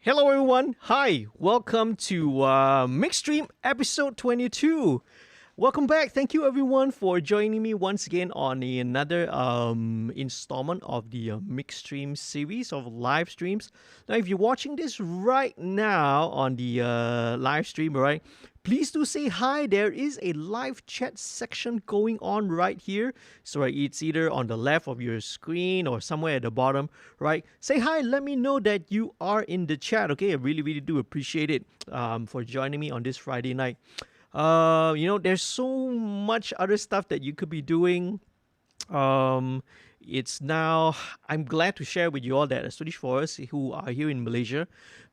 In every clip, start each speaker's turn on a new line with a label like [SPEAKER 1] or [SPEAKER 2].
[SPEAKER 1] Hello, everyone. Hi, welcome to MixStream episode 22. Welcome back. Thank you, everyone, for joining me once again on another installment of the MixStream series of live streams. Now, if you're watching this right now on the live stream, right, please do say hi. There is a live chat section going on right here. So right, it's either on the left of your screen or somewhere at the bottom, right? Say hi. Let me know that you are in the chat, okay? I really, really do appreciate it for joining me on this Friday night. There's so much other stuff that you could be doing. It's now, I'm glad to share with you all that, especially for us who are here in Malaysia,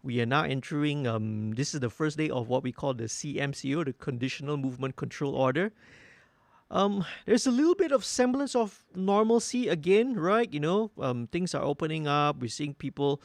[SPEAKER 1] we are now entering, this is the first day of what we call the CMCO, the Conditional Movement Control Order. There's a little bit of semblance of normalcy again, right? Things are opening up. We're seeing people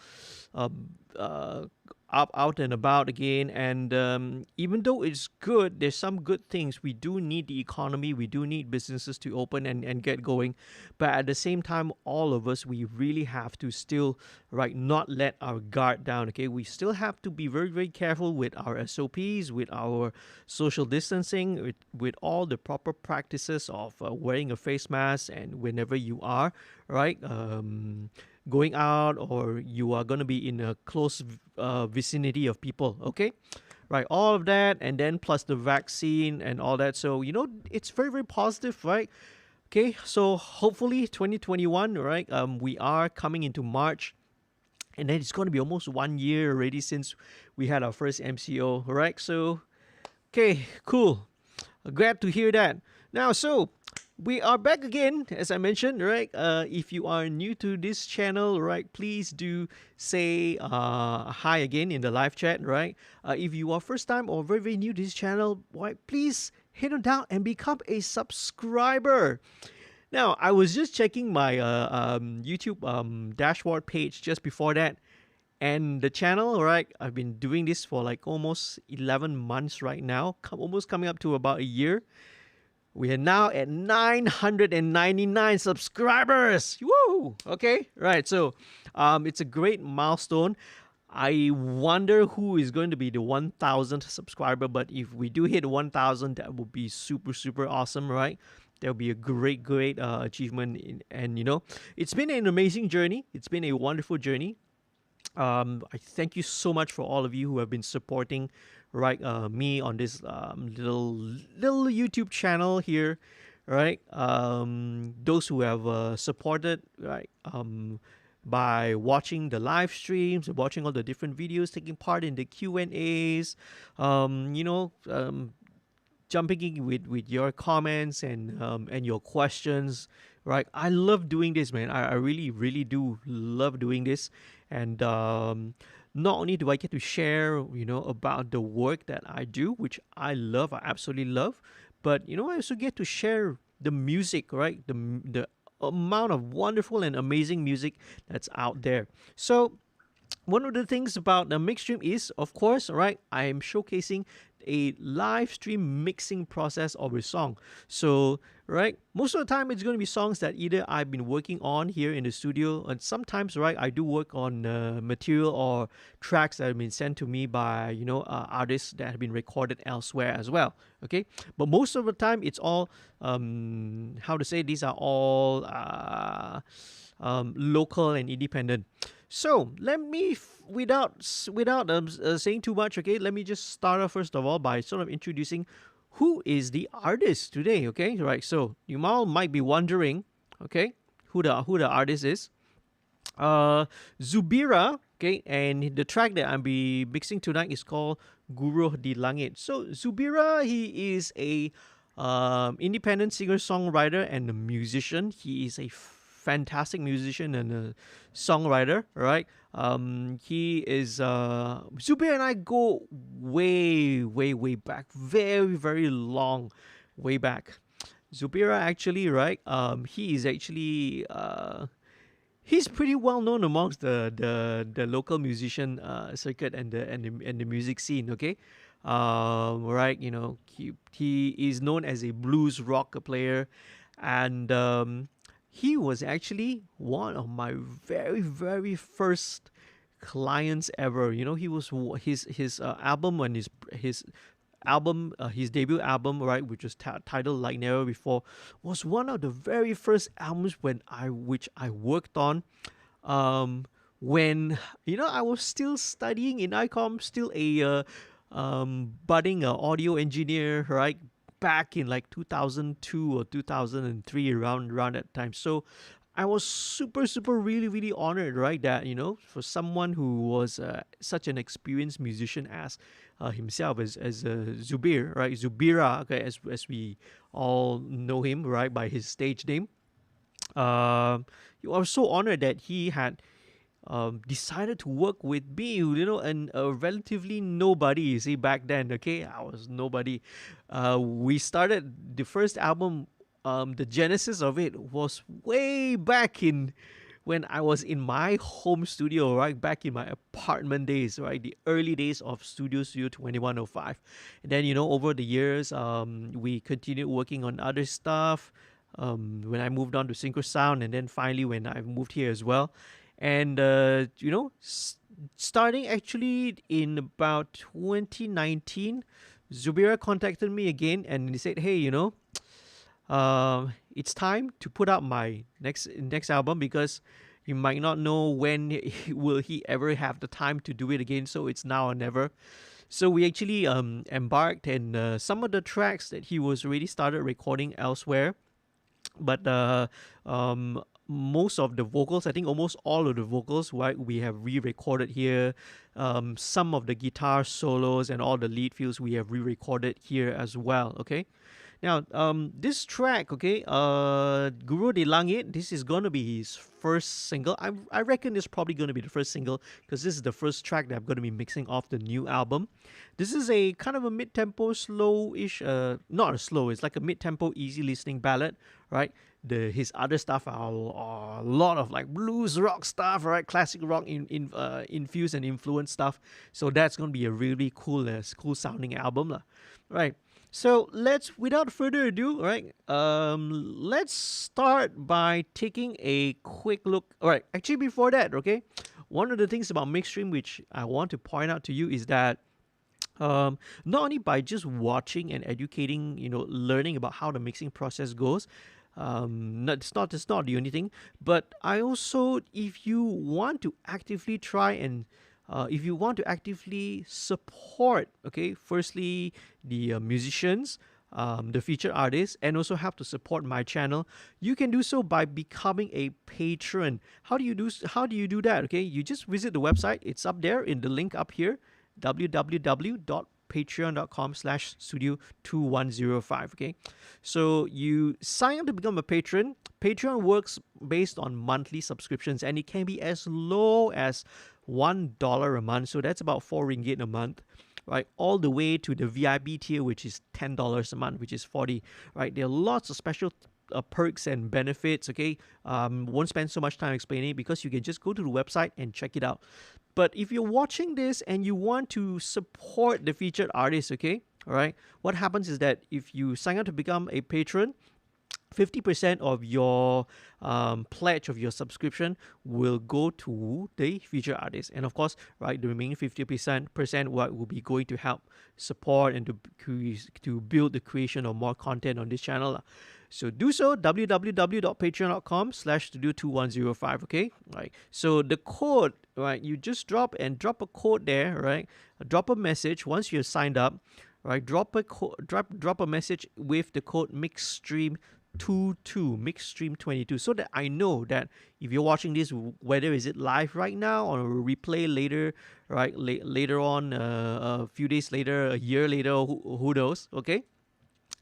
[SPEAKER 1] out and about again. And even though it's good, there's some good things. We do need the economy. We do need businesses to open and get going. But at the same time, all of us, we really have to still, right, not let our guard down, okay? We still have to be very, very careful with our SOPs, with our social distancing, with all the proper practices of wearing a face mask and whenever you are, right? Going out or you are going to be in a close vicinity of people, okay? Right, all of that, and then plus the vaccine and all that. So, it's very, very positive, right? Okay, so hopefully 2021, right? We are coming into March, and then it's going to be almost 1 year already since we had our first MCO, right? So, okay, cool. Glad to hear that. Now, so we are back again, as I mentioned, right? If you are new to this channel, right, please do say hi again in the live chat, right? If you are first time or very, very new to this channel, right, please head on down and become a subscriber. Now, I was just checking my YouTube dashboard page just before that. And the channel, right, I've been doing this for like almost 11 months right now, almost coming up to about a year. We are now at 999 subscribers. Woo! Okay, right. So, it's a great milestone. I wonder who is going to be the 1,000th subscriber. But if we do hit 1,000, that would be super, super awesome, right? That would be a great, great achievement. And it's been an amazing journey. It's been a wonderful journey. I thank you so much for all of you who have been supporting, right, me on this little YouTube channel here, right? Those who have supported, right, by watching the live streams, watching all the different videos, taking part in the Q&As, jumping in with your comments and your questions, right? I love doing this, man. I really, really do love doing this. And not only do I get to share, about the work that I do, which I love, I absolutely love, but, I also get to share the music, right? The amount of wonderful and amazing music that's out there. So one of the things about the MixStream is, of course, right, I am showcasing a live stream mixing process of a song. So, right, most of the time it's going to be songs that either I've been working on here in the studio, and sometimes, right, I do work on material or tracks that have been sent to me by, artists that have been recorded elsewhere as well, okay? But most of the time it's all, these are all local and independent. So let me, without saying too much, okay, let me just start off first of all by sort of introducing who is the artist today, okay? Right, so you all might be wondering, okay, who the artist is. Zubira, okay, and the track that I'll be mixing tonight is called Guruh di Langit. So Zubira, he is a independent singer-songwriter and a musician. He is a fantastic musician and a songwriter, right? He is Zubir and I go way, way, way back, very, very long way back. Zubira actually, right? He is actually he's pretty well known amongst the local musician circuit and the music scene. Okay, right? He is known as a blues rock player, and he was actually one of my very, very first clients ever. You know, he was his album when his album, his debut album, right, which was titled Like Never Before, was one of the very first albums which I worked on. When I was still studying in ICOM, still a budding audio engineer, right, back in like 2002 or 2003, around that time. So I was super really really honored, right, that for someone who was such an experienced musician as himself, as Zubir, right, Zubira, okay, as we all know him, right, by his stage name. I was so honored that he had decided to work with me, and a relatively nobody. You see, back then, okay, I was nobody. We started the first album. The genesis of it was way back in when I was in my home studio, right, back in my apartment days, right, the early days of Studio 2105. And then, over the years, we continued working on other stuff. When I moved on to Synchro Sound, and then finally when I moved here as well. And, starting actually in about 2019, Zubira contacted me again and he said, hey, it's time to put out my next album, because you might not know when will he ever have the time to do it again. So it's now or never. So we actually embarked, and some of the tracks that he was already started recording elsewhere, but most of the vocals, I think almost all of the vocals, right, we have re-recorded here. Some of the guitar solos and all the lead fills we have re-recorded here as well. Okay. Now, this track, okay, Guruh de Langit, this is going to be his first single. I reckon it's probably going to be the first single, because this is the first track that I'm going to be mixing off the new album. This is a kind of a mid-tempo, slow-ish, not a slow, it's like a mid-tempo, easy listening ballad, right? His other stuff are a lot of like blues rock stuff, right? Classic rock infused and influenced stuff. So that's going to be a really cool sounding album, right? So without further ado, right, let's start by taking a quick look. All right, actually before that, okay, one of the things about MixStream which I want to point out to you is that not only by just watching and educating, learning about how the mixing process goes, it's not the only thing, but I also, if you want to actively try and if you want to actively support, okay, firstly the musicians, the featured artists, and also have to support my channel, you can do so by becoming a patron. How do you do that? Okay, you just visit the website. It's up there in the link up here, www.patreon.com/studio2105. Okay, so you sign up to become a patron. Patreon works based on monthly subscriptions, and it can be as low as $1 a month, so that's about 4 ringgit a month, right, all the way to the VIP tier, which is $10 a month, which is 40, right? There are lots of special perks and benefits. Okay, won't spend so much time explaining it, because you can just go to the website and check it out. But if you're watching this and you want to support the featured artist, okay, all right, what happens is that if you sign up to become a patron, 50% of your pledge of your subscription will go to the featured artist, and of course, right, the remaining 50% what will be going to help support and to build the creation of more content on this channel. So do so, www.patreon.com/studio2105. Okay, right. So the code, right, you just drop a code there, right? Drop a message once you're signed up, right? Drop a message with the code MixStream22, MixStream22, so that I know that if you're watching this, whether is it live right now or replay later, right, later on, a few days later, a year later, who knows, okay,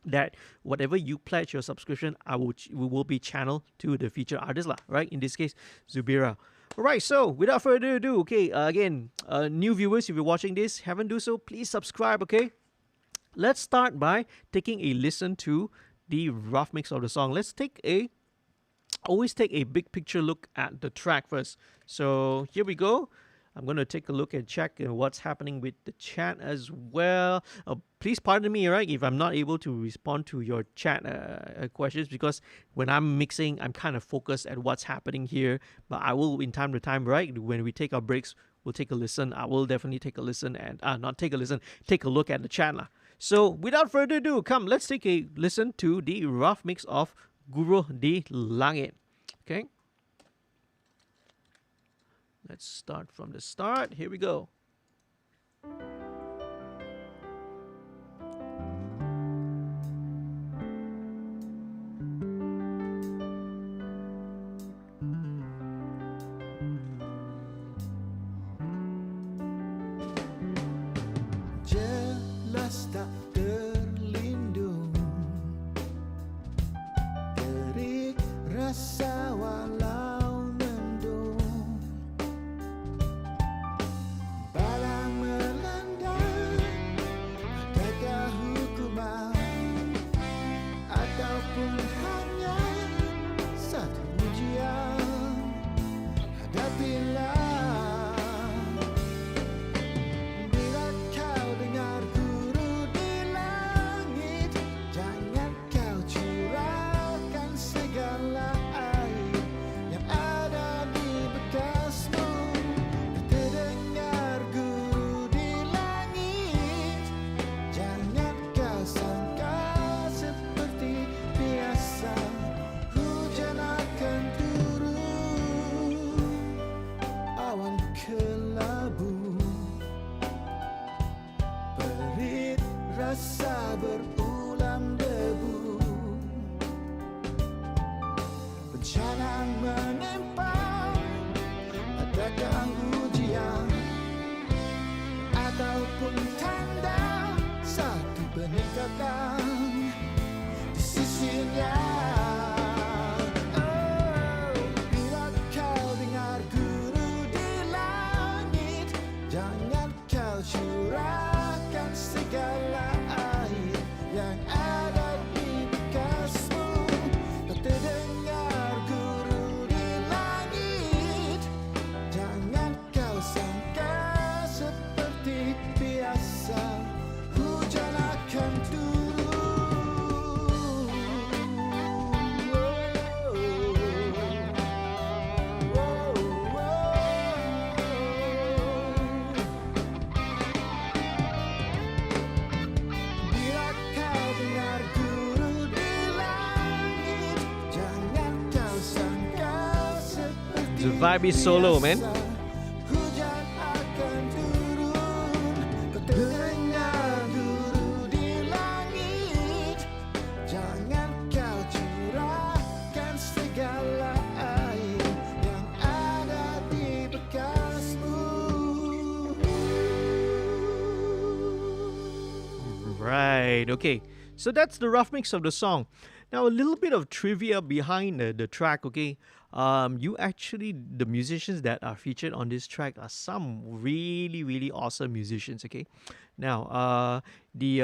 [SPEAKER 1] that whatever you pledge your subscription, we will be channeled to the featured artist, right? In this case, Zubira. All right, so without further ado, okay, again, new viewers, if you're watching this, haven't do so, please subscribe, okay? Let's start by taking a listen to the rough mix of the song. Let's always take a big picture look at the track first. So here we go. I'm going to take a look and check what's happening with the chat as well. Please pardon me, right, if I'm not able to respond to your chat questions, because when I'm mixing, I'm kind of focused at what's happening here. But I will, in time to time, right, when we take our breaks, we'll take a listen. I will definitely take a listen and not take a listen, take a look at the channel. So without further ado, come, let's take a listen to the rough mix of Guruh di Langit. Okay, let's start from the start. Here we go.
[SPEAKER 2] Jelas tak terlindung, terik rasa walau mendung, balang melanda, adakah hukuman ataupun hanya satu ujian? Hadapilah. Rasa berulam debu, bencana menimpa, adakah ujian ataupun tanda satu peningkatan di sisinya. Oh, bila kau dengar guru di langit, jangan kau curahkan segala yang ada di bekasmu. Tak terdengar guru di langit, jangan kau sangka seperti biasa, hujan akan turun.
[SPEAKER 1] The vibe is solo, man. Right, okay. So that's the rough mix of the song. Now, a little bit of trivia behind the track, okay? The musicians that are featured on this track are some really, really awesome musicians, okay? Now, the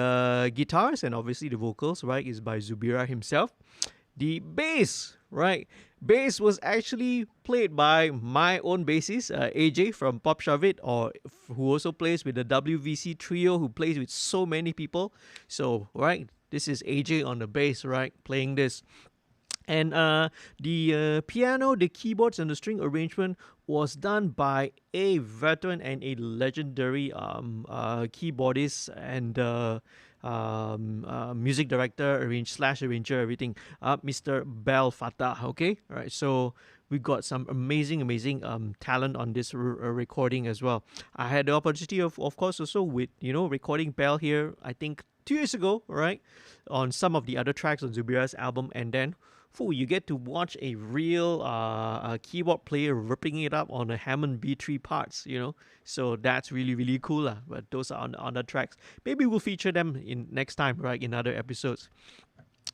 [SPEAKER 1] guitarist and obviously the vocals, right, is by Zubira himself. The bass, right? Bass was actually played by my own bassist, AJ from Pop Shavit, who also plays with the WVC trio, who plays with so many people. So, right, this is AJ on the bass, right, playing this. And the piano, the keyboards, and the string arrangement was done by a veteran and a legendary keyboardist and music director, arranger, everything, Mr. Bel Fatah. Okay, all right. So we got some amazing talent on this recording as well. I had the opportunity of course, also with recording Bel here. I think 2 years ago, right, on some of the other tracks on Zubira's album, and then you get to watch a real keyboard player ripping it up on a Hammond B3 parts, So that's really, really cool. But those are on the tracks. Maybe we'll feature them in next time, right, in other episodes.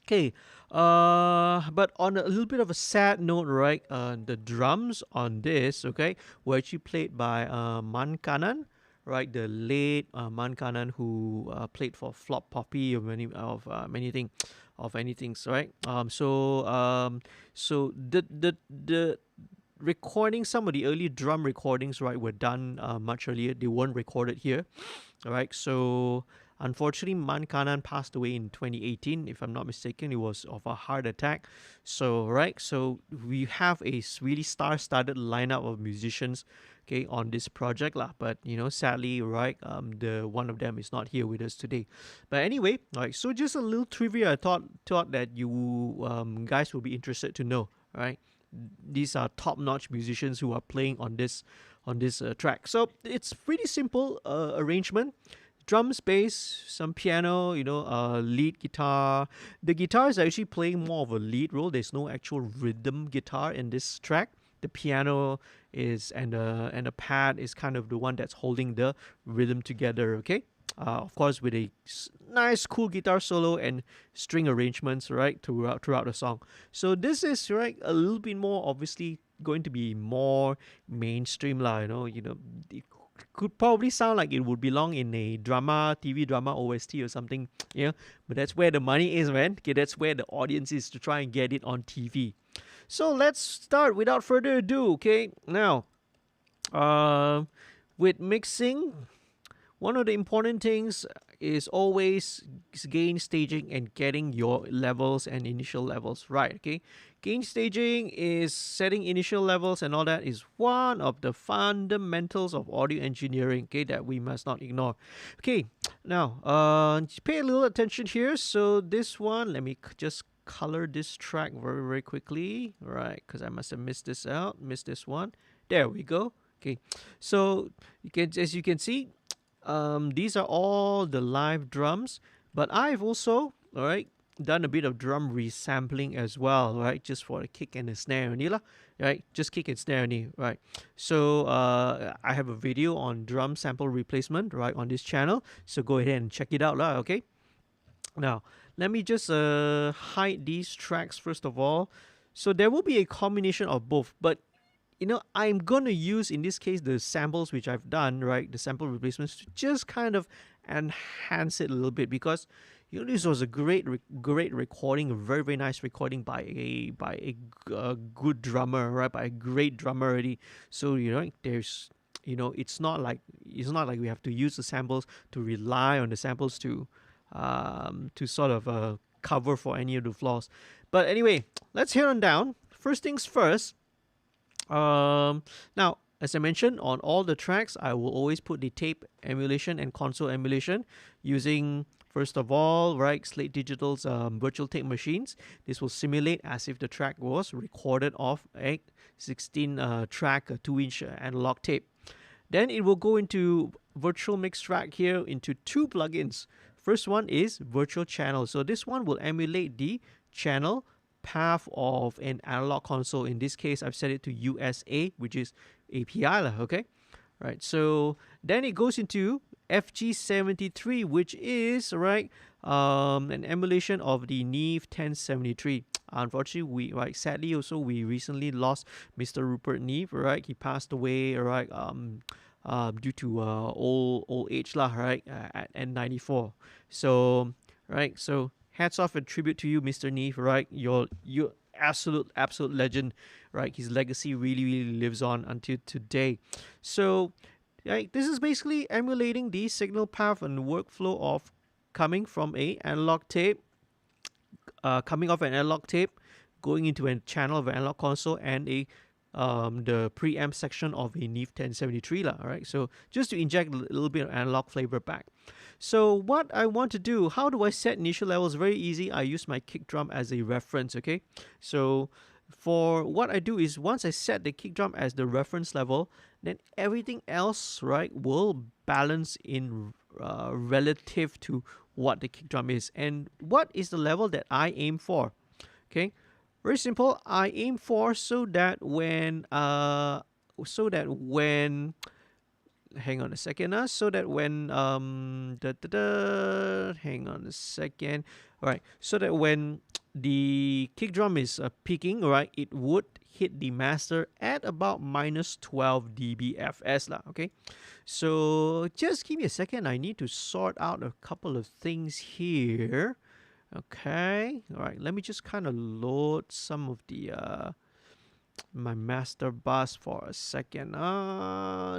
[SPEAKER 1] Okay, but on a little bit of a sad note, right, the drums on this, okay, were actually played by Man Kanan, right, the late Man Kanan, who played for Flop Poppy or many things. Of anything, right? So the recording, some of the early drum recordings, right, were done much earlier. They weren't recorded here, all right? So Unfortunately, Man Kanan passed away in 2018, if I'm not mistaken. It was of a heart attack. So, right, so we have a really star-studded lineup of musicians, okay, on this project lah. But sadly, right, the one of them is not here with us today. But anyway, right, so just a little trivia. I thought that you guys will be interested to know, right? These are top-notch musicians who are playing on this track. So it's pretty simple arrangement: drums, bass, some piano, lead guitar. The guitar is actually playing more of a lead role. There's no actual rhythm guitar in this track. The piano is and the pad is kind of the one that's holding the rhythm together. Okay. Of course, with a nice, cool guitar solo and string arrangements, right, throughout the song. So this is right a little bit more obviously going to be more mainstream lah. It could probably sound like it would belong in a TV drama OST or something. But that's where the money is, man. Okay, that's where the audience is to try and get it on TV. So let's start without further ado. Okay, now, with mixing, one of the important things is always gain staging and getting your levels and initial levels right. Okay, gain staging is setting initial levels and all that is one of the fundamentals of audio engineering. Okay, that we must not ignore. Okay, now pay a little attention here. So this one, let me just color this track very, very quickly, right? Because I must have missed this one. There we go. Okay, so as you can see. These are all the live drums, but I've also, all right, done a bit of drum resampling as well, right, just for the kick and the snare only lah, right, just kick and snare only, right. So I have a video on drum sample replacement, right, on this channel, so go ahead and check it out lah. Okay, now let me just hide these tracks first of all. So there will be a combination of both, but I'm going to use, in this case, the samples which I've done, right, the sample replacements, to just kind of enhance it a little bit, because this was a great recording, a very, very nice recording by a good drummer, right, by a great drummer already. So there's it's not like we have to use the samples to rely on the samples to sort of cover for any of the flaws. But anyway, let's hear on down. First things first. Now, as I mentioned, on all the tracks, I will always put the tape emulation and console emulation using, first of all, right, Slate Digital's virtual tape machines. This will simulate as if the track was recorded off a 16-track 2-inch analog tape. Then it will go into Virtual Mix Track here into two plugins. First one is Virtual Channel. So this one will emulate the channel path of an analog console. In this case, I've set it to USA, which is API lah, okay? Right, so then it goes into FG73, which is, right, an emulation of the Neve 1073. Unfortunately, sadly also, we recently lost Mr. Rupert Neve, right? He passed away, right, due to old age lah, right, at 94. So, right, so hats off and tribute to you, Mr. Neve, right? You're absolute legend, right? His legacy really, really lives on until today. So, right, this is basically emulating the signal path and workflow of coming from a analog tape, coming off an analog tape, going into a channel of an analog console and a the preamp section of a Neve 1073 lah, right? So just to inject a little bit of analog flavor back. So what I want to do, how do I set initial levels? Very easy. I use my kick drum as a reference, okay? So for what I do is once I set the kick drum as the reference level, then everything else, right, will balance in relative to what the kick drum is. And what is the level that I aim for? Okay, very simple. I aim for so that when hang on a second, so that when hang on a second. All right, so that when the kick drum is peaking, right, it would hit the master at about minus 12 dBFS lah. Okay, so just give me a second. I need to sort out a couple of things here. Okay, all right, let me just kind of load some of the my master bus for a second.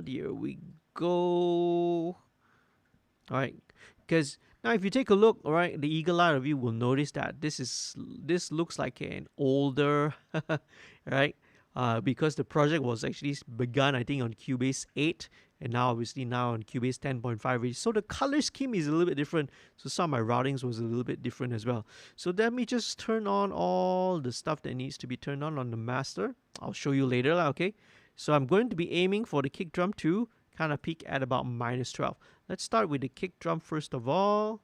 [SPEAKER 1] Here we go. All right, Because now if you take a look, all right, the eagle eye of you will notice that this looks like an older, right? Because the project was actually begun, I think, on Cubase 8, and now obviously now on Cubase 10.5. So the color scheme is a little bit different. So some of my routings was a little bit different as well. So let me just turn on all the stuff that needs to be turned on the master. I'll show you later, okay? So I'm going to be aiming for the kick drum to kind of peak at about -12. Let's start with the kick drum first of all.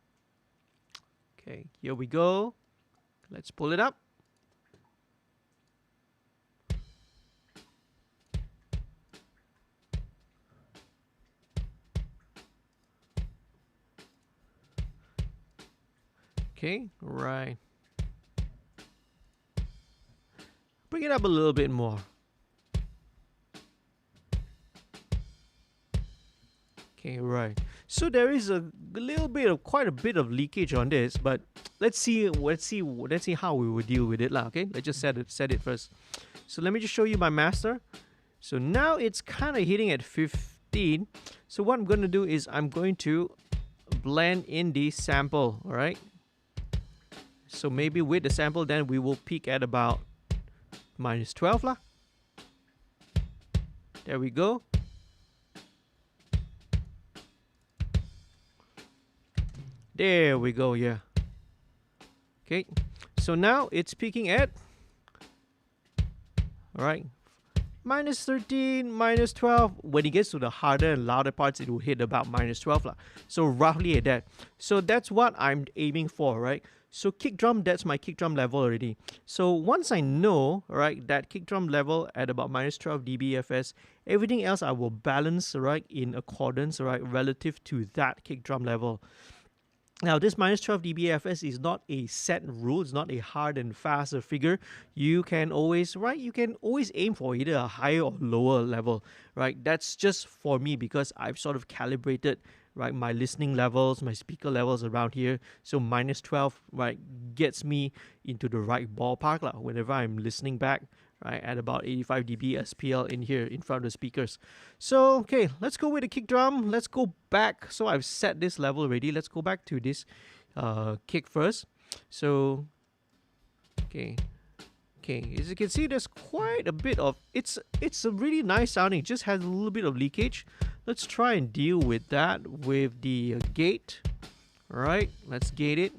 [SPEAKER 1] Okay, here we go. Let's pull it up. Okay, right. Bring it up a little bit more. Okay, right. So there is a little bit of quite a bit of leakage on this, but let's see how we will deal with it, lah. Okay, let's just set it first. So let me just show you my master. So now it's kind of hitting at 15. So what I'm going to do is I'm going to blend in the sample. All right. So maybe with the sample, then we will peak at about -12 lah. There we go. There we go, yeah. Okay, so now it's peaking at, all right, -13, -12. When it gets to the harder and louder parts, it will hit about -12 lah. So roughly at that. So that's what I'm aiming for, right? So kick drum, that's my kick drum level already. So once I know, right, that kick drum level at about -12 dBFS, everything else I will balance, right, in accordance, right, relative to that kick drum level. Now, this -12 dBFS is not a set rule. It's not a hard and fast figure. You can always, right, you can always aim for either a higher or lower level, right? That's just for me because I've sort of calibrated, right, my listening levels, my speaker levels around here. So -12, right, gets me into the right ballpark lah, whenever I'm listening back, right, at about 85 dB SPL in here in front of the speakers. So, okay, let's go with the kick drum. Let's go back. So I've set this level already. Let's go back to this kick first. So, okay, as you can see, there's quite a bit of, it's a really nice sounding. It just has a little bit of leakage. Let's try and deal with that with the gate. All right, let's gate it.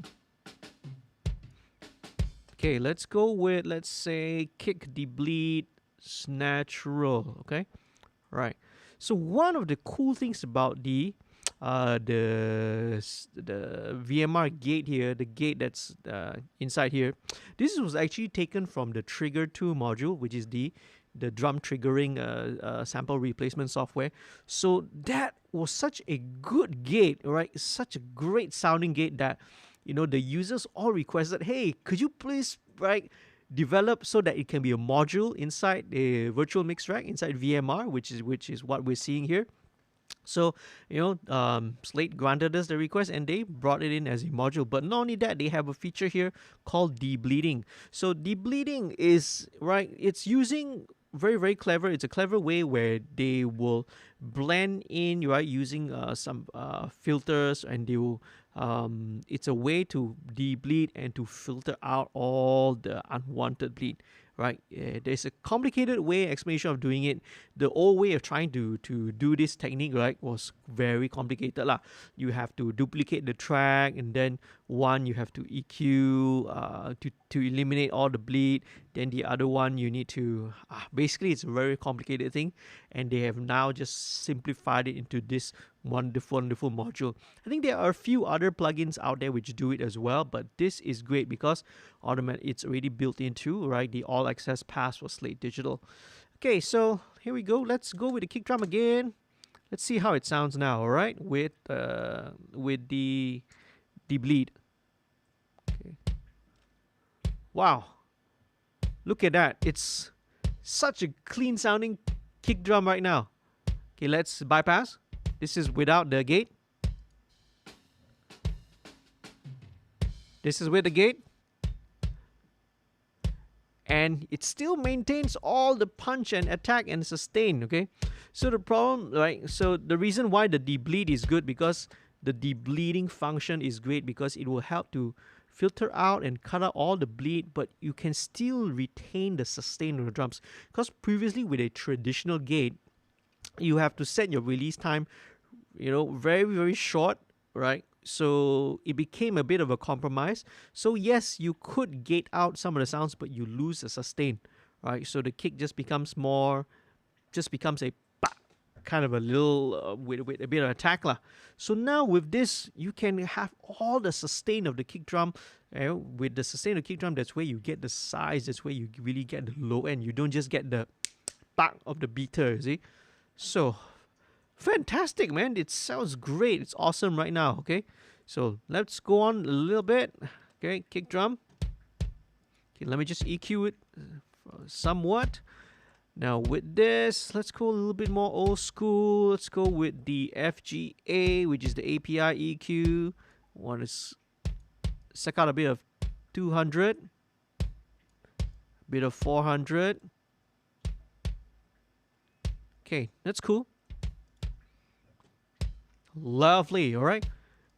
[SPEAKER 1] Okay, let's go with, let's say, kick the bleed natural. Okay, right. So one of the cool things about the VMR gate here, the gate that's inside here, this was actually taken from the Trigger 2 module, which is the drum triggering sample replacement software. So that was such a good gate, right? Such a great sounding gate that, you know, the users all requested, hey, could you please, right, develop so that it can be a module inside a virtual mix rack inside VMR, which is what we're seeing here. So, you know, Slate granted us the request and they brought it in as a module. But not only that, they have a feature here called debleeding. So debleeding is, right, it's using very, very clever. It's a clever way where they will blend in, right, using some filters, and they will it's a way to debleed and to filter out all the unwanted bleed, right? There's a complicated explanation of doing it. The old way of trying to do this technique, right, was very complicated lah. You have to duplicate the track, and then one you have to EQ to eliminate all the bleed. Then the other one you need to basically it's a very complicated thing, and they have now just simplified it into this wonderful module. I think there are a few other plugins out there which do it as well, but this is great because it's already built into, right, the all access pass for Slate Digital. Okay, so here we go. Let's go with the kick drum again. Let's see how it sounds now. All right, with the bleed. Okay. Wow, look at that. It's such a clean sounding kick drum right now. Okay, let's bypass. This is without the gate. This is with the gate. And it still maintains all the punch and attack and sustain, okay? So the problem, right? So the reason why the debleed is good because The debleeding function is great because it will help to filter out and cut out all the bleed, but you can still retain the sustain of the drums. Because previously with a traditional gate, you have to set your release time, very, very short, right? So it became a bit of a compromise. So yes, you could gate out some of the sounds, but you lose the sustain, right? So the kick just becomes a kind of a little with a bit of attack lah. So now with this, you can have all the sustain of the kick drum. With the sustain of the kick drum, that's where you get the size. That's where you really get the low end. You don't just get the back of the beater. You see, so fantastic, man! It sounds great. It's awesome right now. Okay, so let's go on a little bit. Okay, kick drum. Okay, let me just EQ it somewhat. Now with this, let's go a little bit more old school. Let's go with the FGA, which is the API EQ. Want to suck out a bit of 200, a bit of 400. Okay, that's cool. Lovely, all right.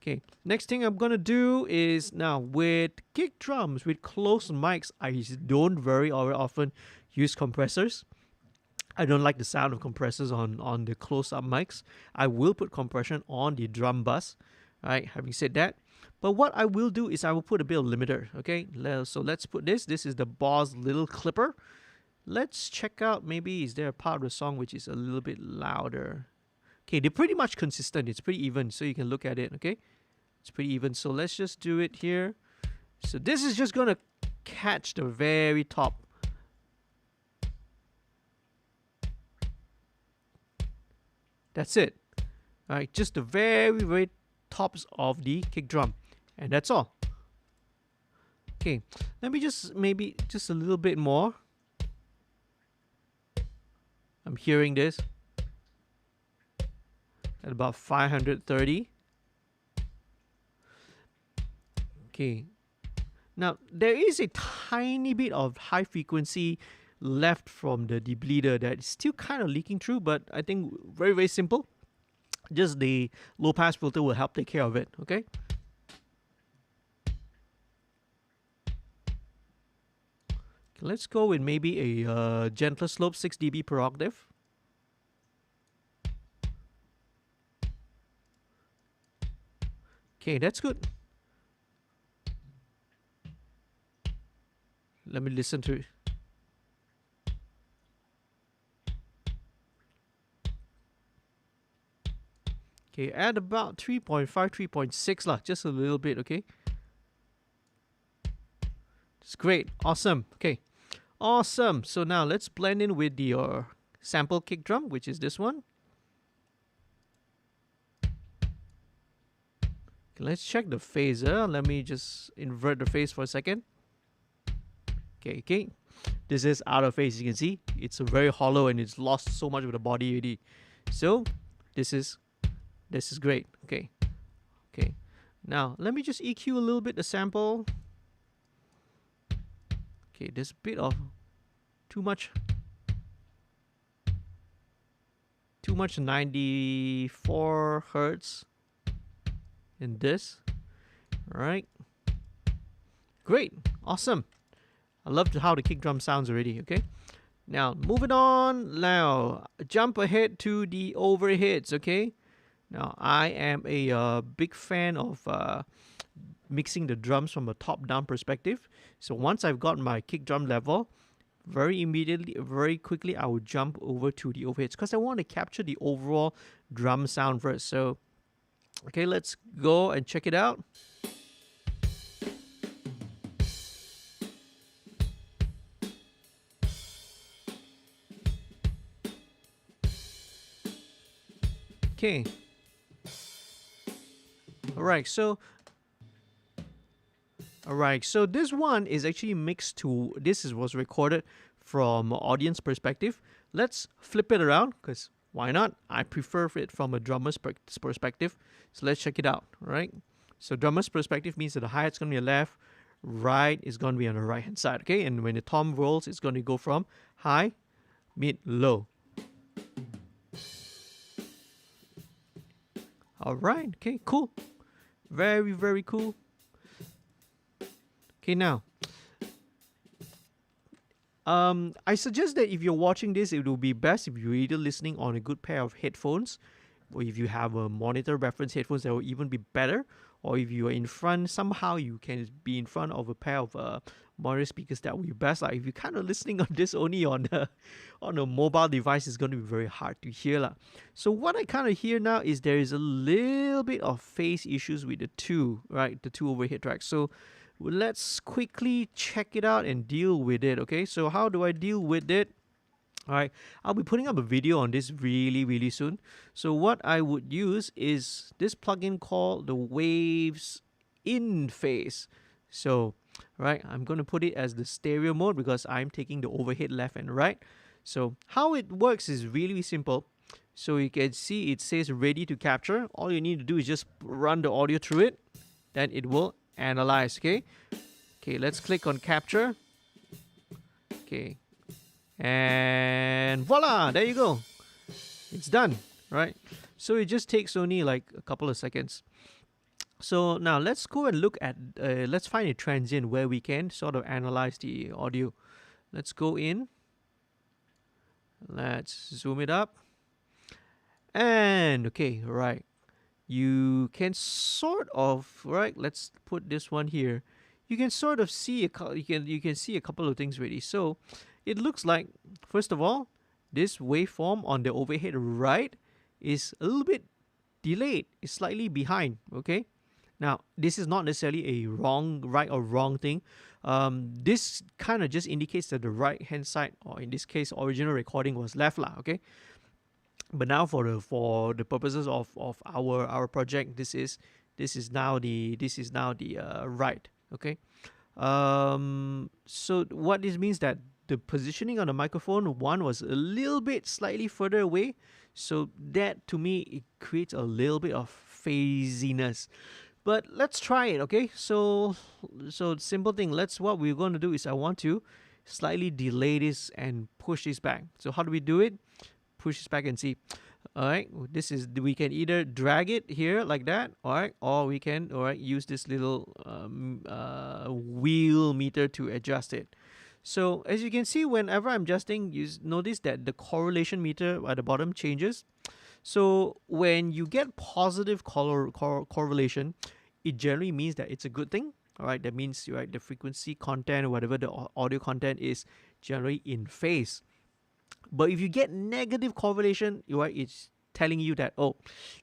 [SPEAKER 1] Okay, next thing I'm gonna do is now with kick drums, with closed mics, I don't very often use compressors. I don't like the sound of compressors on the close-up mics. I will put compression on the drum bus, right? Having said that, but what I will do is I will put a bit of limiter, okay? So let's put this. This is the Boss Little Clipper. Let's check out, maybe is there a part of the song which is a little bit louder? Okay, they're pretty much consistent. It's pretty even, so you can look at it, okay? It's pretty even, so let's just do it here. So this is just gonna catch the very top. That's it. All right, just the very, very tops of the kick drum. And that's all. Okay, let me maybe just a little bit more. I'm hearing this at about 530. Okay. Now, there is a tiny bit of high frequency left from the debleeder that is still kind of leaking through, but I think very, very simple. Just the low pass filter will help take care of it, okay? Let's go with maybe a gentler slope, 6 dB per octave. Okay, that's good. Let me listen to it. Okay, add about 3.5, 3.6 lah, just a little bit, okay? It's great, awesome, okay. Awesome, so now let's blend in with your sample kick drum, which is this one. Okay, let's check the phaser. Let me just invert the phase for a second. Okay. This is out of phase, you can see. It's very hollow and it's lost so much of the body already. So, this is great. Okay. Now, let me just EQ a little bit the sample. Okay, there's a bit of too much 94 hertz in this. All right. Great. Awesome. I love how the kick drum sounds already, okay? Now, moving on. Now, jump ahead to the overheads, okay? Now, I am a big fan of mixing the drums from a top-down perspective. So once I've got my kick drum level, very quickly, I will jump over to the overheads because I want to capture the overall drum sound first. So, okay, let's go and check it out. Okay. Alright, so this one is actually mixed to, was recorded from audience perspective. Let's flip it around, because why not? I prefer it from a drummer's perspective. So let's check it out, alright? So drummer's perspective means that the hi-hat's going to be on the left, right is going to be on the right hand side, okay? And when the tom rolls, it's going to go from high, mid, low. All right. Okay, cool. Very, very cool. Okay, now, I suggest that if you're watching this, it will be best if you're either listening on a good pair of headphones, or if you have a monitor reference headphones, that will even be better. Or if you are in front, somehow you can be in front of a pair of monitor speakers, that will be best. Like if you're kind of listening on this only on a mobile device, it's going to be very hard to hear lah. So what I kind of hear now is there is a little bit of phase issues with the two, right? The two overhead tracks. So let's quickly check it out and deal with it. Okay, so how do I deal with it? All right, I'll be putting up a video on this really soon. So what I would use is this plugin called the Waves in Phase. So, right, I'm going to put it as the stereo mode because I'm taking the overhead left and right. So how it works is really simple. So you can see it says ready to capture. All you need to do is just run the audio through it, then it will analyze. Okay, let's click on capture. Okay, and voila, there you go, it's done, right? So it just takes only like a couple of seconds. So now let's go and look at let's find a transient where we can sort of analyze the audio. Let's go in, let's zoom it up, and okay, right, you can sort of, right, let's put this one here. You can sort of see you can see a couple of things really. So it looks like, first of all, this waveform on the overhead right is a little bit delayed. It's slightly behind. Okay, now this is not necessarily a right or wrong thing. This kind of just indicates that the right hand side, or in this case original recording, was left lah. Okay, but now for the purposes of our project, this is now the right. Okay, so what this means that the positioning on the microphone one was a little bit slightly further away, so that to me it creates a little bit of phasiness. But let's try it. Okay, so simple thing. What we're going to do is I want to slightly delay this and push this back. So how do we do it? Push this back and see. All right, we can either drag it here like that, all right, or we can use this little wheel meter to adjust it. So as you can see, whenever I'm adjusting, you notice that the correlation meter at the bottom changes. So when you get positive correlation, it generally means that it's a good thing. All right, that means the frequency content or whatever the audio content is generally in phase. But if you get negative correlation, it's telling you that, oh,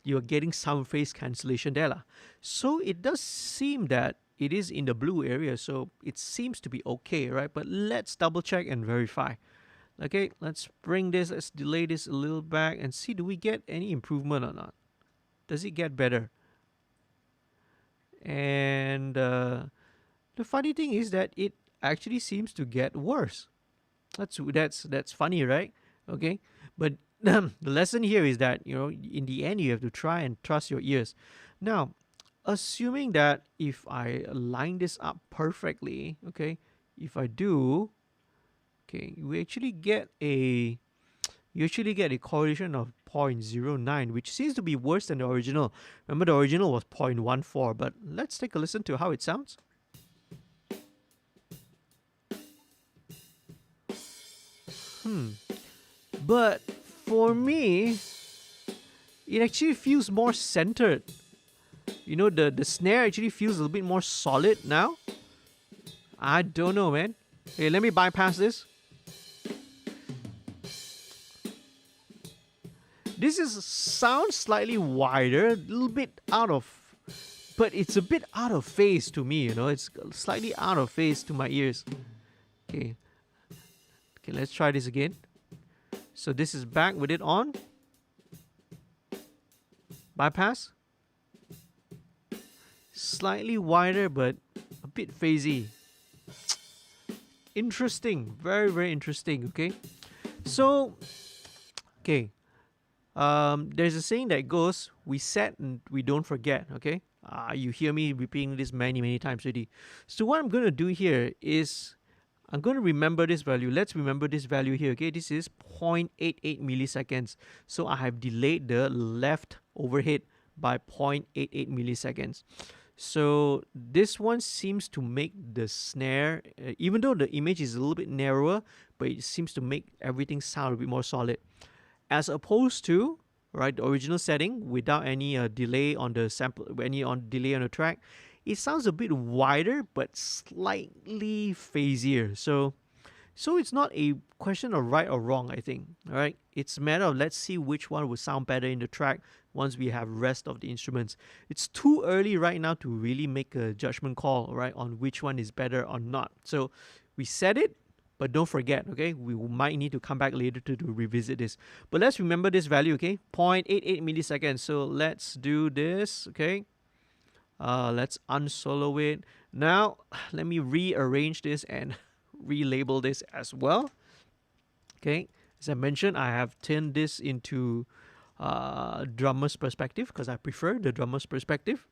[SPEAKER 1] you're getting some phase cancellation there lah. So it does seem that it is in the blue area, so it seems to be okay, right? But let's double check and verify. Okay, let's delay this a little back and see, do we get any improvement or not? Does it get better? And the funny thing is that it actually seems to get worse. That's funny, right? Okay, but the lesson here is that in the end you have to try and trust your ears. Now, assuming that if I line this up perfectly, okay, if I do, okay, you actually get a correlation of 0.09, which seems to be worse than the original. Remember, the original was 0.14, but let's take a listen to how it sounds. But for me, it actually feels more centered. The snare actually feels a little bit more solid now. I don't know, man. Hey, let me bypass this. This sounds slightly wider, a little bit but it's a bit out of phase to me, it's slightly out of phase to my ears. Okay, let's try this again. So this is back with it on. Bypass. Slightly wider, but a bit phasey. Interesting. Very, very interesting. Okay. So, okay. There's a saying that goes, we set and we don't forget. Okay. You hear me repeating this many, many times already. So what I'm going to do here is I'm going to remember this value. Let's remember this value here. Okay, this is 0.88 milliseconds. So I have delayed the left overhead by 0.88 milliseconds. So this one seems to make the snare, even though the image is a little bit narrower, but it seems to make everything sound a bit more solid. As opposed to, right, the original setting without any delay on the sample, delay on the track, it sounds a bit wider but slightly phasier. So it's not a question of right or wrong, I think. All right, it's a matter of let's see which one will sound better in the track once we have rest of the instruments. It's too early right now to really make a judgment call, right, on which one is better or not. So we set it, but don't forget, okay, we might need to come back later to revisit this. But let's remember this value, okay, 0.88 milliseconds. So let's do this, okay. Let's unsolo it. Now, let me rearrange this and relabel this as well. Okay, as I mentioned, I have turned this into drummer's perspective because I prefer the drummer's perspective.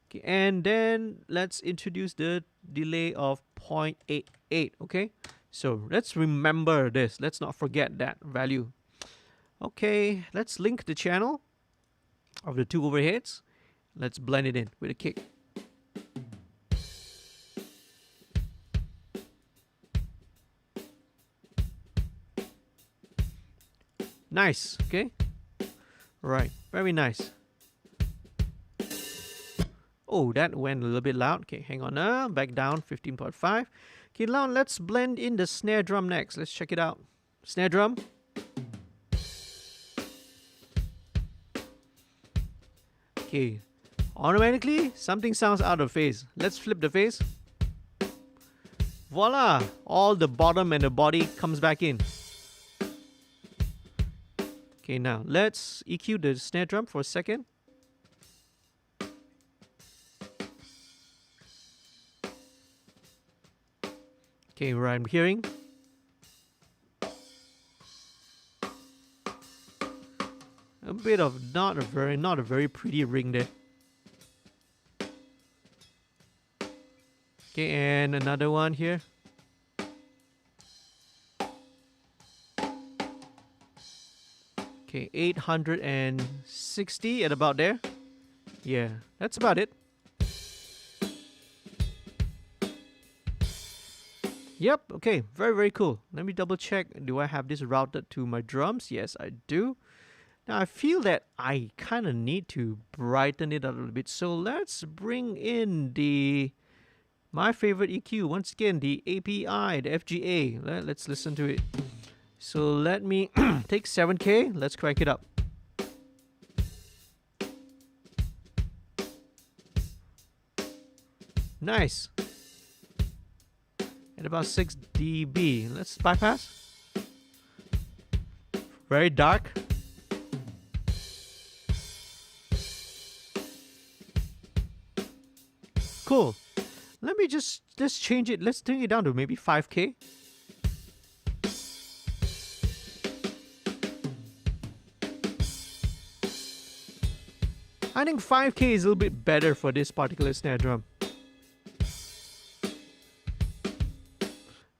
[SPEAKER 1] Okay, and then let's introduce the delay of 0.88. Okay, so let's remember this. Let's not forget that value. Okay, let's link the channel of the two overheads. Let's blend it in with a kick. Nice, okay? Right, very nice. Oh, that went a little bit loud. Okay, hang on now. Back down, 15.5. Okay, now let's blend in the snare drum next. Let's check it out. Snare drum. Okay, automatically, something sounds out of phase. Let's flip the phase. Voila! All the bottom and the body comes back in. Okay, now let's EQ the snare drum for a second. Okay, right, I'm hearing. A bit of not a very pretty ring there. Okay, and another one here. Okay, 860 at about there. Yeah, that's about it. Yep, okay, very, very cool. Let me double check. Do I have this routed to my drums? Yes, I do. Now, I feel that I kind of need to brighten it up a little bit. So let's bring in my favorite EQ. Once again, the API, the FGA. Let's listen to it. So let me take 7K. Let's crank it up. Nice. At about 6 dB. Let's bypass. Very dark. Cool. Let me let's change it. Let's turn it down to maybe 5K. I think 5K is a little bit better for this particular snare drum.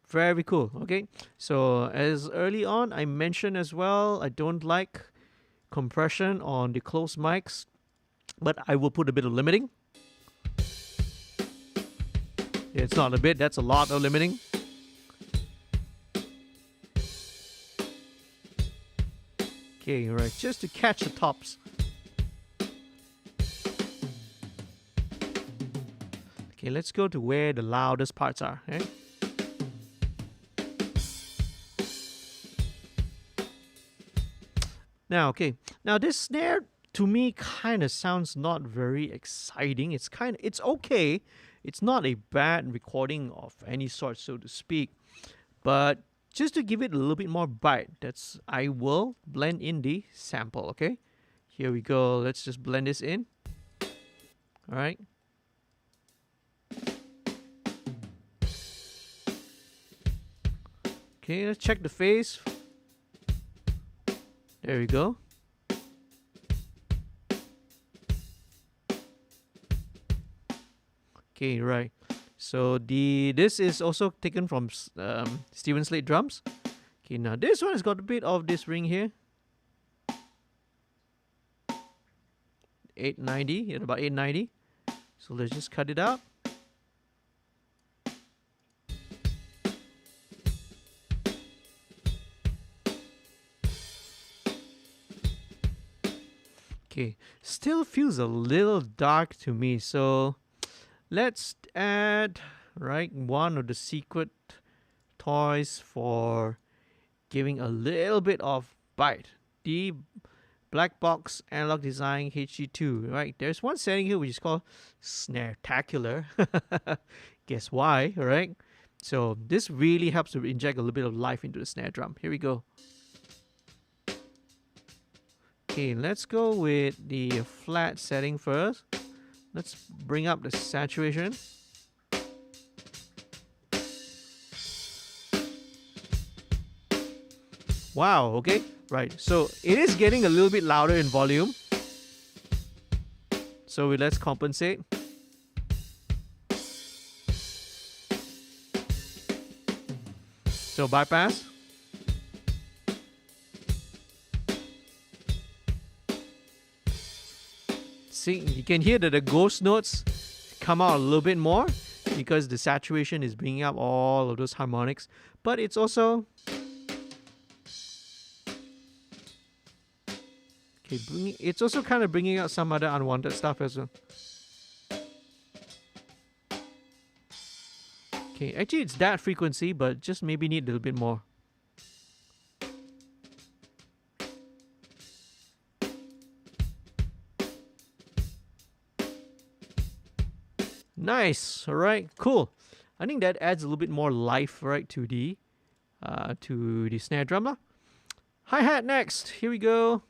[SPEAKER 1] Very cool. Okay, so as early on I mentioned as well, I don't like compression on the closed mics, but I will put a bit of limiting. It's not a bit, that's a lot of limiting. Okay, right, just to catch the tops. Okay, let's go to where the loudest parts are. Okay? Now, this snare to me kind of sounds not very exciting. It's okay. It's not a bad recording of any sort, so to speak. But just to give it a little bit more bite, I will blend in the sample, okay? Here we go. Let's just blend this in. All right. Okay, let's check the phase. There we go. Okay, right. So this is also taken from Steven Slate drums. Okay, now this one has got a bit of this ring here. 890, at about 890. So let's just cut it out. Okay, still feels a little dark to me, so let's add one of the secret toys for giving a little bit of bite. The Black Box Analog Design HG2, right? There's one setting here which is called Snare-tacular. Guess why, right? So this really helps to inject a little bit of life into the snare drum. Here we go. Okay, let's go with the flat setting first. Let's bring up the saturation. Wow, okay, right. So it is getting a little bit louder in volume. So let's compensate. So bypass. See, you can hear that the ghost notes come out a little bit more because the saturation is bringing up all of those harmonics. But it's also it's also kind of bringing out some other unwanted stuff as well. Okay, actually it's that frequency, but just maybe need a little bit more. Nice. All right, cool. I think that adds a little bit more life, right, to the snare drum lah. Hi-hat next. Here we go.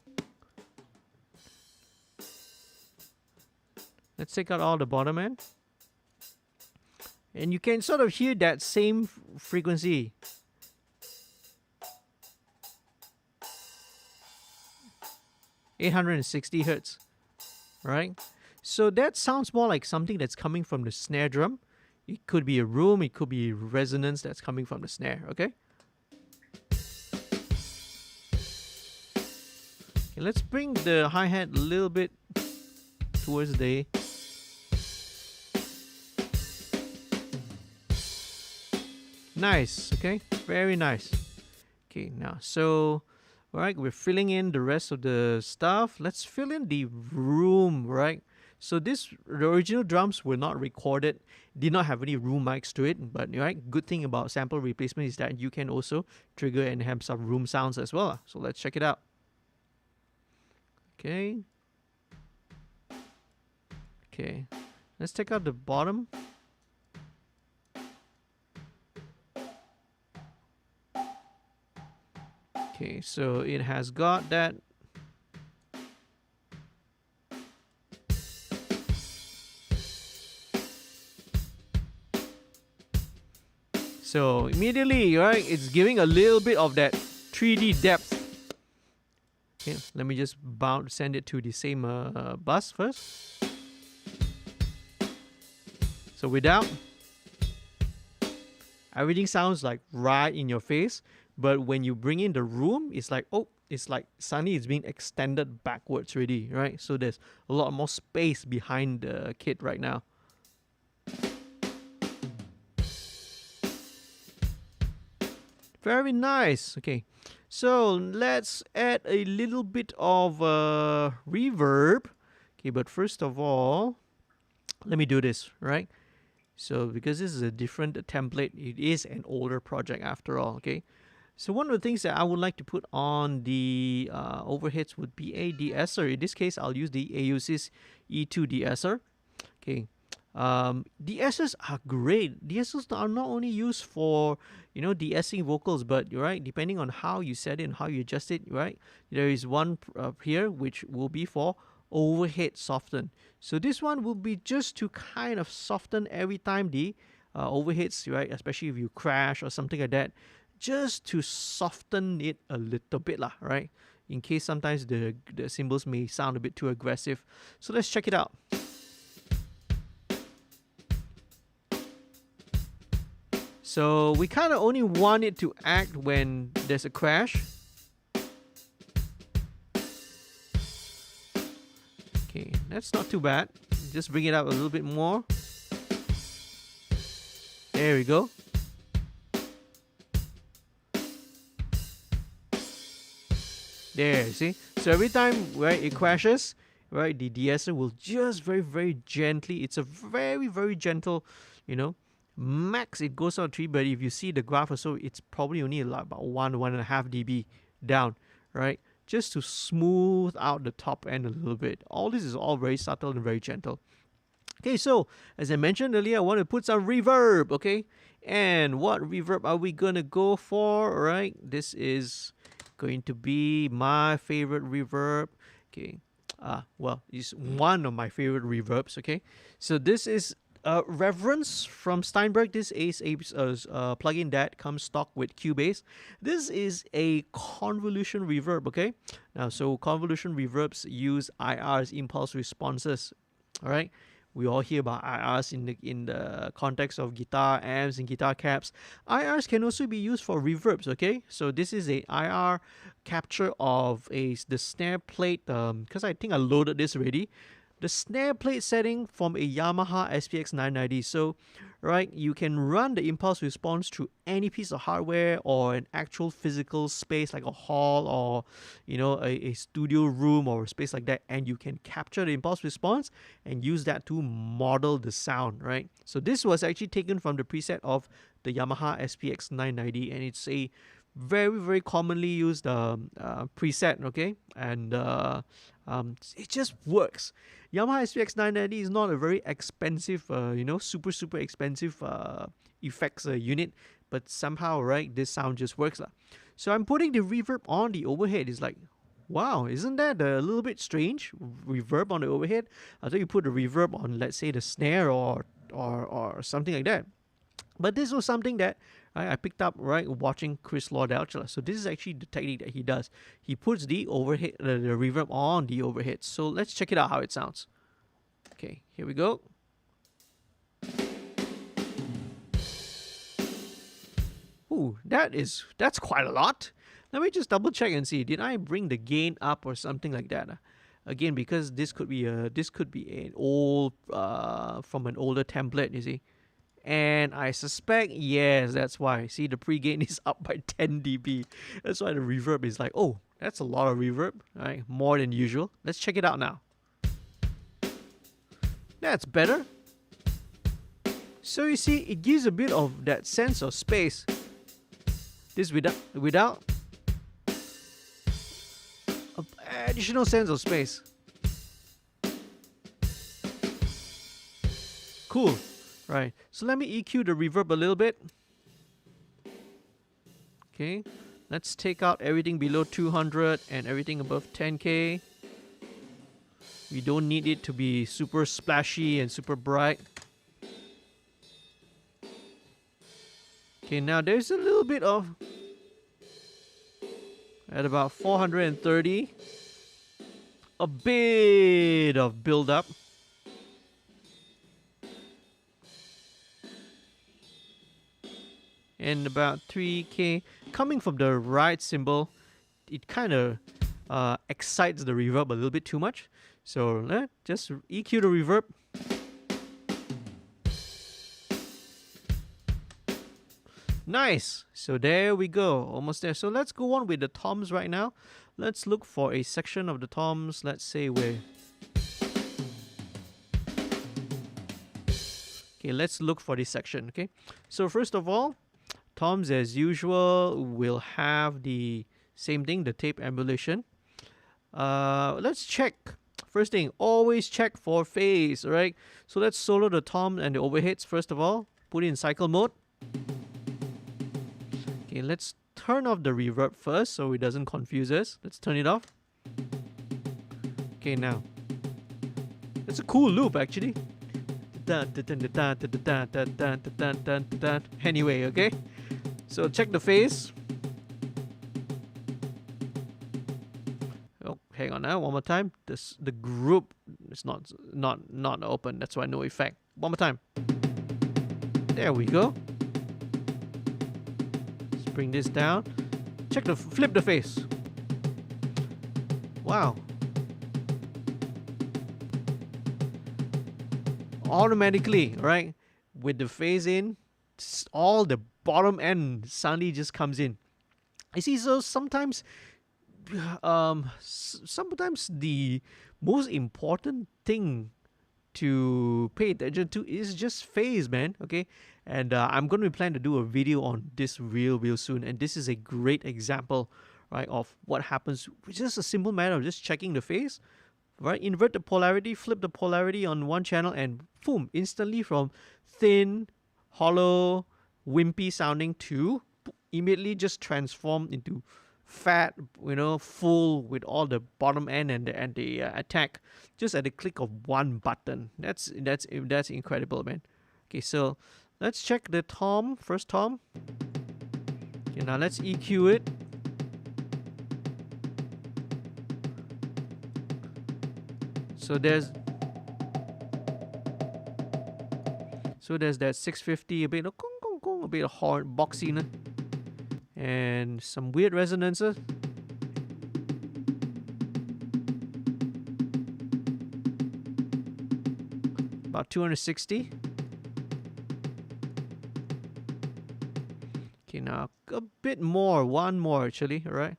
[SPEAKER 1] Let's take out all the bottom end. And you can sort of hear that same frequency. (860 Hertz), right? So that sounds more like something that's coming from the snare drum. It could be a room, it could be resonance that's coming from the snare, okay? Okay, let's bring the hi-hat a little bit towards the... Nice, okay? Very nice. Okay, now, so... Alright, we're filling in the rest of the stuff. Let's fill in the room, right? So the original drums were not recorded, did not have any room mics to it, but right, good thing about sample replacement is that you can also trigger and have some room sounds as well. So let's check it out. Okay. Okay. Let's take out the bottom. Okay, so it has got that. So immediately, right, it's giving a little bit of that 3D depth. Okay, let me just send it to the same bus first. So without, everything sounds like right in your face. But when you bring in the room, it's like, oh, it's like suddenly it's being extended backwards already, right? So there's a lot more space behind the kit right now. Very nice. Okay, so let's add a little bit of reverb. Okay, but first of all, let me do this, right? So because this is a different template, it is an older project after all, okay? So one of the things that I would like to put on the overheads would be a De-Esser. In this case, I'll use the AUSYS E2 De-Esser. Okay. De-Essers are great. De-Essers are not only used for, de-essing vocals, but right, depending on how you set it and how you adjust it, right, there is one here which will be for overhead soften. So this one will be just to kind of soften every time the overheads, right, especially if you crash or something like that, just to soften it a little bit lah, right, in case sometimes the cymbals may sound a bit too aggressive. So let's check it out. So we kind of only want it to act when there's a crash. Okay, That's not too bad. Just bring it up a little bit more. There we go. There, see? So every time, right, it crashes, right, the De-Esser will just very, very gently, it's a very, very gentle, you know, max it goes out 3, but if you see the graph or so, it's probably only like about 1.5 dB down, right? Just to smooth out the top end a little bit. All this is all very subtle and very gentle. Okay, so as I mentioned earlier, I want to put some reverb, okay? And what reverb are we gonna go for, right? This is going to be my favorite reverb, okay? Well, it's one of my favorite reverbs, okay? So this is Reverence from Steinberg. This is a plugin that comes stock with Cubase. This is a convolution reverb, okay? Now, so convolution reverbs use IRs, impulse responses, all right? We all hear about IRs in the context of guitar amps and guitar caps. IRs can also be used for reverbs, okay? So this is a IR capture of the snare plate, because I think I loaded this already. The snare plate setting from a Yamaha SPX 990. So, right, you can run the impulse response through any piece of hardware or an actual physical space like a hall or, you know, a studio room or a space like that, and you can capture the impulse response and use that to model the sound, right? So this was actually taken from the preset of the Yamaha SPX 990, and it's a very, very commonly used preset, okay? And it just works. Yamaha SPX 990 is not a very expensive, you know, super expensive effects unit, but somehow, right, this sound just works. So I'm putting the reverb on the overhead. It's like, wow, isn't that a little bit strange? Reverb on the overhead? I thought you put the reverb on, let's say, the snare or something like that. But this was something that I picked up, right, watching Chris Lauderdale. So this is actually the technique that he does. He puts the overhead, the reverb on the overhead. So let's check it out how it sounds. Okay, here we go. Ooh, that's quite a lot. Let me just double check and see. Did I bring the gain up or something like that? Again, because this could be an old from an older template, you see. And I suspect, yes, that's why. See, the pre-gain is up by 10 dB. That's why the reverb is like, oh, that's a lot of reverb, right? More than usual. Let's check it out now. That's better. So you see, it gives a bit of that sense of space. This without an additional sense of space. Cool. Right, so let me EQ the reverb a little bit. Okay, let's take out everything below 200 and everything above 10K. We don't need it to be super splashy and super bright. Okay, now there's a little bit of, at about 430, a bit of build up. And about 3K coming from the right cymbal, it kind of excites the reverb a little bit too much. So just EQ the reverb. Nice. So there we go, almost there. So let's go on with the toms right now. Let's look for a section of the toms. Let's say where. Okay, let's look for this section. Okay, so first of all, toms as usual will have the same thing, the tape emulation. Let's check. First thing, always check for phase, right? So let's solo the tom and the overheads first of all. Put it in cycle mode. Okay, let's turn off the reverb first so it doesn't confuse us. Let's turn it off. Okay, now. It's a cool loop actually. Anyway, okay? So check the phase. Oh, hang on now, one more time. The group is not open, that's why no effect. One more time. There we go. Let's bring this down. Flip the phase. Wow. automatically, right? With the phase in, all the bottom end suddenly just comes in. You see, so sometimes sometimes the most important thing to pay attention to is just phase, man. Okay, and I'm going to be planning to do a video on this real soon, and this is a great example, right, of what happens with just a simple matter of just checking the phase, right? Invert the polarity, flip the polarity on one channel, and boom, instantly from thin, hollow, wimpy sounding to immediately just transform into fat, full with all the bottom end and the attack just at the click of one button. That's incredible, man. Okay, so let's check the tom, first tom. Okay, now let's EQ it. So there's that 650, a bit of a bit of hard boxiness, and some weird resonances. About 260. Okay, now a bit more, one more actually, alright?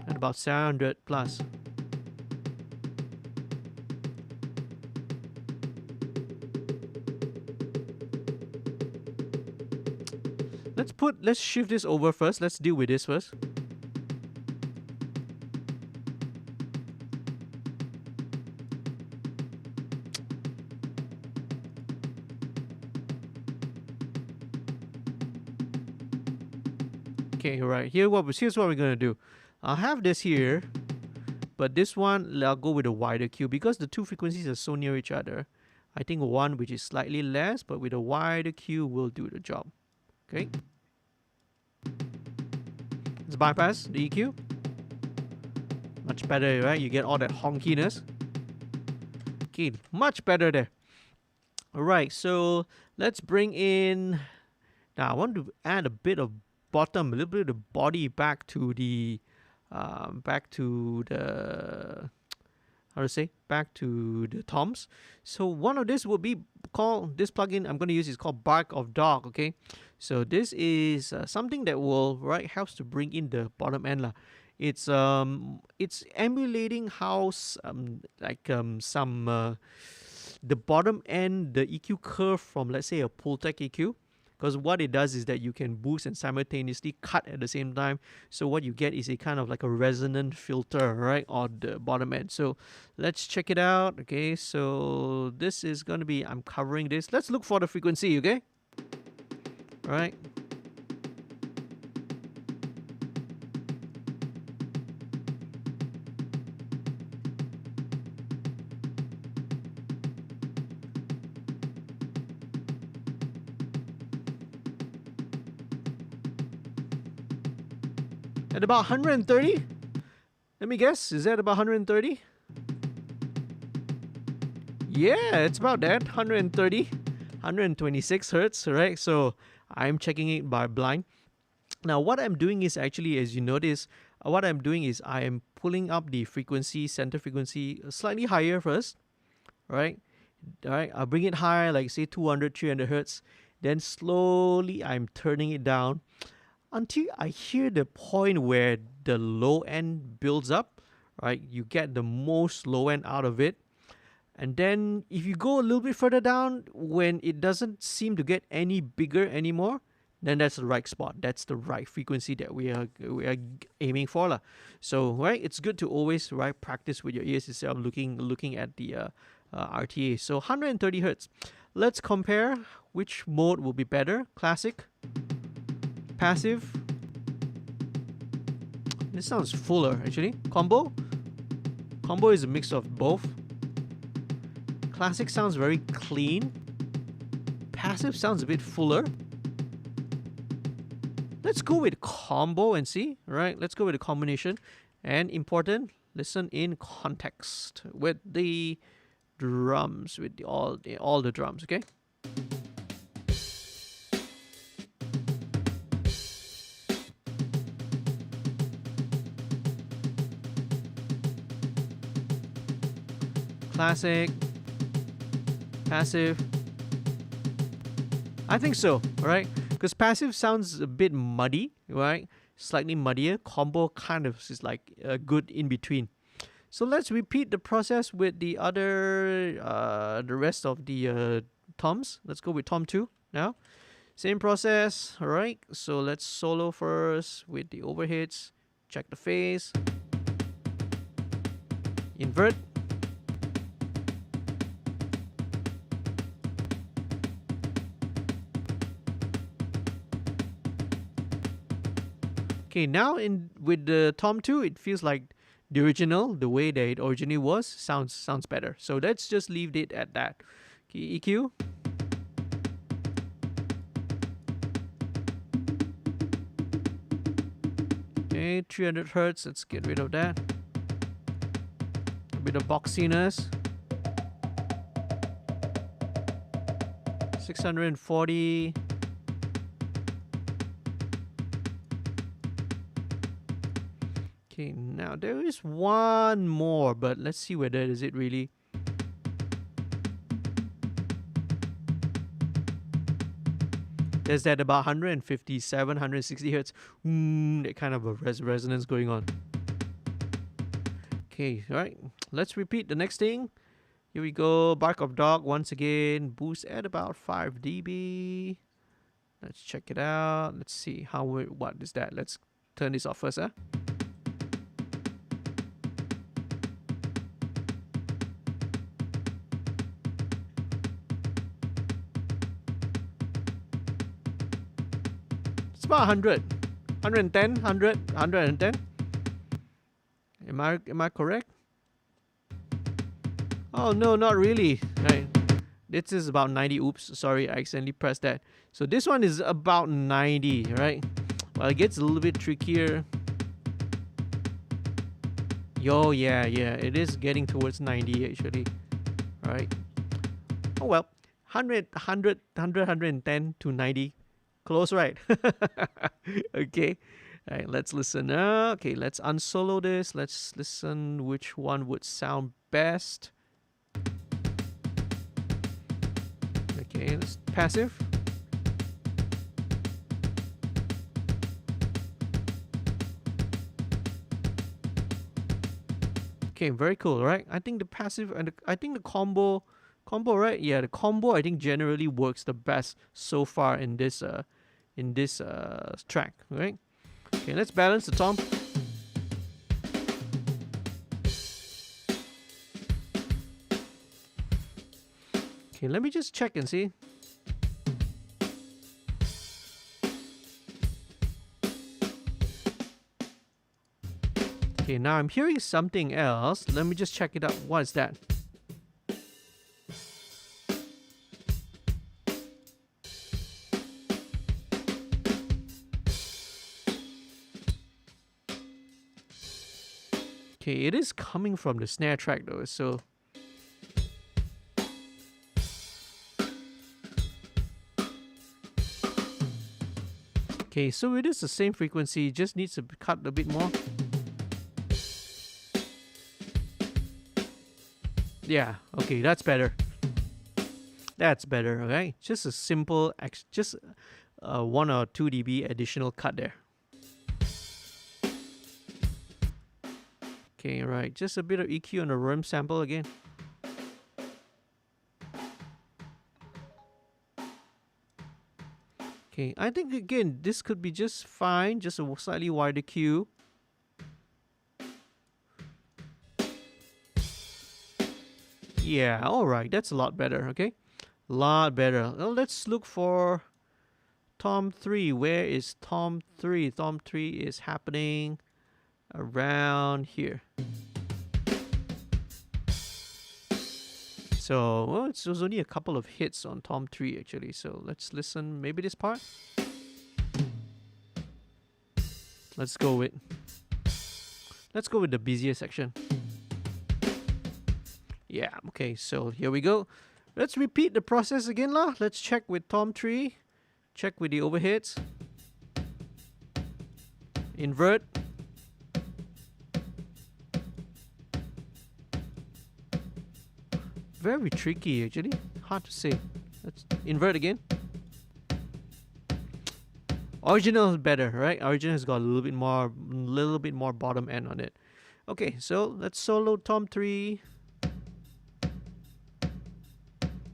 [SPEAKER 1] At about 700 plus. Let's shift this over first. Let's deal with this first. Okay, right. Here's what we're gonna do. I'll have this here, but this one I'll go with a wider Q because the two frequencies are so near each other. I think one which is slightly less, but with a wider Q will do the job. Okay. Let's bypass the EQ. Much better, right? You get all that honkiness. Okay, much better there. Alright, so let's bring in. Now I want to add a bit of bottom, a little bit of the body back to the back to the toms. So one of this will be called, this plugin I'm going to use is called Bark of Dog. Okay, so this is something that will helps to bring in the bottom end lah. It's emulating how the bottom end, the EQ curve from, let's say, a Pultec EQ. Because what it does is that you can boost and simultaneously cut at the same time. So what you get is a kind of like a resonant filter, right, on the bottom end. So let's check it out. Okay, so this is going to be, I'm covering this. Let's look for the frequency, okay? All right. At about 130? Let me guess, is that about 130? Yeah, it's about that, 130, 126 hertz, right? So I'm checking it by blind. Now what I'm doing is actually, as you notice, what I'm doing is I am pulling up the frequency, center frequency, slightly higher first, right? All right, I'll bring it higher, like say 200, 300 hertz. Then slowly I'm turning it down until I hear the point where the low end builds up, right? You get the most low end out of it. And then if you go a little bit further down, when it doesn't seem to get any bigger anymore, then that's the right spot. That's the right frequency that we are aiming for lah. So right, it's good to always practice with your ears instead of looking at the RTA. So 130 hertz. Let's compare which mode will be better. Classic, passive. This sounds fuller actually. Combo is a mix of both. Classic sounds very clean. Passive sounds a bit fuller. Let's go with combo and see. Right, let's go with a combination. And important, listen in context with the drums, with all the drums. Okay. classic, passive. I think so, right? Because passive sounds a bit muddy, right? Slightly muddier. Combo kind of is like a good in between. So let's repeat the process with the other, the rest of the toms. Let's go with tom 2 now. Same process, alright? So let's solo first with the overheads. Check the phase. Invert. Okay, now with the tom 2, it feels like the original, the way that it originally was, sounds better. So let's just leave it at that. Okay, EQ. Okay, 300 hertz. Let's get rid of that. A bit of boxiness. 640. Okay, now there is one more, but let's see whether is it really. There's that about 157, 160 hertz. That kind of a resonance going on. Okay, alright. Let's repeat the next thing. Here we go. Bark of dog once again. Boost at about 5 dB. Let's check it out. Let's see what is that. Let's turn this off first, huh? It's about 100. 110, 100, 110. Am I correct? Oh no, not really. Right. This is about 90. Oops, sorry, I accidentally pressed that. So this one is about 90, right? Well, it gets a little bit trickier. Yo, yeah, it is getting towards 90 actually. Right. Oh well, 100, 110 to 90. Close, right? Okay. All right, let's listen. Okay, let's unsolo this. Let's listen which one would sound best. Okay, it's passive. Okay, very cool, right? I think the passive and I think the combo, right? Yeah, the combo I think generally works the best so far in this track, right? Okay, let's balance the tom. Okay, let me just check and see. Okay, now I'm hearing something else. Let me just check it out. What is that? Okay, it is coming from the snare track though, so okay, so it is the same frequency, just needs to cut a bit more. Yeah, okay, that's better. That's better, okay? Just a simple, just 1 or 2 dB additional cut there. Okay, right, just a bit of EQ on the rim sample again. Okay, I think again, this could be just fine, just a slightly wider Q. Yeah, alright, that's a lot better, okay? A lot better. Well, let's look for tom 3. Where is tom 3? Tom 3 is happening around here. So, well, it was only a couple of hits on tom 3 actually. So let's listen, maybe this part. Let's go with the busier section. Yeah, okay, so here we go. Let's repeat the process again lah. Let's check with tom 3. Check with the overheads. Invert. . Very tricky actually. Hard to say. Let's invert again. Original is better, right? Original has got a little bit more bottom end on it. Okay, so let's solo tom 3.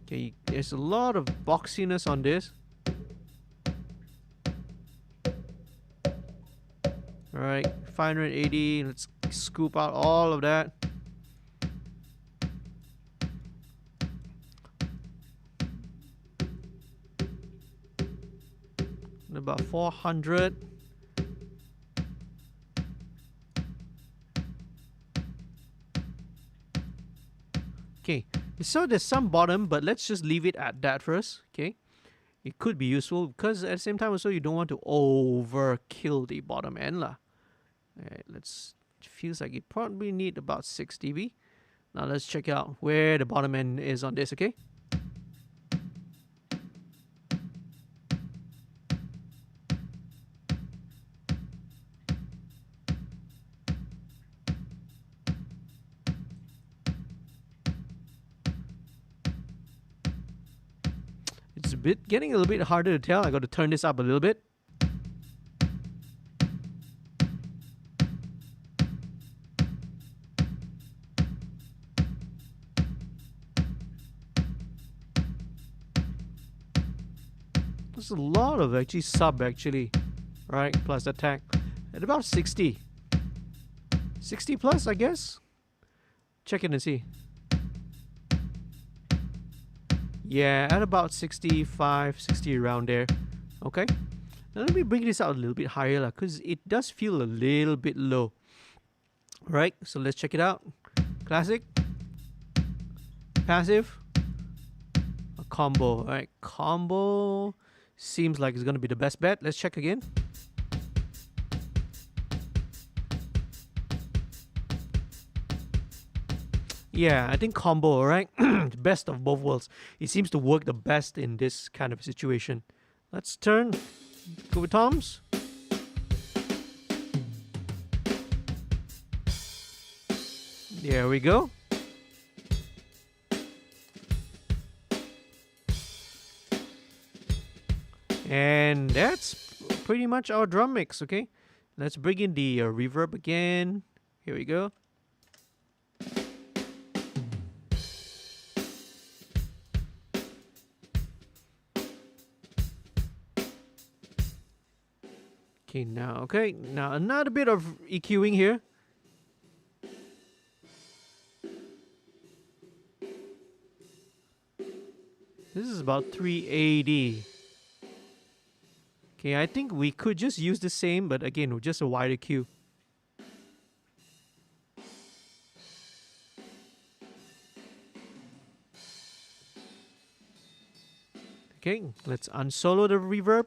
[SPEAKER 1] Okay, there's a lot of boxiness on this. Alright, 580. Let's scoop out all of that. About 400. Okay, so there's some bottom, but let's just leave it at that first. Okay, it could be useful because at the same time also you don't want to overkill the bottom end lah. Alright, feels like it probably need about 6 dB. Now let's check out where the bottom end is on this. Okay. Getting a little bit harder to tell. I got to turn this up a little bit. There's a lot of actually sub actually, right? Plus attack at about 60 plus, I guess. Check it and see. Yeah, at about 65, 60 around there. Okay. Now let me bring this out a little bit higher because it does feel a little bit low. Right, so let's check it out. Classic, passive, a combo. Alright, combo seems like it's gonna be the best bet. Let's check again. Yeah, I think combo, alright? Best of both worlds. It seems to work the best in this kind of situation. Let's turn. Go with toms. There we go. And that's pretty much our drum mix, okay? Let's bring in the reverb again. Here we go. Okay, now another bit of EQing here. This is about 380. Okay, I think we could just use the same, but again, with just a wider Q. Okay, let's unsolo the reverb.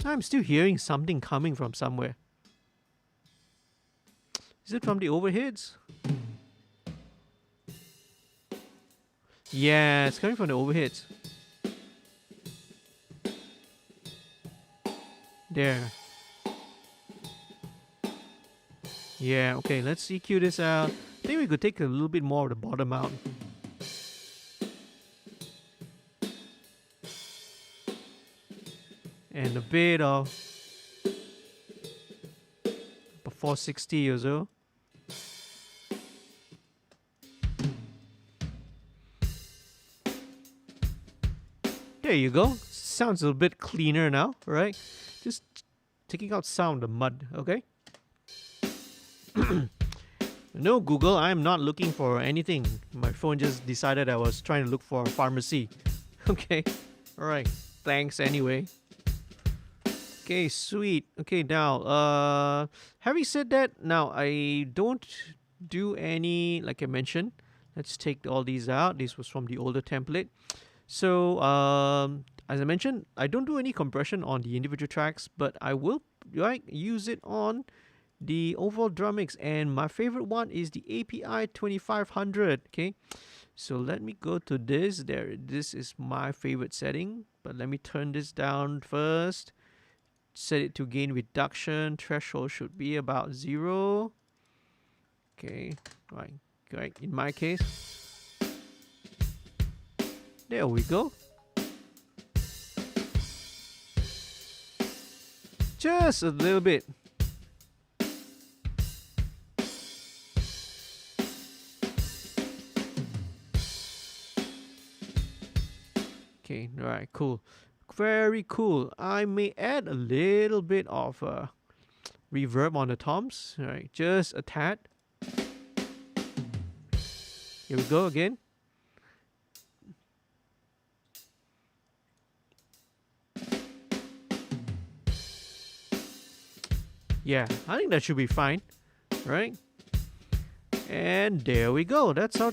[SPEAKER 1] I'm still hearing something coming from somewhere. Is it from the overheads? Yeah, it's coming from the overheads. There. Yeah, okay, let's EQ this out. I think we could take a little bit more of the bottom out. And a bit of 460 or so. There you go. Sounds a little bit cleaner now, right? Just taking out sound of mud, okay? No, Google, I'm not looking for anything. My phone just decided I was trying to look for a pharmacy. Okay, alright. Thanks anyway. Okay, sweet. Okay, now, having said that, now I don't do any, like I mentioned. Let's take all these out. This was from the older template. So, as I mentioned, I don't do any compression on the individual tracks, but I will use it on the overall drum mix, and my favorite one is the API 2500. Okay, so let me go to this. This is my favorite setting, but let me turn this down first. Set it to gain reduction. Threshold should be about 0. Okay, right. In my case, there we go. Just a little bit. Okay, right, cool. Very cool. I may add a little bit of reverb on the toms, right? Just a tad. Here we go again. Yeah, I think that should be fine, right? And there we go. That's our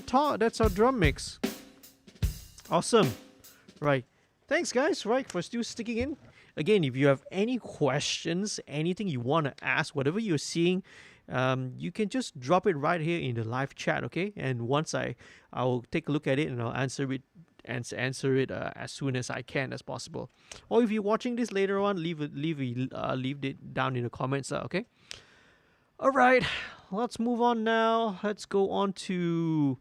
[SPEAKER 1] drum mix. Awesome. Right. Thanks, guys, right, for still sticking in. Again, if you have any questions, anything you want to ask, whatever you're seeing, you can just drop it right here in the live chat, okay? And once I'll take a look at it and I'll answer it as soon as I can as possible. Or if you're watching this later on, leave it down in the comments, okay? All right, let's move on now. Let's go on to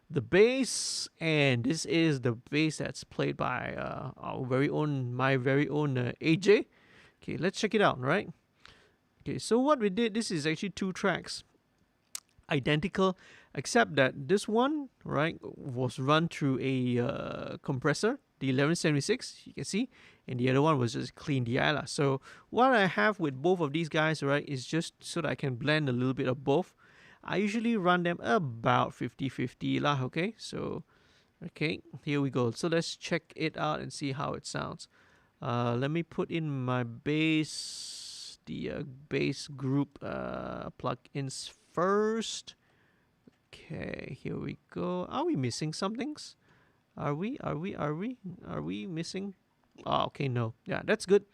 [SPEAKER 1] the bass, and this is the bass that's played by my very own AJ. Okay, let's check it out, right? Okay, so what we did, this is actually 2 tracks, identical, except that this one, right, was run through a compressor, the 1176, you can see, and the other one was just clean de-Esser. So what I have with both of these guys, right, is just so that I can blend a little bit of both. I usually run them about 50-50 lah, okay? So, okay, here we go. So let's check it out and see how it sounds. Let me put in my bass, the bass group plugins first. Okay, here we go. Are we missing some things? Are we missing? Oh, okay, no. Yeah, that's good,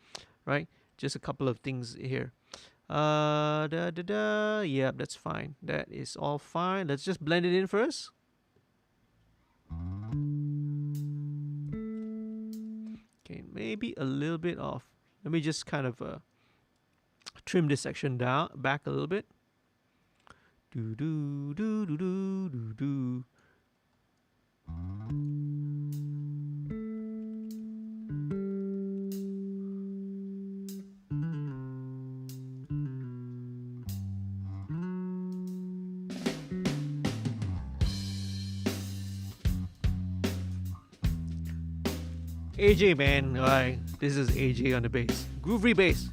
[SPEAKER 1] right? Just a couple of things here. Yeah, that's fine. That is all fine. Let's just blend it in first. Okay, maybe a little bit off. Let me just kind of trim this section back a little bit. Do do do do do do do. AJ, man, alright, this is AJ on the bass. Groovy bass.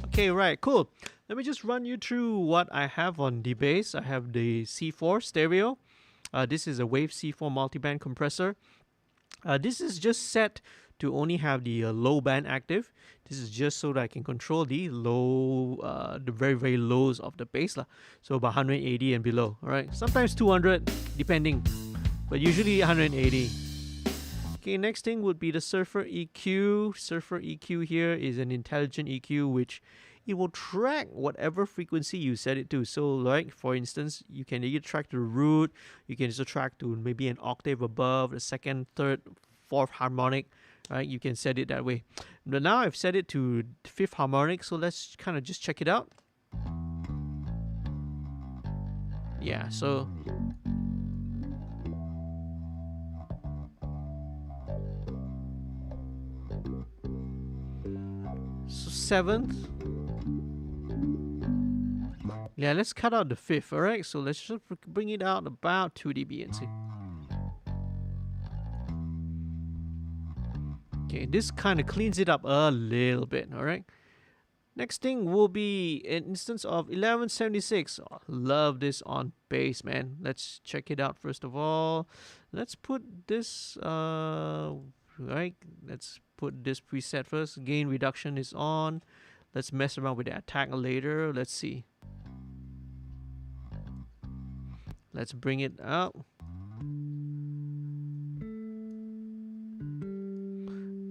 [SPEAKER 1] Okay, right, cool. Let me just run you through what I have on the bass. I have the C4 stereo. This is a Wave C4 multiband compressor. This is just set to only have the low band active. This is just so that I can control the low, the very, very lows of the bass. So about 180 and below, all right? Sometimes 200, depending, but usually 180. Okay, next thing would be the Surfer EQ. Surfer EQ here is an intelligent EQ, which it will track whatever frequency you set it to. So like, for instance, you can either track to the root, you can also track to maybe an octave above, the second, third, fourth harmonic, right? You can set it that way. But now I've set it to fifth harmonic, so let's kind of just check it out. Yeah, so seventh. Yeah, let's cut out the fifth, alright? So let's just bring it out about 2 dB and see. Okay, this kind of cleans it up a little bit, alright? Next thing will be an instance of 1176. Oh, love this on bass, man. Let's check it out first of all. Let's put this, right? Let's put this preset first. Gain reduction is on. Let's mess around with the attack later. Let's see. Let's bring it up.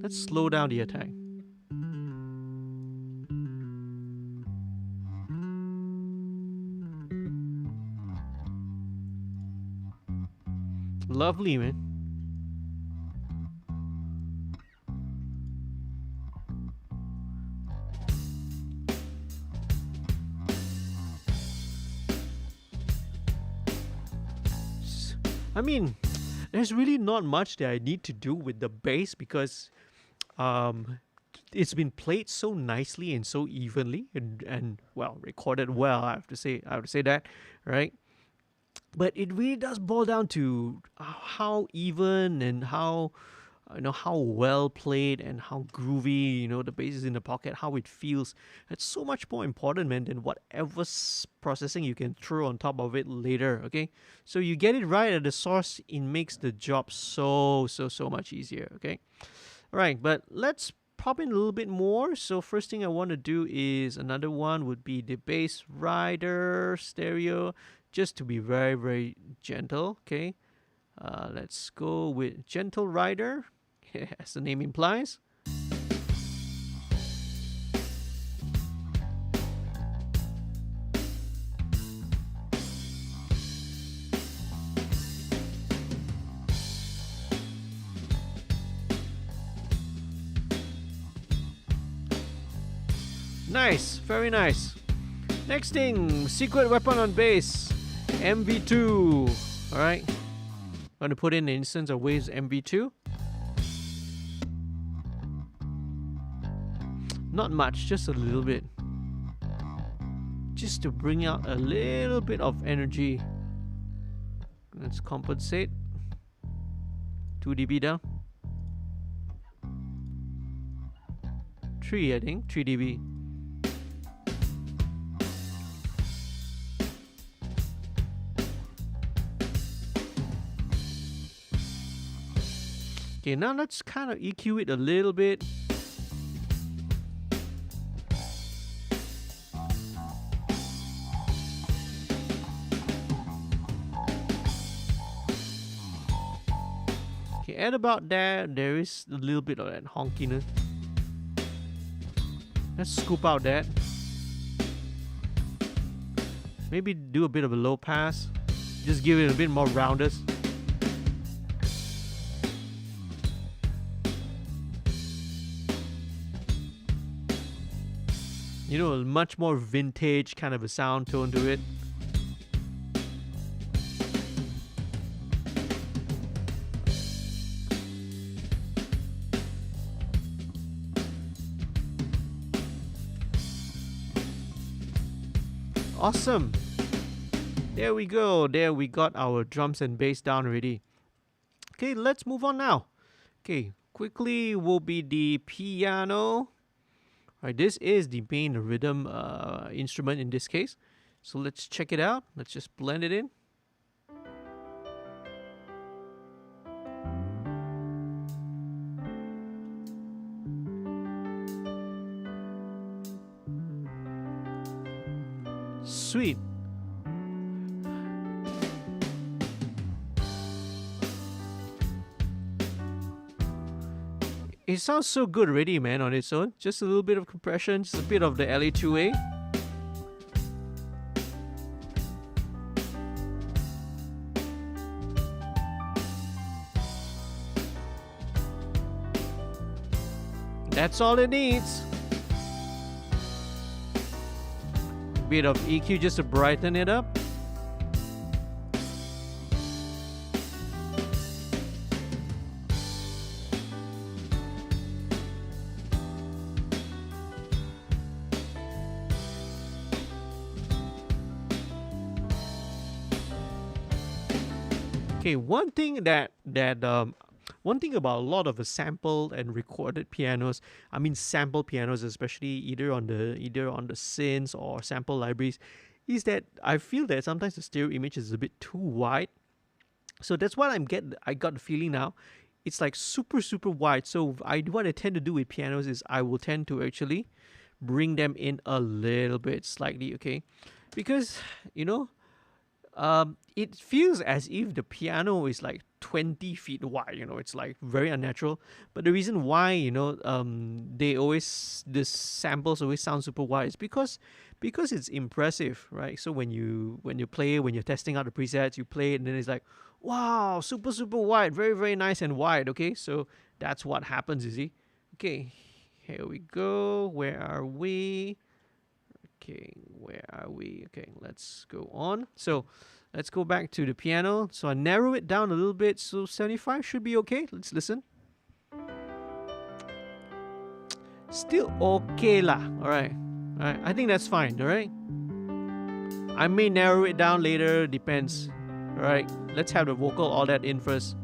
[SPEAKER 1] Let's slow down the attack. Lovely, man. I mean, there's really not much that I need to do with the bass because it's been played so nicely and so evenly and well, recorded well, I have to say that, right? But it really does boil down to how even and how how well played and how groovy the bass is in the pocket, how it feels. It's so much more important, man, than whatever processing you can throw on top of it later. Okay, so you get it right at the source, it makes the job so much easier. Okay, all right, but let's pop in a little bit more. So first thing I want to do is another one would be the bass rider stereo, just to be very gentle. Okay, let's go with gentle rider, as the name implies. Nice, very nice. Next thing, secret weapon on bass, MV2. All right, I'm going to put in an instance of Waves MV2. Not much, just a little bit. Just to bring out a little bit of energy. Let's compensate. 2 dB down. 3, I think. 3 dB. Okay, now let's kind of EQ it a little bit. Okay, at about there is a little bit of that honkiness. Let's scoop out that. Maybe do a bit of a low pass. Just give it a bit more roundness. A much more vintage kind of a sound tone to it. Awesome. There we go. There we got our drums and bass down already. Okay, let's move on now. Okay, quickly will be the piano. Alright, this is the main rhythm instrument in this case. So let's check it out. Let's just blend it in. Sweet. It sounds so good already, man, on its own. Just a little bit of compression, just a bit of the LA2A. That's all it needs. A bit of EQ just to brighten it up. Okay, one thing about a lot of the sampled and recorded pianos, I mean sample pianos especially, either on the synths or sample libraries, is that I feel that sometimes the stereo image is a bit too wide. So that's what I got the feeling now. It's like super wide. So what I tend to do with pianos is I will tend to actually bring them in a little bit slightly, okay? Because it feels as if the piano is like 20 feet wide. It's like very unnatural. But the reason why, the samples always sound super wide is because it's impressive, right? So when you play, when you're testing out the presets, you play it, and then it's like, wow, super super wide, very very nice and wide. Okay, so that's what happens, you see. Okay, here we go. Where are we? Okay, where are we? Okay, let's go on. So let's go back to the piano. So I narrow it down a little bit. So 75 should be okay. Let's listen. Still okay lah. All right. I think that's fine. All right. I may narrow it down later. Depends. All right. Let's have the vocal, all that in first.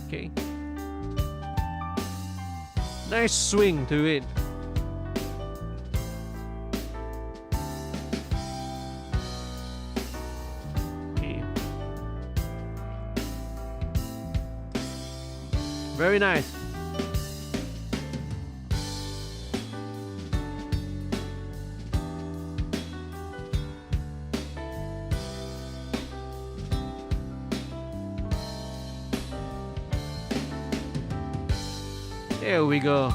[SPEAKER 1] Okay. Nice swing to it. Okay. Very nice. There we go.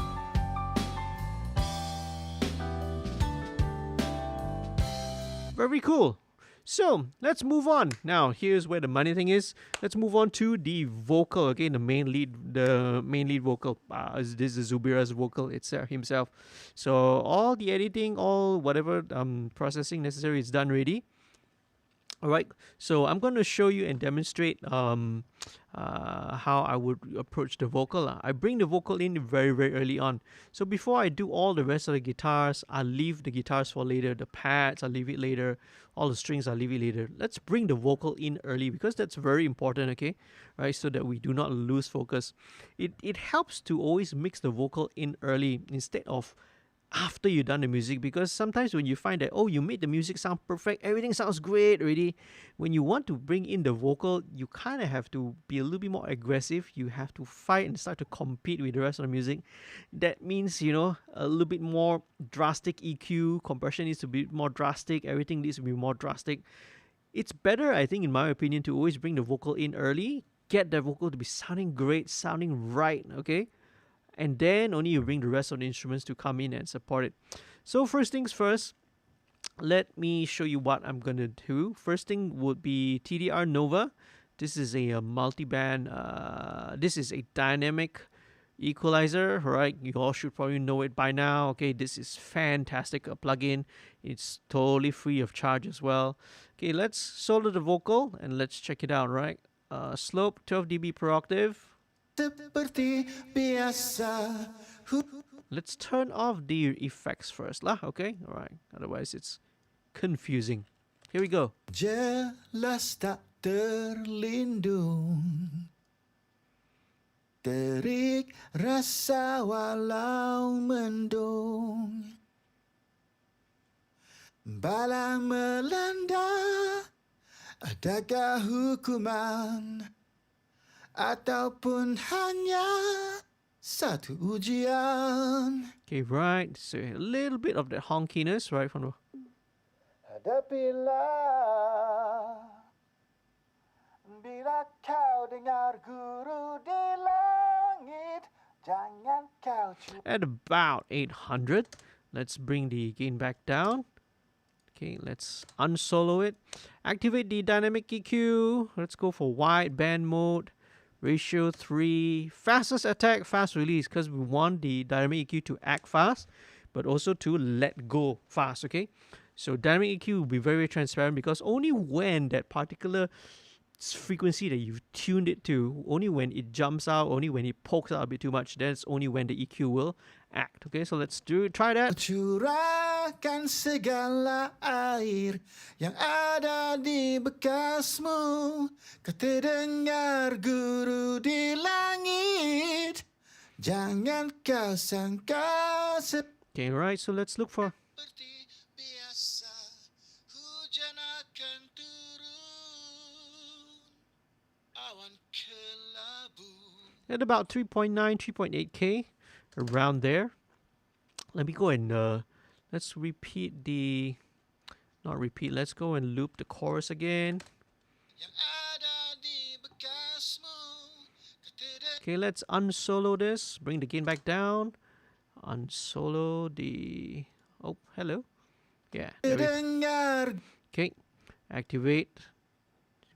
[SPEAKER 1] Very cool. So let's move on. Now here's where the money thing is. Let's move on to the vocal. Okay, the main lead vocal. This is Zubira's vocal. It's himself. So all the editing, all whatever processing necessary is done already. All right, so I'm going to show you and demonstrate how I would approach the vocal. I bring the vocal in very, very early on. So before I do all the rest of the guitars, I'll leave the guitars for later. The pads, I'll leave it later. All the strings, I'll leave it later. Let's bring the vocal in early because that's very important, okay? Right, so that we do not lose focus. It helps to always mix the vocal in early instead of after you've done the music, because sometimes when you find that, oh, you made the music sound perfect, everything sounds great already, when you want to bring in the vocal, you kind of have to be a little bit more aggressive. You have to fight and start to compete with the rest of the music. That means, a little bit more drastic EQ, compression needs to be more drastic, everything needs to be more drastic. It's better, I think, in my opinion, to always bring the vocal in early, get the vocal to be sounding great, sounding right, okay? And then only you bring the rest of the instruments to come in and support it. So first things first, let me show you what I'm going to do. First thing would be TDR Nova. This is a multi-band, this is a dynamic equalizer, right? You all should probably know it by now. Okay, this is fantastic, a plugin. It's totally free of charge as well. Okay, let's solo the vocal and let's check it out, right? Slope 12 dB per octave. Let's turn off the effects first lah, okay? Alright, otherwise it's confusing. Here we go.
[SPEAKER 2] Jelas tak terlindung, terik rasa walau mendung, bala melanda, adakah hukuman ataupun hanya satu ujian.
[SPEAKER 1] Okay, right. So a little bit of the honkiness, right? From the...
[SPEAKER 2] Hadapilah bila kau dengar guru di langit, jangan kau cuba.
[SPEAKER 1] At about 800. Let's bring the gain back down. Okay, let's unsolo it. Activate the dynamic EQ. Let's go for wide band mode. Ratio 3, fastest attack, fast release, because we want the dynamic EQ to act fast, but also to let go fast, okay? So dynamic EQ will be very, very transparent because only when that particular frequency that you've tuned it to, only when it jumps out, only when it pokes out a bit too much, that's only when the EQ will act, okay? So let's try that.
[SPEAKER 2] Curahkan segala air yang ada di bekasmu, kau terdengar guru di langit, jangan kau sangka.
[SPEAKER 1] Okay, right, so let's look for...
[SPEAKER 2] Seperti biasa, hujan akan turun.
[SPEAKER 1] At about 3.9, 3.8K, around there. Let me go and let's repeat the, not repeat, let's go and loop the chorus again. Okay, let's unsolo this, bring the gain back down, unsolo the, oh, hello. Yeah, there we go. Okay, activate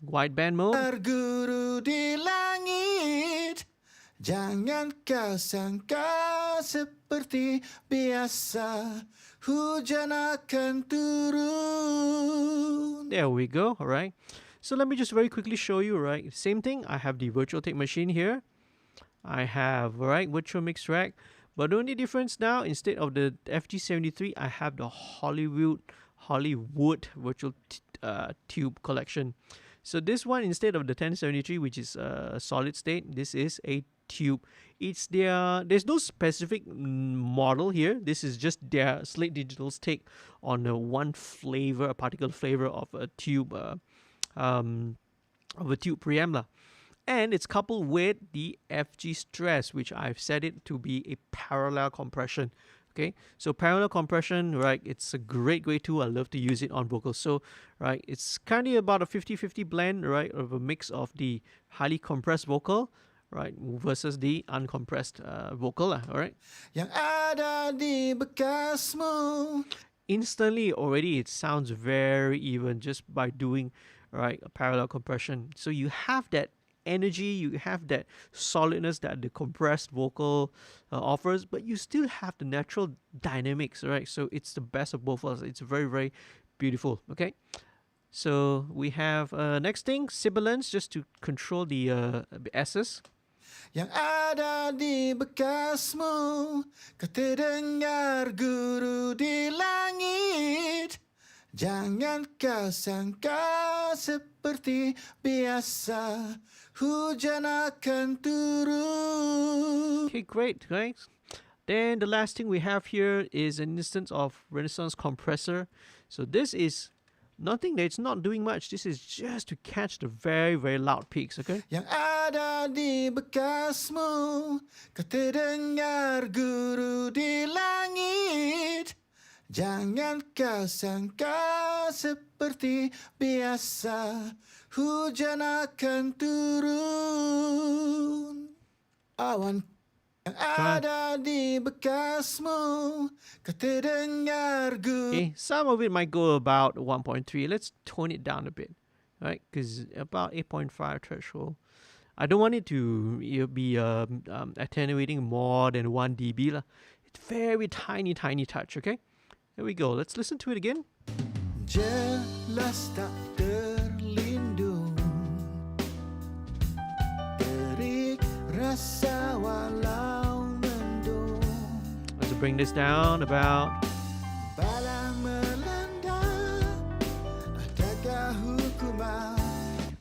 [SPEAKER 1] wideband mode.
[SPEAKER 2] Guruh di langit, jangan kau sangka seperti biasa, hujan akan turun.
[SPEAKER 1] There we go, alright. So let me just very quickly show you, right? Same thing, I have the virtual tape machine here. I have, right, virtual mix rack. But the only difference now, instead of the FG73, I have the Hollywood virtual tube collection. So this one, instead of the 1073, which is a solid state, this is a tube. It's there's no specific model here. This is just their Slate Digital's take on a particular flavor of a tube preamp lah. And it's coupled with the FG Stress, which I've set it to be a parallel compression. Okay, so parallel compression, right, it's a great tool. I love to use it on vocals. So, right, it's kind of about a 50-50 blend, right, of a mix of the highly compressed vocal, right, versus the uncompressed vocal, all right.
[SPEAKER 2] Yang ada di bekasmu.
[SPEAKER 1] Instantly, already, it sounds very even just by doing, right, a parallel compression. So you have that energy, you have that solidness that the compressed vocal offers, but you still have the natural dynamics, right? So it's the best of both worlds. It's very beautiful. Okay, so we have next thing, sibilance, just to control the S's.
[SPEAKER 2] Yang ada di bekasmu, kau terdengar guruh di langit. Jangan kau sangka seperti biasa, hujan akan turun.
[SPEAKER 1] Okay, great. Then the last thing we have here is an instance of Renaissance compressor. So this is nothing, it's not doing much. This is just to catch the very loud peaks, okay?
[SPEAKER 2] Yang ada di bekasmu, kau terdengar guruh di langit. Jangan kau sangka seperti biasa, hujan akan turun. Awan yang ada di bekasmu, kau terdengar guruh.
[SPEAKER 1] Okay, some of it might go about 1.3. Let's tone it down a bit, right? Because about 8.5 threshold. I don't want it to be attenuating more than 1 dB lah. It's very tiny touch, okay? Here we go. Let's listen to it again.
[SPEAKER 2] Jelas tak terlindung, terik rasa walau mendung.
[SPEAKER 1] Let's bring this down about.
[SPEAKER 2] Bala melanda, adakah hukuman?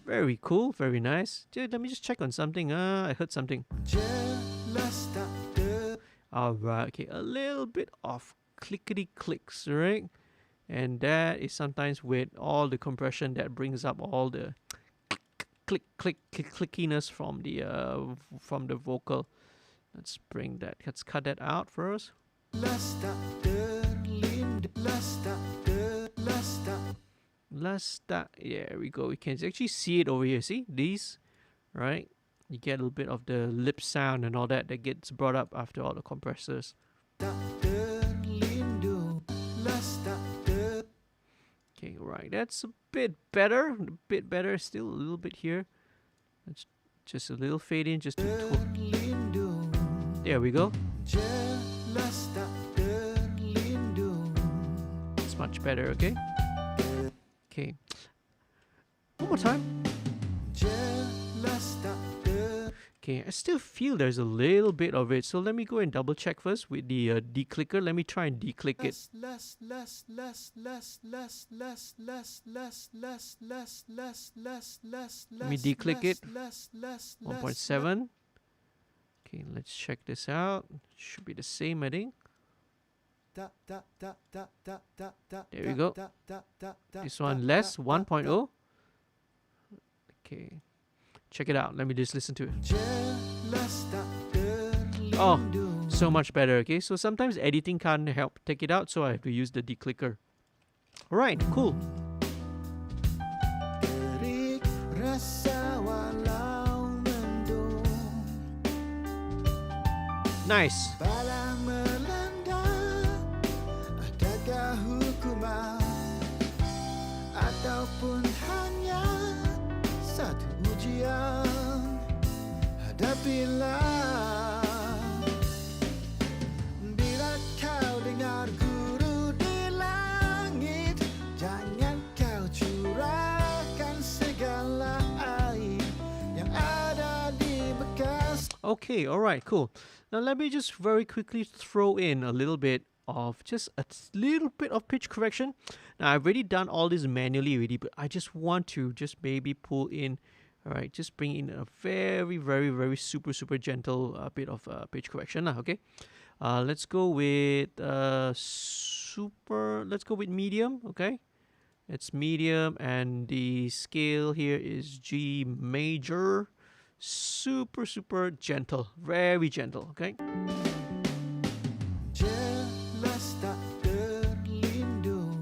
[SPEAKER 1] Very cool, very nice. Dude, let me just check on something. I heard something.
[SPEAKER 2] Jelas tak terlindung.
[SPEAKER 1] Alright, okay, a little bit of clickety clicks, right? And that is sometimes with all the compression that brings up all the clickiness from the vocal. Let's cut that out first. There we go. We can actually see it over here. See these, right? You get a little bit of the lip sound and all that gets brought up after all the compressors. Okay, right. That's a bit better. Still a little bit here. Let's just a little fade in, just to. There we go. It's much better. Okay. Okay. One more time. Okay, I still feel there's a little bit of it, so let me go and double check first with the declicker. Let me try and declick it. Let me declick it. 1.7. Okay, let's check this out. Should be the same, I think. There we go. This one less, 1.0. Okay. Check it out. Let me just listen to it.
[SPEAKER 2] Jelas tak terlindung.
[SPEAKER 1] Oh, so much better. Okay, so sometimes editing can't help take it out, so I have to use the declicker. All right, cool.
[SPEAKER 2] Terik rasa walau mendung.
[SPEAKER 1] Nice.
[SPEAKER 2] Bala melanda, adakah hukuman ataupun hanya satu ujian? Hadapilah. Bila kau dengar guru di langit, jangan kau curahkan segala air yang ada di bekas.
[SPEAKER 1] Okay, all right, cool. Now let me just very quickly throw in a little bit of pitch correction. Now I've already done all this manually already, but I just want to just maybe pull in, all right, just bring in a very, very, very super gentle bit of pitch correction. Okay, let's go with let's go with medium. Okay, it's medium, and the scale here is G major. Super gentle, very gentle. Okay.
[SPEAKER 2] Jelas tak terlindung.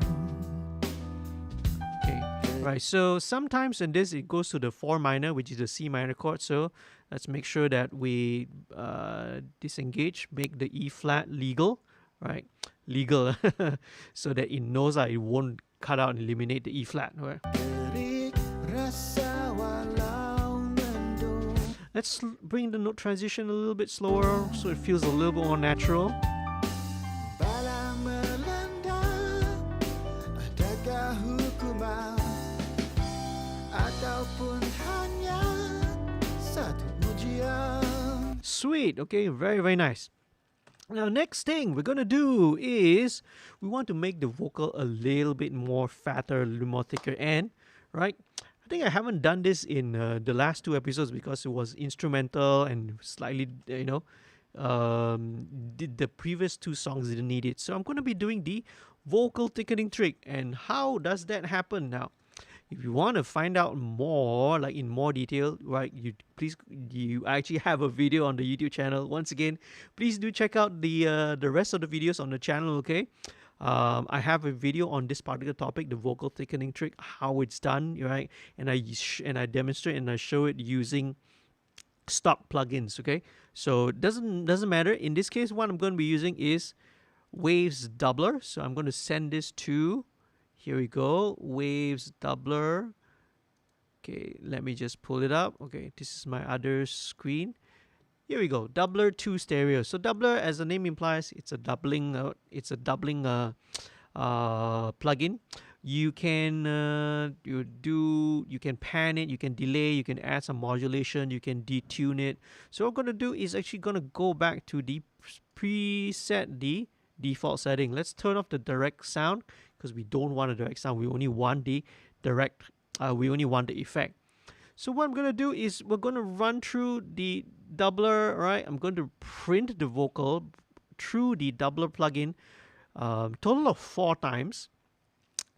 [SPEAKER 1] Okay. Right. So sometimes in this it goes to the 4 minor, which is the C minor chord. So let's make sure that we disengage, make the E flat legal, right? Legal, so that it knows that it won't cut out and eliminate the E flat. Right?
[SPEAKER 2] Terik rasa walau mendung.
[SPEAKER 1] Let's bring the note transition a little bit slower so it feels a little bit more natural.
[SPEAKER 2] Bala melanda, adakah hukuman ataupun hanya satu ujian?
[SPEAKER 1] Sweet. Okay, very nice. Now, next thing we're gonna do is we want to make the vocal a little bit more fatter, a little more thicker, and right. I think I haven't done this in the last 2 episodes because it was instrumental and slightly, the previous 2 songs didn't need it. So I'm going to be doing the vocal thickening trick. And how does that happen now? If you want to find out more, like in more detail, right, you actually have a video on the YouTube channel. Once again, please do check out the rest of the videos on the channel, okay? I have a video on this particular topic, the vocal thickening trick, how it's done, right? And I demonstrate and I show it using stock plugins, okay? So it doesn't matter. In this case, what I'm going to be using is Waves Doubler. So I'm going to send this to, here we go, Waves Doubler. Okay, let me just pull it up. Okay, this is my other screen. Here we go, Doubler 2 stereo. So Doubler, as the name implies, it's a doubling plugin. You can you can pan it, you can delay, you can add some modulation, you can detune it. So what I'm gonna do is actually gonna go back to the preset, the default setting. Let's turn off the direct sound because we don't want a direct sound. We only want the direct. We only want the effect. So what I'm going to do is we're going to run through the doubler, right? I'm going to print the vocal through the doubler plugin, total of 4 times.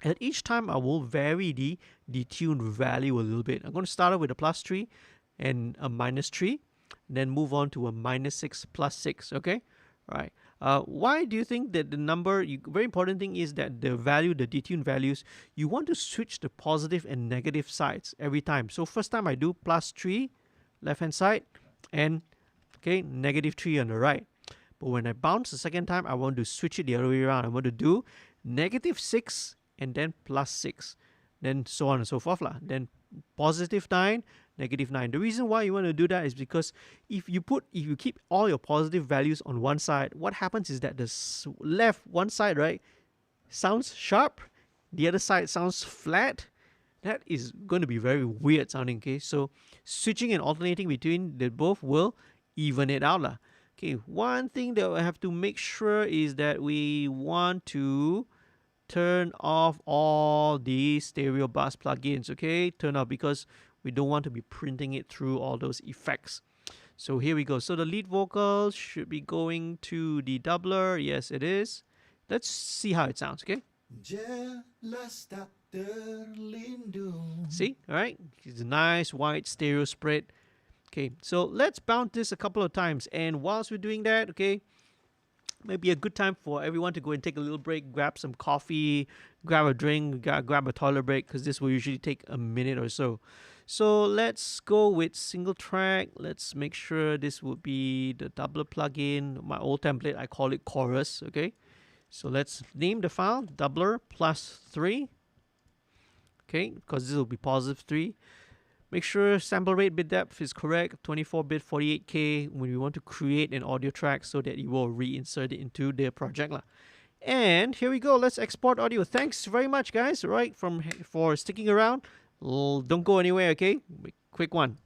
[SPEAKER 1] And each time I will vary the detune value a little bit. I'm going to start off with a +3 and a -3, and then move on to a -6 +6, okay? Right. Why do you think that the number, very important thing is that the value, the detune values, you want to switch the positive and negative sides every time. So first time I do +3 left hand side and okay, -3 on the right. But when I bounce the second time, I want to switch it the other way around. I want to do -6 and then +6, then so on and so forth lah. Then +9, -9. The reason why you want to do that is because if you keep all your positive values on one side, what happens is that the left one side, right, sounds sharp, the other side sounds flat. That is going to be very weird sounding, okay? So switching and alternating between the both will even it out lah. Okay, one thing that I have to make sure is that we want to turn off all the stereo bus plugins, okay? Turn off, because we don't want to be printing it through all those effects. So here we go. So the lead vocal should be going to the doubler. Yes, it is. Let's see how it sounds, okay?
[SPEAKER 2] Jelas tak terlindung.
[SPEAKER 1] See, all right? It's a nice wide stereo spread. Okay, so let's bounce this a couple of times. And whilst we're doing that, okay, maybe a good time for everyone to go and take a little break, grab some coffee, grab a drink, grab a toilet break, because this will usually take a minute or so. So let's go with single track. Let's make sure this would be the doubler plugin. My old template, I call it chorus, okay? So let's name the file doubler +3, okay, because this will be +3. Make sure sample rate bit depth is correct, 24-bit 48K when we want to create an audio track so that you will reinsert it into the project. And here we go, let's export audio. Thanks very much, guys, right, for sticking around. Don't go anywhere, okay? Quick one.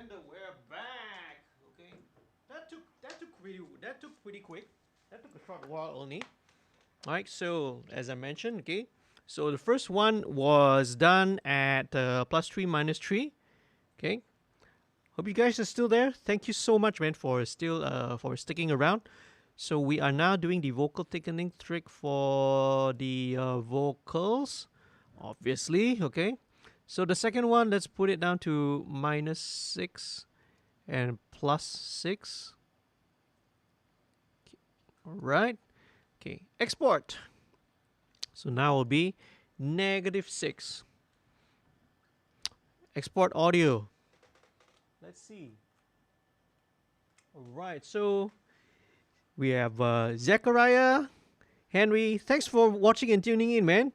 [SPEAKER 1] And we're back. Okay, that took pretty quick. That took a short while only. All right. So as I mentioned, okay. So the first one was done at +3 -3. Okay. Hope you guys are still there. Thank you so much, man, for sticking around. So we are now doing the vocal thickening trick for the vocals, obviously. Okay. So the second one, let's put it down to -6 and +6. All right. Okay. Export. So now will be -6. Export audio. Let's see. All right. So we have Zachariah, Henry. Thanks for watching and tuning in, man.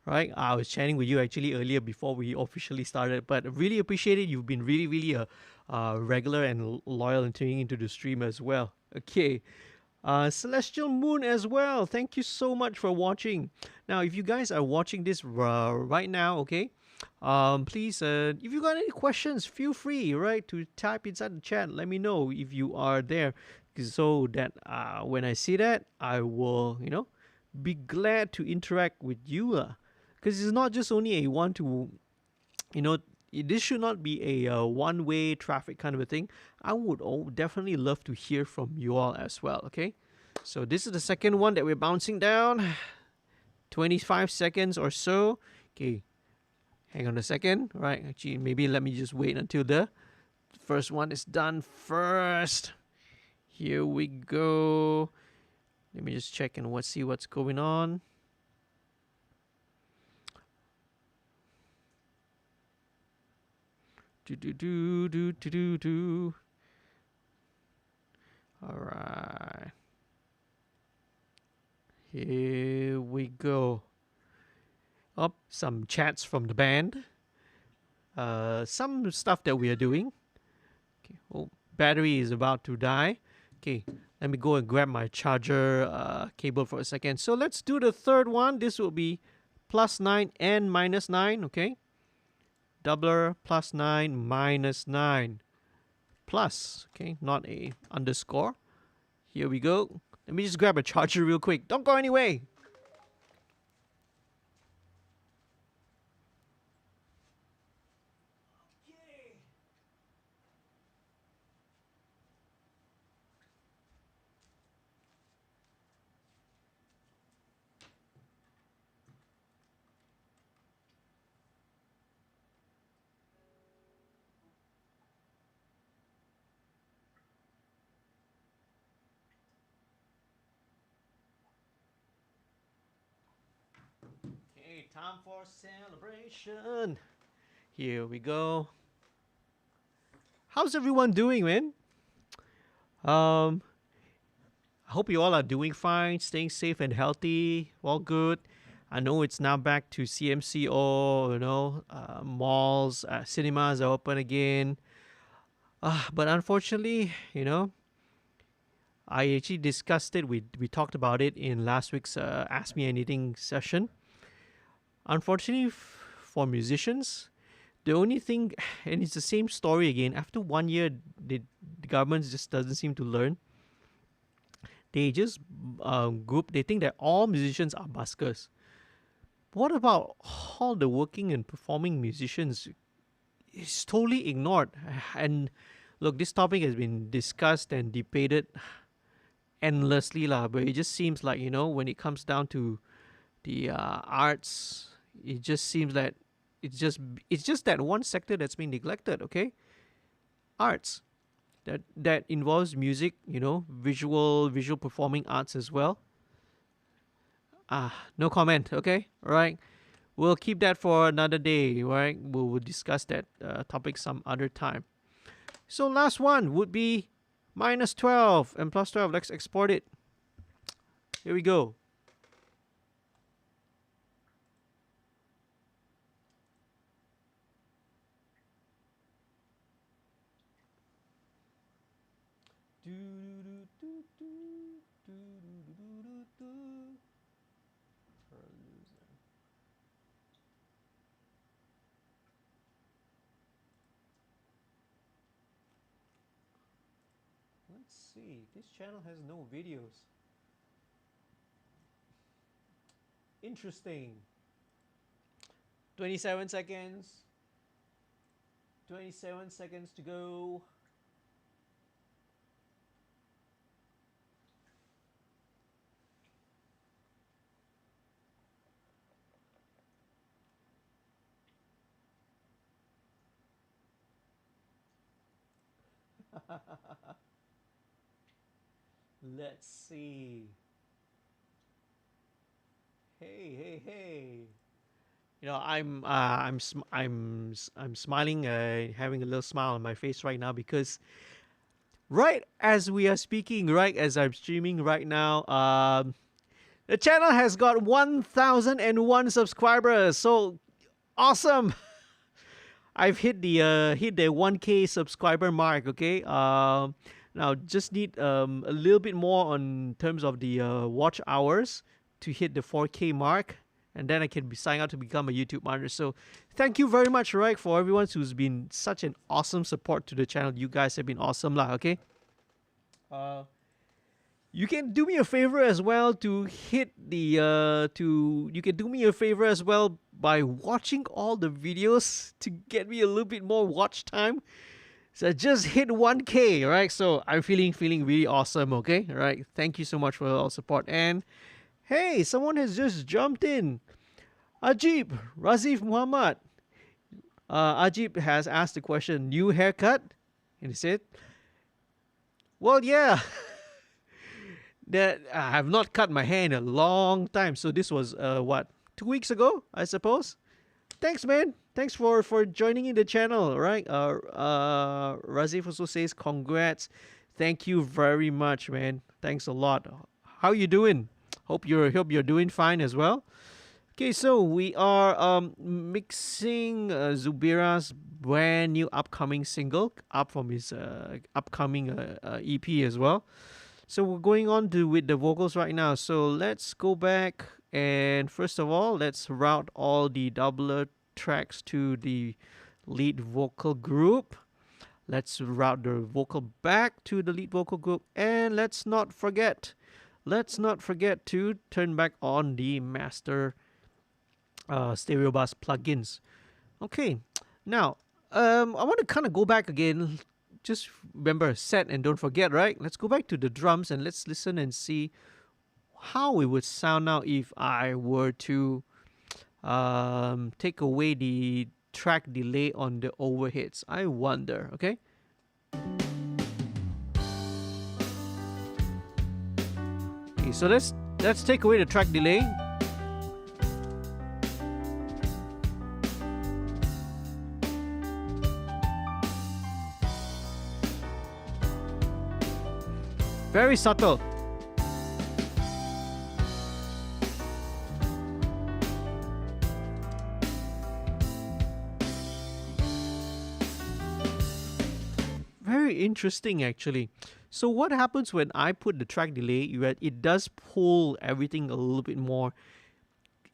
[SPEAKER 1] Right, I was chatting with you actually earlier before we officially started, but really appreciate it. You've been really regular and loyal and tuning into the stream as well. Okay, Celestial Moon as well. Thank you so much for watching. Now, if you guys are watching this right now, okay, please, if you got any questions, feel free, right, to type inside the chat. Let me know if you are there, so that when I see that, I will, be glad to interact with you. Because it's not just only a this should not be a one-way traffic kind of a thing. I would definitely love to hear from you all as well, okay? So this is the second one that we're bouncing down. 25 seconds or so. Okay, hang on a second. Right, actually, maybe let me just wait until the first one is done first. Here we go. Let me just check and see what's going on. All right. Here we go. Up some chats from the band. Some stuff that we are doing. Okay. Oh, battery is about to die. Okay, let me go and grab my charger cable for a second. So let's do the third one. This will be +9 and -9. Okay. Doubler +9 -9 plus. Okay, not a underscore. Here we go. Let me just grab a charger real quick. Don't go anyway. time for celebration. Here we go. How's everyone doing, man? I hope you all are doing fine, staying safe and healthy, all good. I know it's now back to CMCO, malls, cinemas are open again. But unfortunately, I actually discussed it. We talked about it in last week's Ask Me Anything session. Unfortunately, for musicians, the only thing, and it's the same story again. After 1 year, the government just doesn't seem to learn. They just they think that all musicians are buskers. What about all the working and performing musicians? It's totally ignored. And look, this topic has been discussed and debated endlessly, but it just seems like, when it comes down to the arts, it just seems that it's just that one sector that's been neglected, okay? Arts. That involves music, visual performing arts as well. No comment, okay? All right. We'll keep that for another day, right? We'll discuss that topic some other time. So last one would be -12 and +12. Let's export it. Here we go. Let's see. This channel has no videos. Interesting. 27 seconds. 27 seconds to go. Let's see. Hey. I'm smiling, having a little smile on my face right now because right as we are speaking, right as I'm streaming right now, the channel has got 1,001 subscribers. So awesome! I've hit the 1K subscriber mark. Okay. Now just need a little bit more on terms of the watch hours to hit the 4K mark, and then I can be signing up to become a YouTube monitor. So thank you very much, right, for everyone who's been such an awesome support to the channel. You guys have been awesome, okay? You can do me a favor as well to hit the you can do me a favor as well by watching all the videos to get me a little bit more watch time. So just hit 1K, right? So I'm feeling really awesome, okay? All right. Thank you so much for all support. And hey, someone has just jumped in. Ajib, Razif Muhammad. Ajib has asked the question, new haircut? And he said, well, yeah. That I have not cut my hair in a long time. So this was, 2 weeks ago, I suppose? Thanks, man. Thanks for joining in the channel, right? Razif also says, congrats. Thank you very much, man. Thanks a lot. How you doing? Hope you're doing fine as well. Okay, so we are mixing Zubira's brand new upcoming single up from his upcoming EP as well. So we're going on with the vocals right now. So let's go back and first of all, let's route all the doubler tracks to the lead vocal group. Let's route the vocal back to the lead vocal group, and let's not forget to turn back on the master stereo bus plugins. Okay, now I want to kind of go back again. Just remember, set and don't forget, right? Let's go back to the drums and let's listen and see how it would sound now if I were to take away the track delay on the overheads. I wonder, okay? Okay, so let's take away the track delay. Very subtle. Very interesting, actually. So what happens when I put the track delay? It does pull everything a little bit more.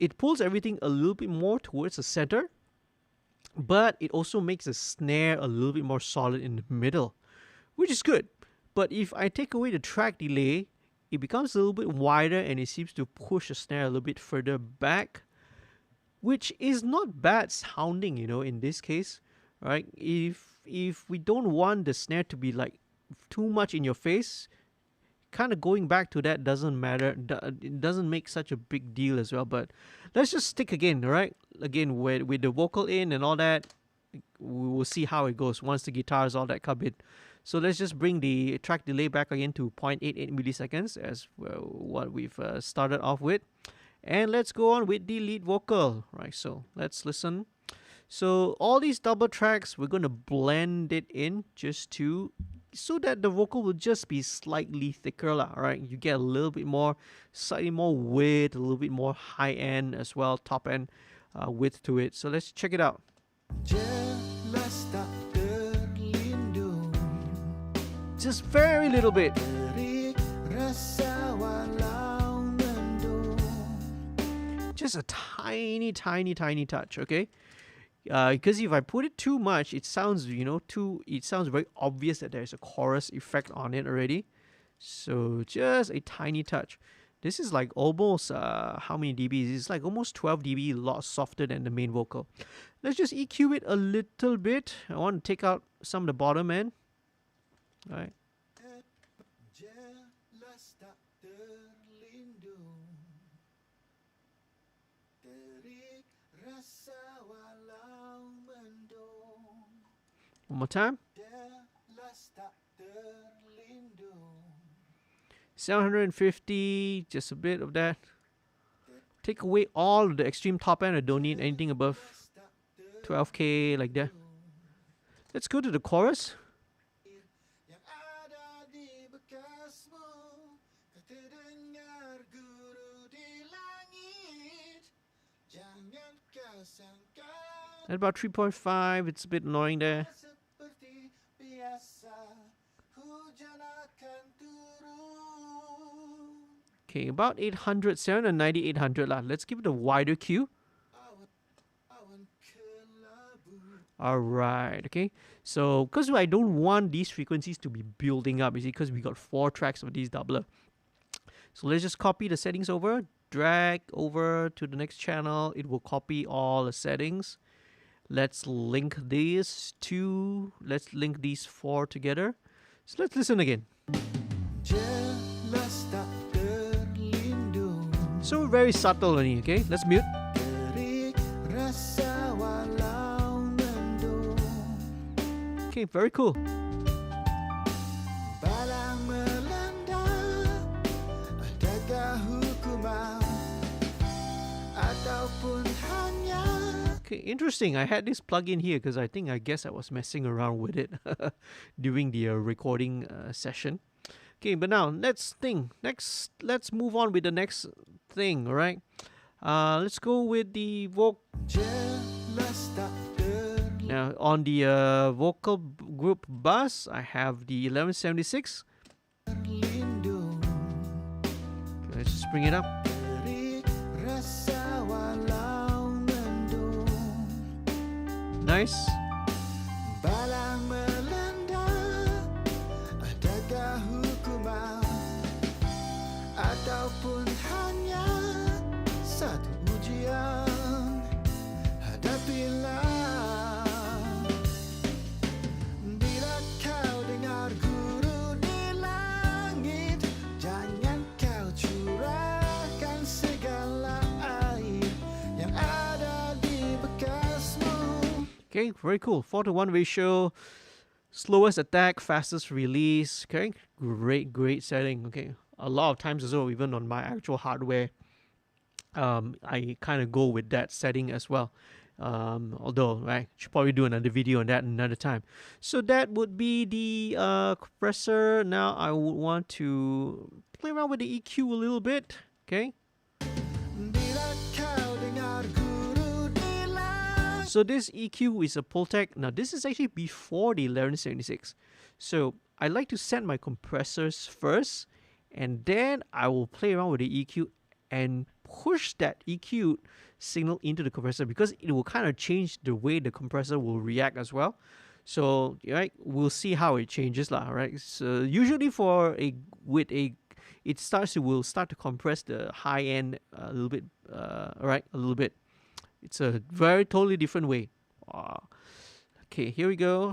[SPEAKER 1] It pulls everything a little bit more towards the center, but it also makes the snare a little bit more solid in the middle, which is good. But if I take away the track delay, it becomes a little bit wider and it seems to push the snare a little bit further back, which is not bad sounding, in this case, right? If we don't want the snare to be like too much in your face, kind of going back to that doesn't matter. It doesn't make such a big deal as well. But let's just stick again, all right? Again, with the vocal in and all that, we will see how it goes once the guitars, all that come in. So let's just bring the track delay back again to 0.88 milliseconds as what we've started off with. And let's go on with the lead vocal, right? So let's listen. So all these double tracks, we're going to blend it in just so that the vocal will just be slightly thicker, right? You get a little bit more, slightly more width, a little bit more high end as well, top end width to it. So let's check it out. Just very little bit. Just a tiny touch, okay? Because if I put it too much, it sounds, it sounds very obvious that there's a chorus effect on it already. So just a tiny touch. This is like almost, how many dB? It's like almost 12 dB, a lot softer than the main vocal. Let's just EQ it a little bit. I want to take out some of the bottom end. All right. One more time. 750, just a bit of that. Take away all of the extreme top end. I don't need anything above 12K like that. Let's go to the chorus. At about 3.5, it's a bit annoying there. Okay, about 800, 790, 800 lah. Let's give it a wider Q. Alright, okay. So, because I don't want these frequencies to be building up, you see, because we got 4 tracks of these doubler. So let's just copy the settings over, drag over to the next channel. It will copy all the settings. Let's link these 4 together. So let's listen again. So very subtle only, okay? Let's mute. Okay, very cool. Okay, interesting. I had this plugin here because I guess I was messing around with it during the recording session. Okay, but now let's move on with the next thing, all right? Let's go with the vocal. Now on the vocal group bus, I have the 1176. Okay, let's just bring it up. Nice. Okay, very cool. 4:1 ratio, slowest attack, fastest release. Okay, great setting. Okay, a lot of times as well, even on my actual hardware, I kind of go with that setting as well. Although, right, should probably do another video on that another time. So that would be the compressor. Now I would want to play around with the EQ a little bit. Okay. So this EQ is a Pultec. Now this is actually before the 1176. So I like to set my compressors first, and then I will play around with the EQ and push that EQ signal into the compressor, because it will kind of change the way the compressor will react as well. So right, we'll see how it changes lah. Right. So usually it will start to compress the high end a little bit. Right, a little bit. It's a very totally different way. Okay, here we go.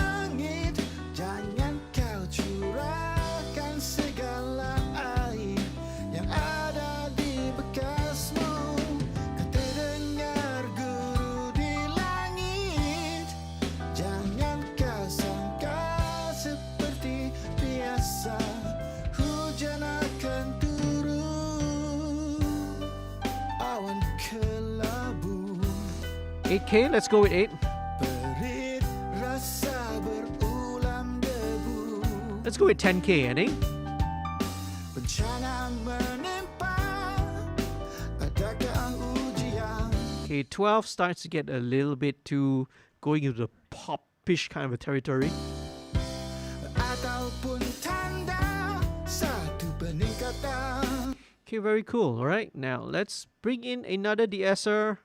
[SPEAKER 1] Okay, let's go with 8. Let's go with 10K, I think. Okay, 12 starts to get a little bit too going into the pop-ish kind of a territory. Okay, very cool. All right, now let's bring in another De-Esser.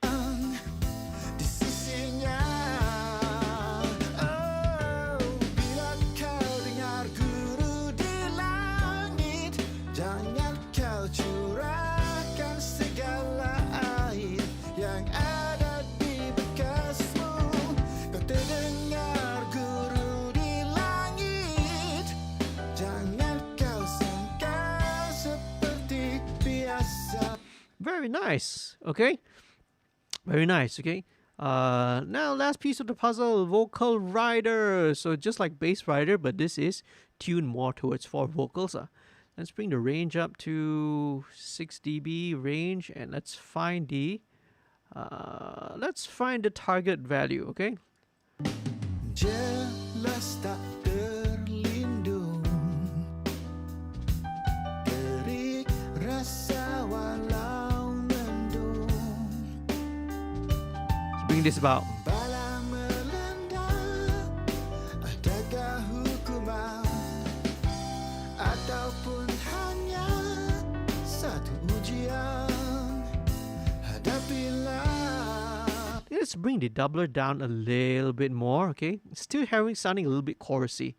[SPEAKER 1] Very nice. Okay, very nice. Okay, now last piece of the puzzle, vocal rider. So just like bass rider, but this is tuned more towards for vocals. Let's bring the range up to 6 dB range, and let's find the target value. Okay. Jelas tak terlindung, terik rasa walau mendung. Let's bring this about. Let's bring the doubler down a little bit more, okay? Still sounding a little bit chorusy.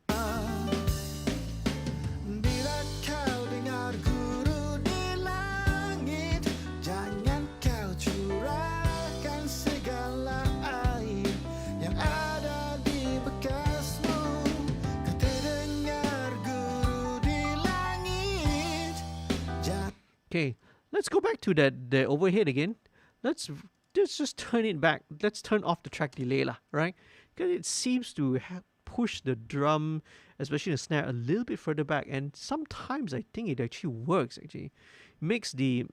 [SPEAKER 1] Okay, let's go back to the overhead again. Let's just turn it back. Let's turn off the track delay lah, right? Because it seems to push the drum, especially the snare, a little bit further back, and sometimes I think it actually works. Actually, makes the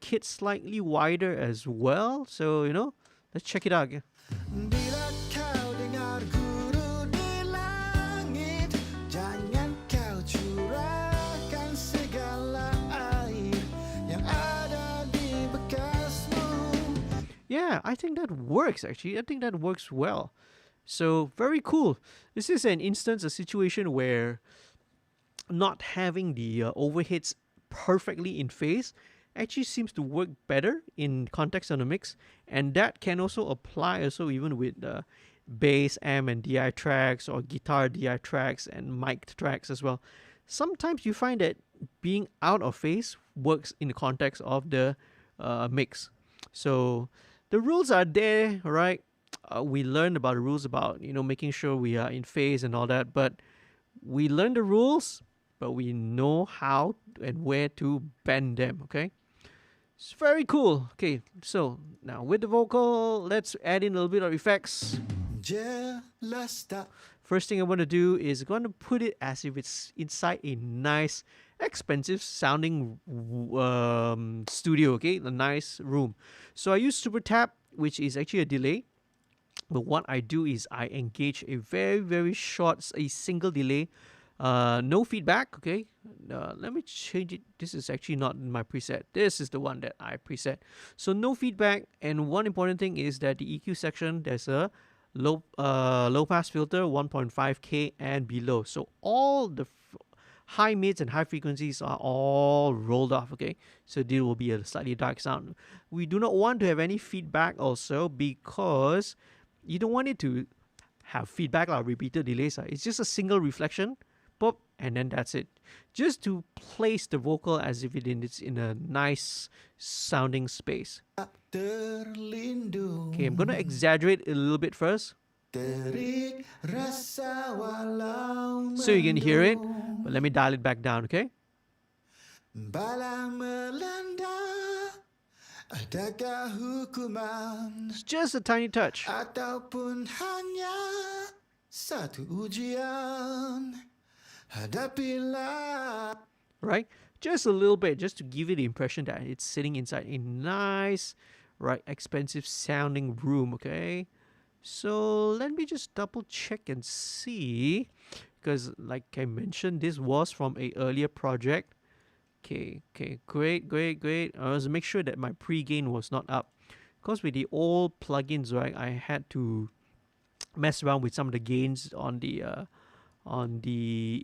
[SPEAKER 1] kit slightly wider as well. So let's check it out again. Yeah, I think that works actually. I think that works well. So very cool. This is a situation where not having the overheads perfectly in phase actually seems to work better in context of the mix, and that can also apply even with bass, amp, and DI tracks, or guitar DI tracks and mic tracks as well. Sometimes you find that being out of phase works in the context of the mix. So the rules are there, right? We learned about the rules about making sure we are in phase and all that, but we learn the rules, but we know how and where to bend them. Okay, it's very cool. Okay, so now with the vocal, let's add in a little bit of effects. First thing I want to do is going to put it as if it's inside a nice, expensive sounding studio, okay, a nice room. So I use Super Tap which is actually a delay. But what I do is I engage a very, very short, a single delay, no feedback, okay? Let me change it. This is actually not my preset. This is the one that I preset. So no feedback, and one important thing is that the EQ section, there's a low pass filter, 1.5K and below. So all the high mids and high frequencies are all rolled off, okay? So there will be a slightly dark sound. We do not want to have any feedback also, because you don't want it to have feedback or repeated delays. It's just a single reflection, pop, and then that's it. Just to place the vocal as if it's in a nice sounding space. Okay, I'm going to exaggerate a little bit first, so you can hear it, but let me dial it back down, okay? It's just a tiny touch.
[SPEAKER 2] Ataupun hanya satu ujian, hadapilah.
[SPEAKER 1] Right? Just a little bit, just to give you the impression that it's sitting inside a nice, right, expensive sounding room, okay? So let me just double check and see, because like I mentioned, this was from a earlier project. Okay, great. Let's make sure that my pre-gain was not up, because with the old plugins, right, I had to mess around with some of the gains on the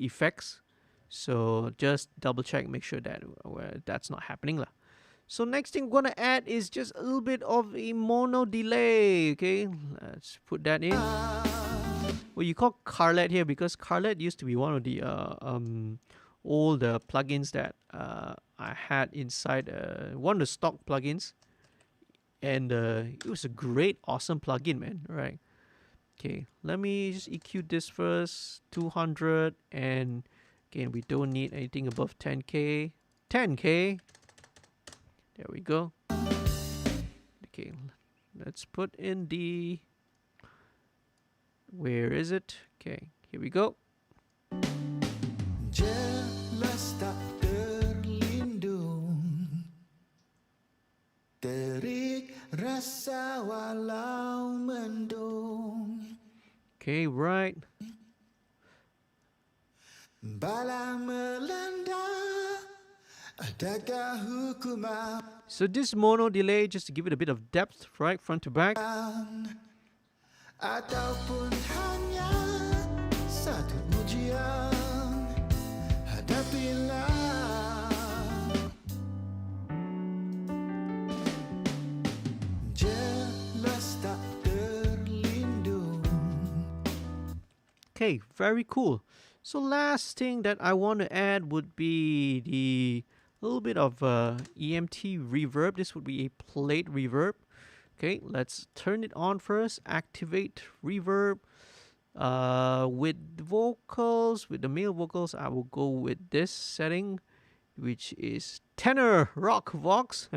[SPEAKER 1] effects. So just double check, make sure that that's not happening lah. So next thing we're gonna add is just a little bit of a mono delay. Okay, let's put that in. Well, you call Carlet here because Carlet used to be one of the all the plugins that I had inside one of the stock plugins, and it was a great, awesome plugin, man. Right? Okay, let me just EQ this first, 200, and again, we don't need anything above 10K. 10K. There we go. Okay, let's put in the. Where is it? Okay, here we go.
[SPEAKER 2] Jelas tak terlindung, terik rasa walau mendung.
[SPEAKER 1] Okay, right.
[SPEAKER 2] Bala melanda, adakah hukuman?
[SPEAKER 1] So this mono delay, just to give it a bit of depth, right, front to back.
[SPEAKER 2] Ataupun hanya satu ujian, hadapilah. Jelas tak terlindung.
[SPEAKER 1] Okay, very cool. So last thing that I want to add would be the little bit of EMT reverb. This would be a plate reverb. Okay, let's turn it on first. Activate reverb. With vocals, with the male vocals, I will go with this setting, which is tenor rock vox.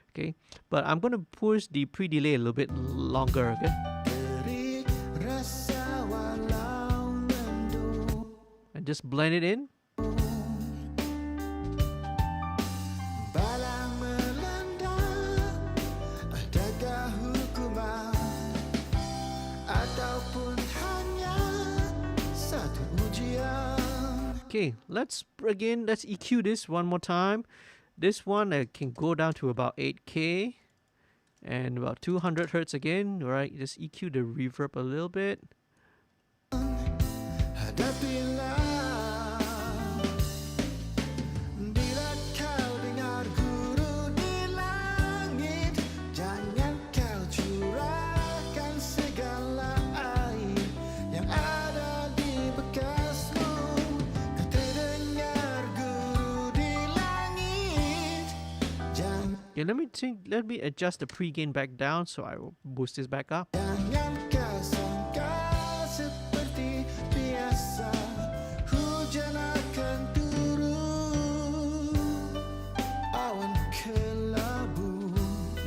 [SPEAKER 1] Okay, but I'm gonna push the pre-delay a little bit longer. Okay, and just blend it in. Okay, let's EQ this one more time. This one can go down to about 8K and about 200 hertz again, right? Just EQ the reverb a little bit.
[SPEAKER 2] Bila kau dengar Guruh di langit, jangan kau curahkan segala air yang ada di bekasmu. Kau terdengar Guruh di langit.
[SPEAKER 1] Yeah, let me adjust the pre-gain back down, so I will boost this back up.
[SPEAKER 2] Jangan kau sangka seperti biasa, hujan akan turun, awan kelabu.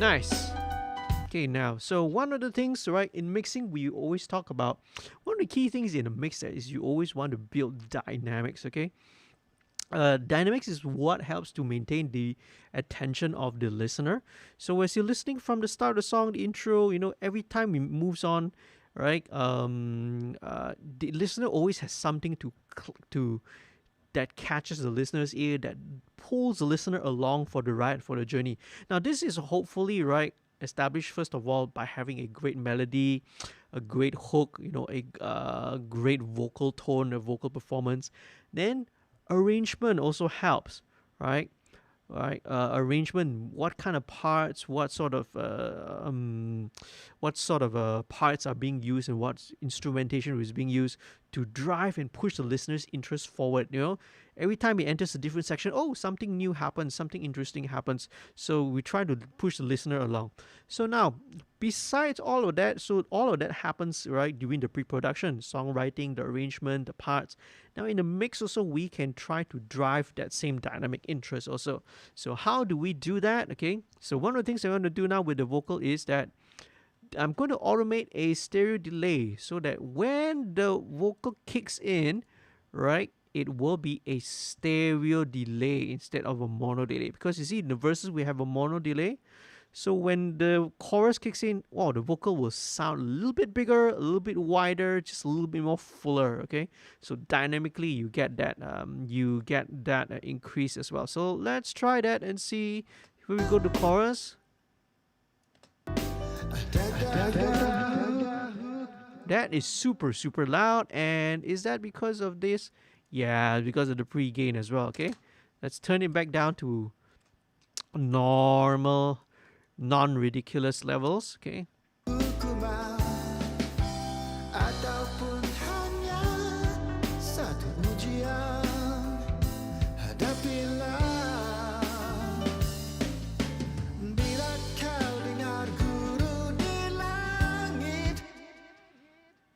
[SPEAKER 1] Nice. Okay, now, so one of the things, right, in mixing, we always talk about, one of the key things in a mixer is you always want to build dynamics, okay? dynamics is what helps to maintain the attention of the listener. So as you're listening from the start of the song, the intro, every time it moves on, right? The listener always has something to that catches the listener's ear, that pulls the listener along for the ride, for the journey. Now, this is hopefully, right, established first of all by having a great melody, a great hook, a great vocal tone, a vocal performance. Then arrangement also helps, right? Arrangement, what kind of parts, what sort of parts are being used, and what instrumentation is being used to drive and push the listener's interest forward. Every time he enters a different section, something new happens, something interesting happens. So we try to push the listener along. So now, besides all of that, so all of that happens, right, during the pre-production, songwriting, the arrangement, the parts. Now in the mix also, we can try to drive that same dynamic interest also. So how do we do that? Okay, so one of the things I'm going to do now with the vocal is that I'm going to automate a stereo delay so that when the vocal kicks in, right, it will be a stereo delay instead of a mono delay. Because you see, in the verses we have a mono delay. So when the chorus kicks in, the vocal will sound a little bit bigger, a little bit wider, just a little bit more fuller. Okay, so dynamically you get that increase as well. So let's try that and see. Here we go to chorus. That is super, super loud. And is that because of this? Yeah, because of the pre-gain as well. Okay, let's turn it back down to normal, non-ridiculous levels. Okay.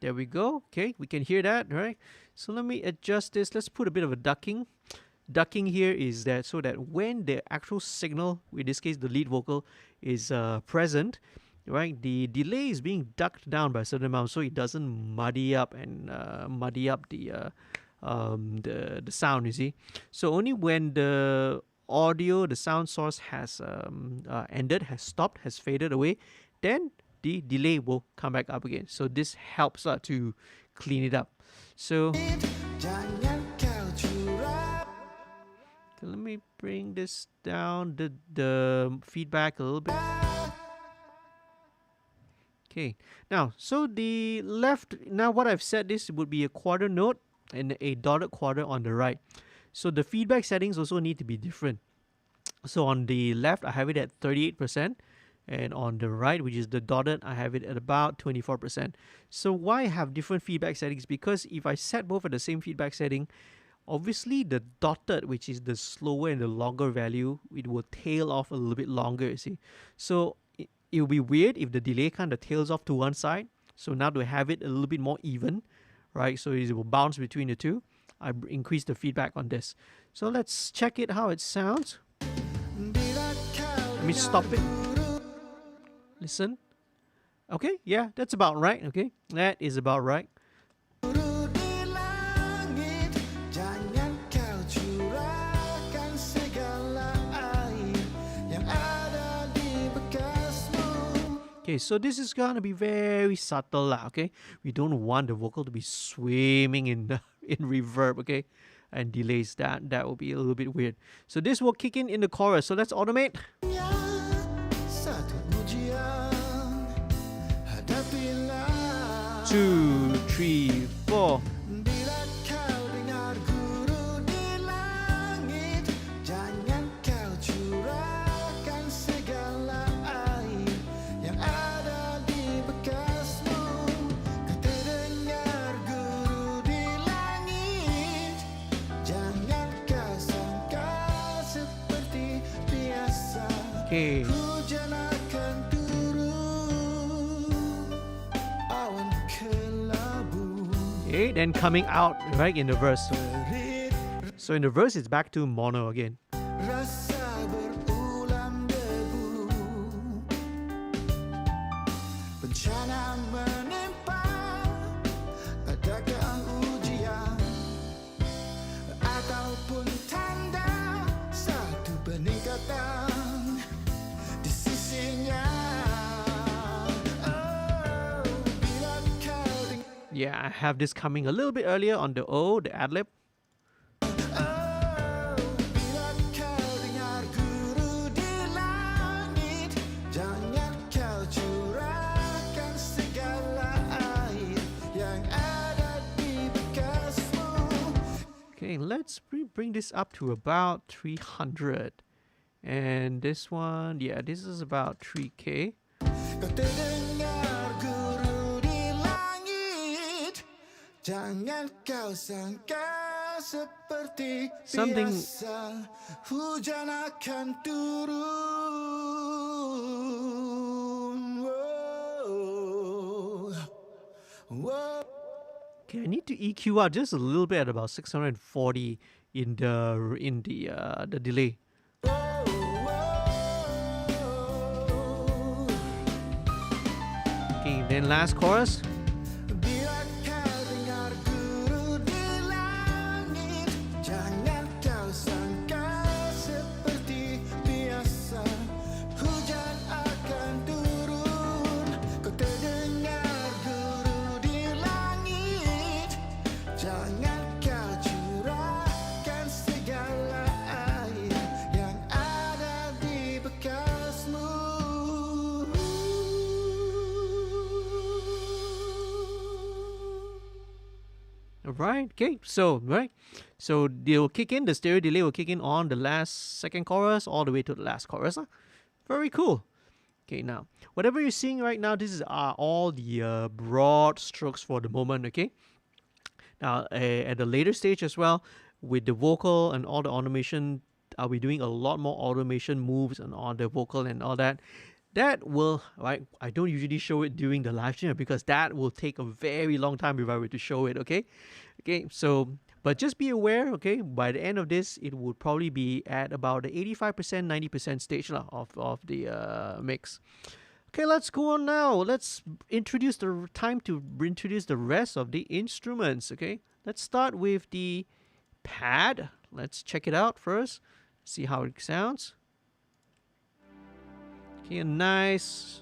[SPEAKER 1] There we go. Okay, we can hear that, right? So let me adjust this. Let's put a bit of a ducking. Ducking here is that so that when the actual signal, in this case the lead vocal, is present, right, the delay is being ducked down by a certain amount so it doesn't muddy up and muddy up the sound, you see. So only when the audio, the sound source has ended, has stopped, has faded away, then the delay will come back up again. So this helps to clean it up. So let me bring this down, the feedback a little bit. Okay, now so the left, now what I've said, this would be a quarter note and a dotted quarter on the right. So the feedback settings also need to be different. So on the left I have it at 38%, and on the right, which is the dotted, I have it at about 24%. So why have different feedback settings? Because if I set both at the same feedback setting, obviously the dotted, which is the slower and the longer value, it will tail off a little bit longer, you see. So it will be weird if the delay kind of tails off to one side. So now to have it a little bit more even, right? So it will bounce between the two. I increase the feedback on this. So let's check it how it sounds. Let me stop it. Listen. Okay, yeah, that's about right. Okay, that is about right. Okay, so this is gonna be very subtle, okay? We don't want the vocal to be swimming in reverb, okay? And delays that will be a little bit weird. So this will kick in the chorus. So let's automate. 2, 3, 4. Okay. Okay, then coming out right in the verse. So in the verse, it's back to mono again. Yeah, I have this coming a little bit earlier on the O, the ad lib. Okay, let's bring this up to about 300. And this one, yeah, this is about 3K. Something
[SPEAKER 2] hujan akan turun. Whoa.
[SPEAKER 1] Okay, I need to EQ out just a little bit at about 640 in the delay. Okay, then last chorus. Right, okay, so they will kick in, the stereo delay will kick in on the second chorus all the way to the last chorus. Very cool. Okay, now whatever you're seeing right now, this is all the broad strokes for the moment. Okay, now at the later stage as well, with the vocal and all the automation, I'll be doing a lot more automation moves and all the vocal and all that. That will, right, I don't usually show it during the live stream because that will take a very long time if I were to show it. Okay, so but just be aware, okay, by the end of this it would probably be at about the 85% 90% stage of the mix. Okay, let's go on now. Let's introduce the rest of the instruments. Okay, let's start with the pad. Let's check it out first, see how it sounds. Okay, a nice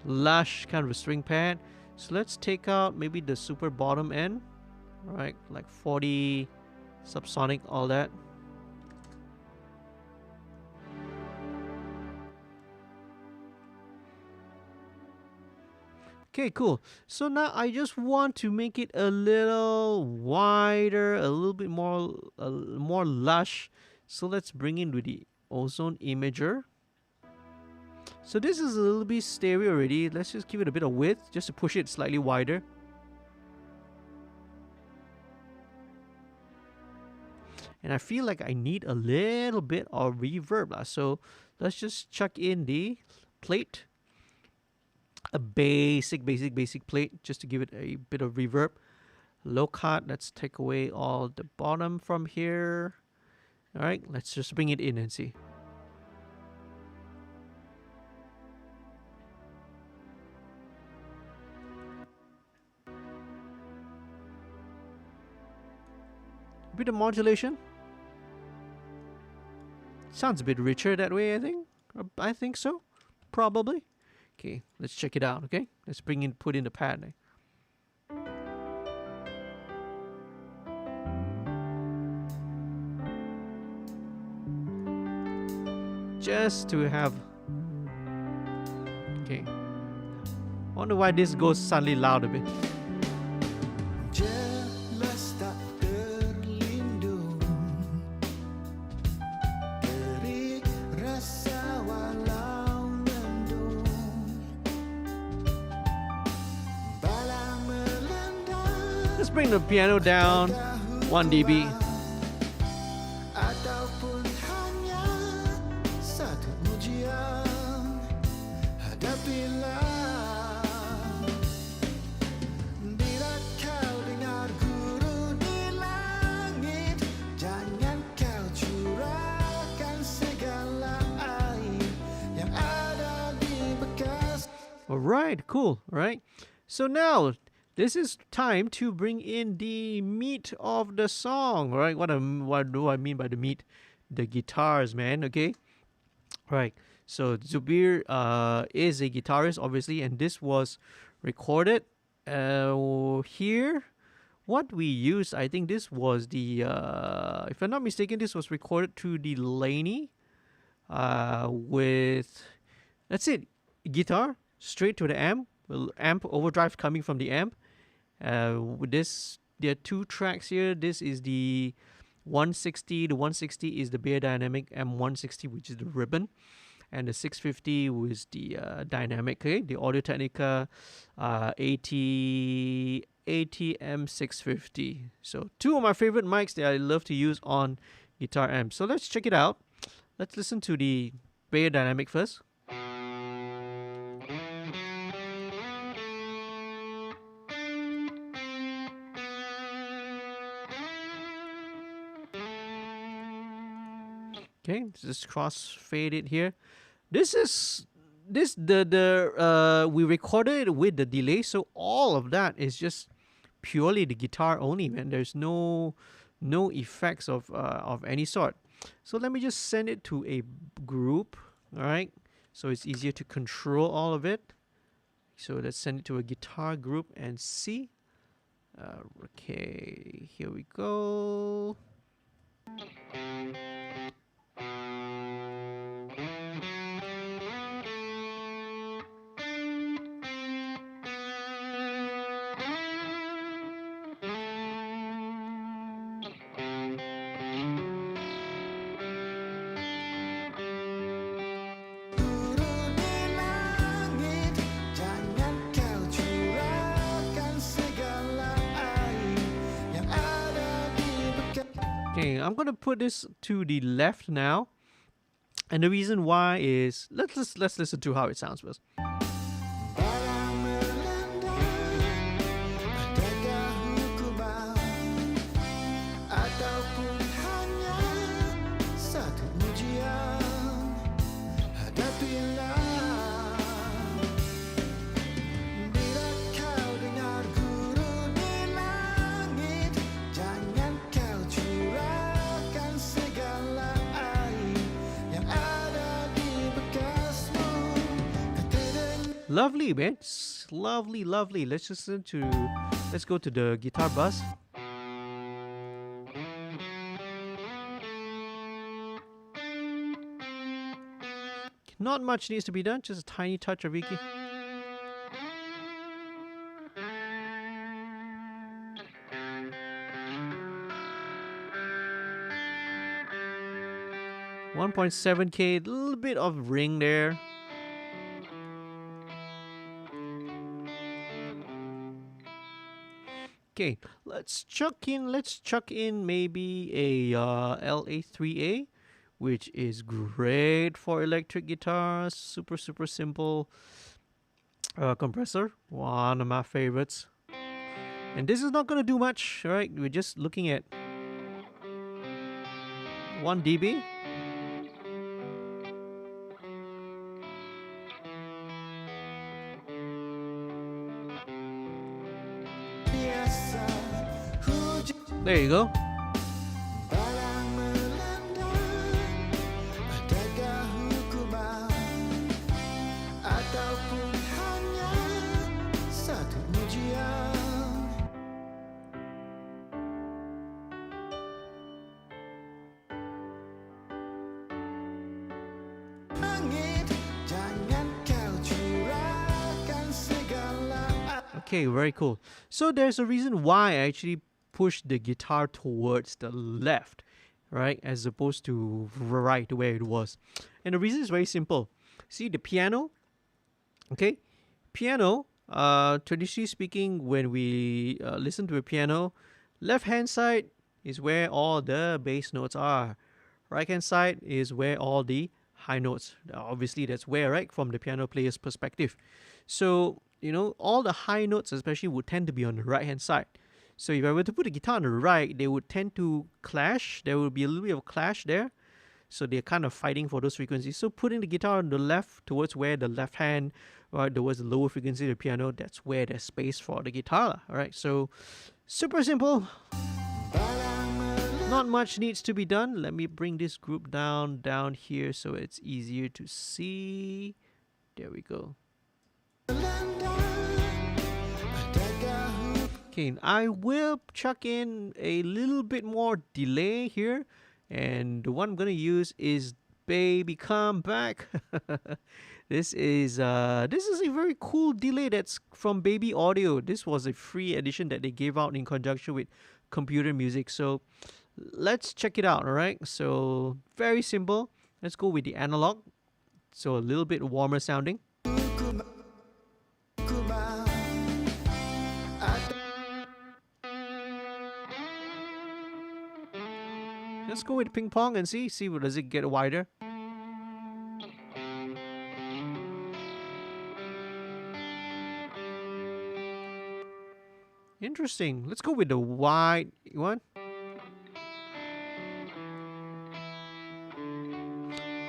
[SPEAKER 1] lush kind of a string pad. So let's take out maybe the super bottom end, right, like 40 subsonic, all that. Okay, cool. So now I just want to make it a little wider, a little bit more lush. So let's bring in with the Ozone Imager. So this is a little bit stereo already. Let's just give it a bit of width just to push it slightly wider. And I feel like I need a little bit of reverb. So let's just chuck in the plate. A basic plate just to give it a bit of reverb. Low cut, let's take away all the bottom from here. All right, let's just bring it in and see. A bit of modulation. Sounds a bit richer that way, I think. I think so. Probably. Okay, let's check it out, okay? Let's put in the pad. Just to have... Okay. Wonder why this goes suddenly loud a bit. Bring the piano down 1 dB. All right, cool. All right. So now this is time to bring in the meat of the song, right? What do I mean by the meat? The guitars, man, okay? Right, so Zubir is a guitarist, obviously, and this was recorded Here, what we used, I think this was the, if I'm not mistaken, this was recorded through the Laney with, that's it, guitar straight to the amp, amp overdrive coming from the amp. With this, there are two tracks here. This is the 160. The 160 is the Bear Dynamic M160, which is the ribbon, and the 650 was the dynamic, okay? The Audio Technica ATM 650. So two of my favorite mics that I love to use on guitar amps. So let's check it out. Let's listen to the Bear Dynamic first. Okay, just cross fade it here. This is we recorded it with the delay, so all of that is just purely the guitar only, man. There's no effects of any sort. So let me just send it to a group, all right? So it's easier to control all of it. So let's send it to a guitar group and see. Okay, here we go. Okay, I'm gonna put this to the left now, and the reason why is let's listen to how it sounds first. Lovely, man. It's lovely, lovely. Let's go to the guitar bus. Not much needs to be done, just a tiny touch of EQ. $1.7K, a little bit of ring there. Okay, let's chuck in maybe a LA3A, which is great for electric guitars. Super simple compressor, one of my favorites. And this is not gonna do much, right? We're just looking at 1 dB. There you go. Okay, very cool. So there's a reason why I actually push the guitar towards the left, right, as opposed to right where it was. And the reason is very simple. See the piano, okay? Piano, traditionally speaking, when we listen to a piano, left hand side is where all the bass notes are. Right hand side is where all the high notes. Obviously, that's where, right, from the piano player's perspective. So, you know, all the high notes especially would tend to be on the right hand side. So if I were to put the guitar on the right, they would tend to clash. There would be a little bit of a clash there. So they're kind of fighting for those frequencies. So putting the guitar on the left towards where the left hand, right, towards the lower frequency of the piano, that's where there's space for the guitar. All right, so super simple. Not much needs to be done. Let me bring this group down here so it's easier to see. There we go. Okay, I will chuck in a little bit more delay here, and the one I'm gonna use is "Baby Come Back." This is a very cool delay that's from Baby Audio. This was a free edition that they gave out in conjunction with computer music. So let's check it out. All right. So very simple. Let's go with the analog. So a little bit warmer sounding. Let's go with ping pong and see what does it get wider. Interesting. Let's go with the wide one.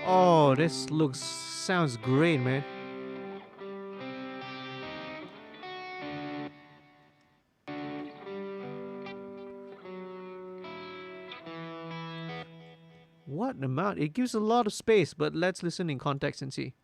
[SPEAKER 1] Oh, this sounds great, man. What an amount. It gives a lot of space, but let's listen in context and see.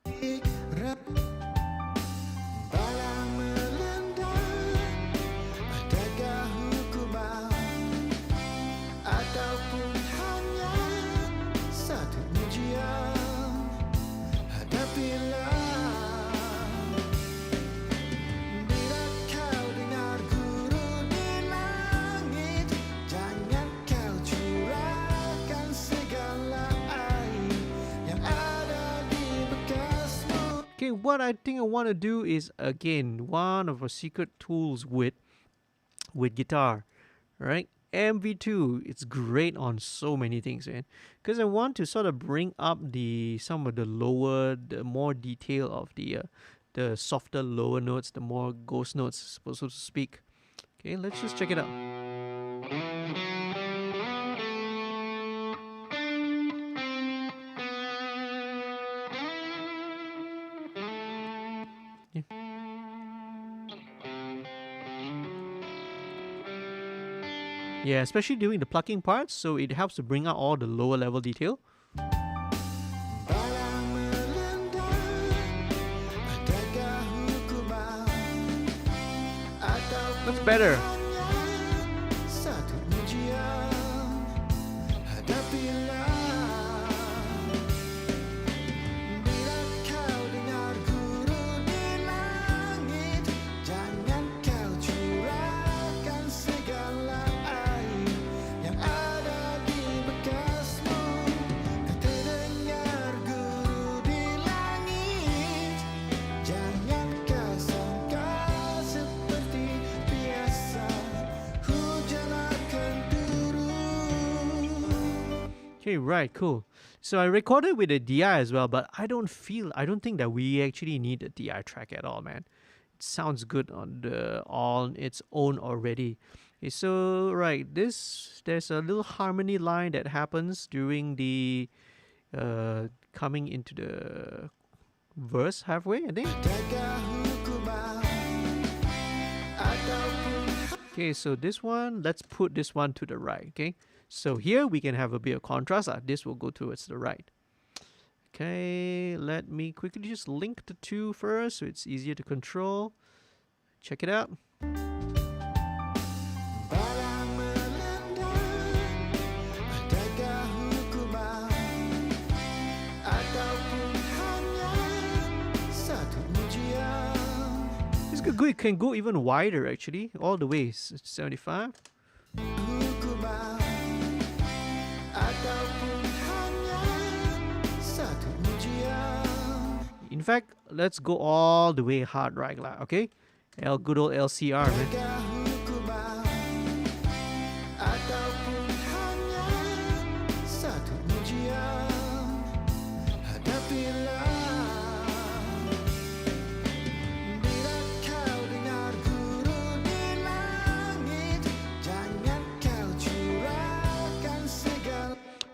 [SPEAKER 1] Okay, what I think I want to do is, again, one of our secret tools with guitar, right? MV2, it's great on so many things, man. Because I want to sort of bring up some of the more detail of the softer lower notes, the more ghost notes, so to speak. Okay, let's just check it out. Yeah, especially during the plucking parts, so it helps to bring out all the lower level detail. That's better. Okay, right, cool. So I recorded with a DI as well, but I don't think that we actually need a DI track at all, man. It sounds good on its own already. Okay, so right, there's a little harmony line that happens during the coming into the verse halfway, I think. Okay, so this one, let's put this one to the right, okay? So here we can have a bit of contrast. This will go towards the right. Okay, let me quickly just link the two first so it's easier to control. Check it out. It can go even wider actually, all the way 75. In fact, let's go all the way hard right now, okay? Good old LCR, man.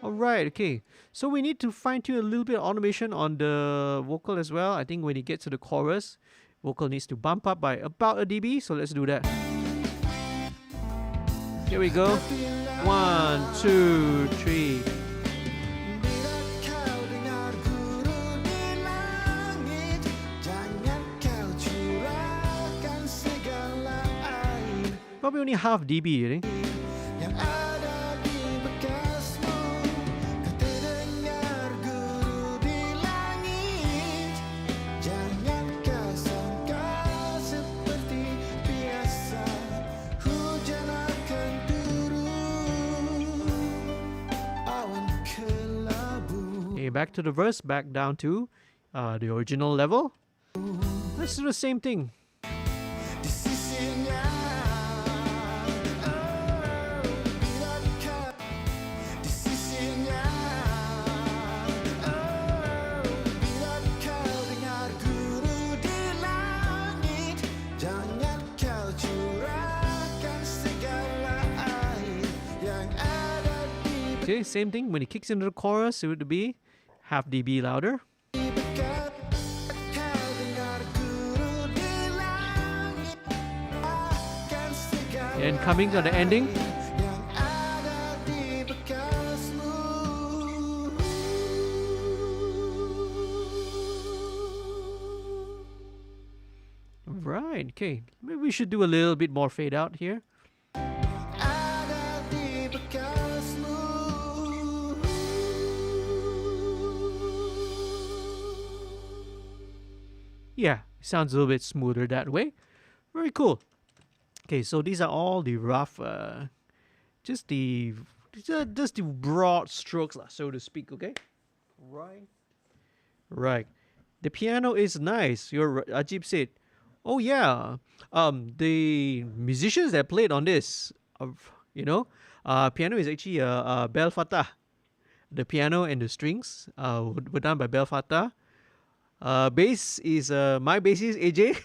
[SPEAKER 1] Alright, okay. So we need to fine tune a little bit of automation on the vocal as well. I think when it gets to the chorus, vocal needs to bump up by about a dB. So let's do that. Here we go. 1, 2, 3. Probably only half dB, you think?
[SPEAKER 2] Yang ada di bekasmu, kau terdengar guru di langit. Jangan kau sangka seperti biasa, hujan akan turun, awan kelabu.
[SPEAKER 1] Okay, back to the verse, back down to the original level. Let's do the same thing.
[SPEAKER 2] Di sisinya, oh, bila kau di sisinya, oh, bila kau dengar guru di langit, jangan kau curahkan segala air yang ada di
[SPEAKER 1] Okay, same thing. When he kicks into the chorus, it would be half dB louder.
[SPEAKER 2] bekat. Kau dengar guru di langit, akan segala
[SPEAKER 1] And coming to the ending.
[SPEAKER 2] yang ada di bekasmu.
[SPEAKER 1] Right, okay. Maybe we should do a little bit more fade out here.
[SPEAKER 2] Ada di bekasmu.
[SPEAKER 1] Yeah, sounds a little bit smoother that way. Very cool. Okay, so these are all the rough, just the broad strokes, so to speak. Okay, right. The piano is nice. Ajib said, "Oh yeah, the musicians that played on this, piano is actually Bel Fattah. The piano and the strings were done by Bel Fattah. Bass is my bassist AJ."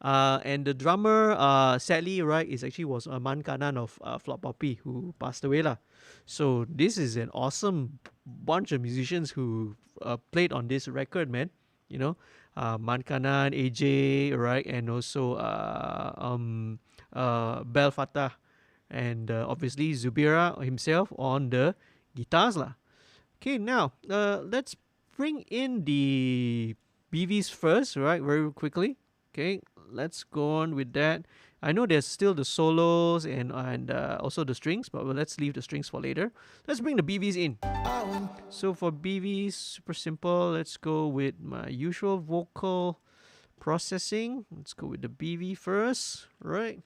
[SPEAKER 1] And the drummer, sadly, right, was Man Kanan of Flop Poppy, who passed away lah. So this is an awesome bunch of musicians who played on this record, man. Man Kanan, AJ, right, and also Bel Fattah, and obviously Zubira himself on the guitars lah. Okay, now let's bring in the BVs first, right, very quickly. Okay, let's go on with that. I know there's still the solos and also the strings, but let's leave the strings for later. Let's bring the BVs in. So for BVs, super simple. Let's go with my usual vocal processing. Let's go with the BV first, right?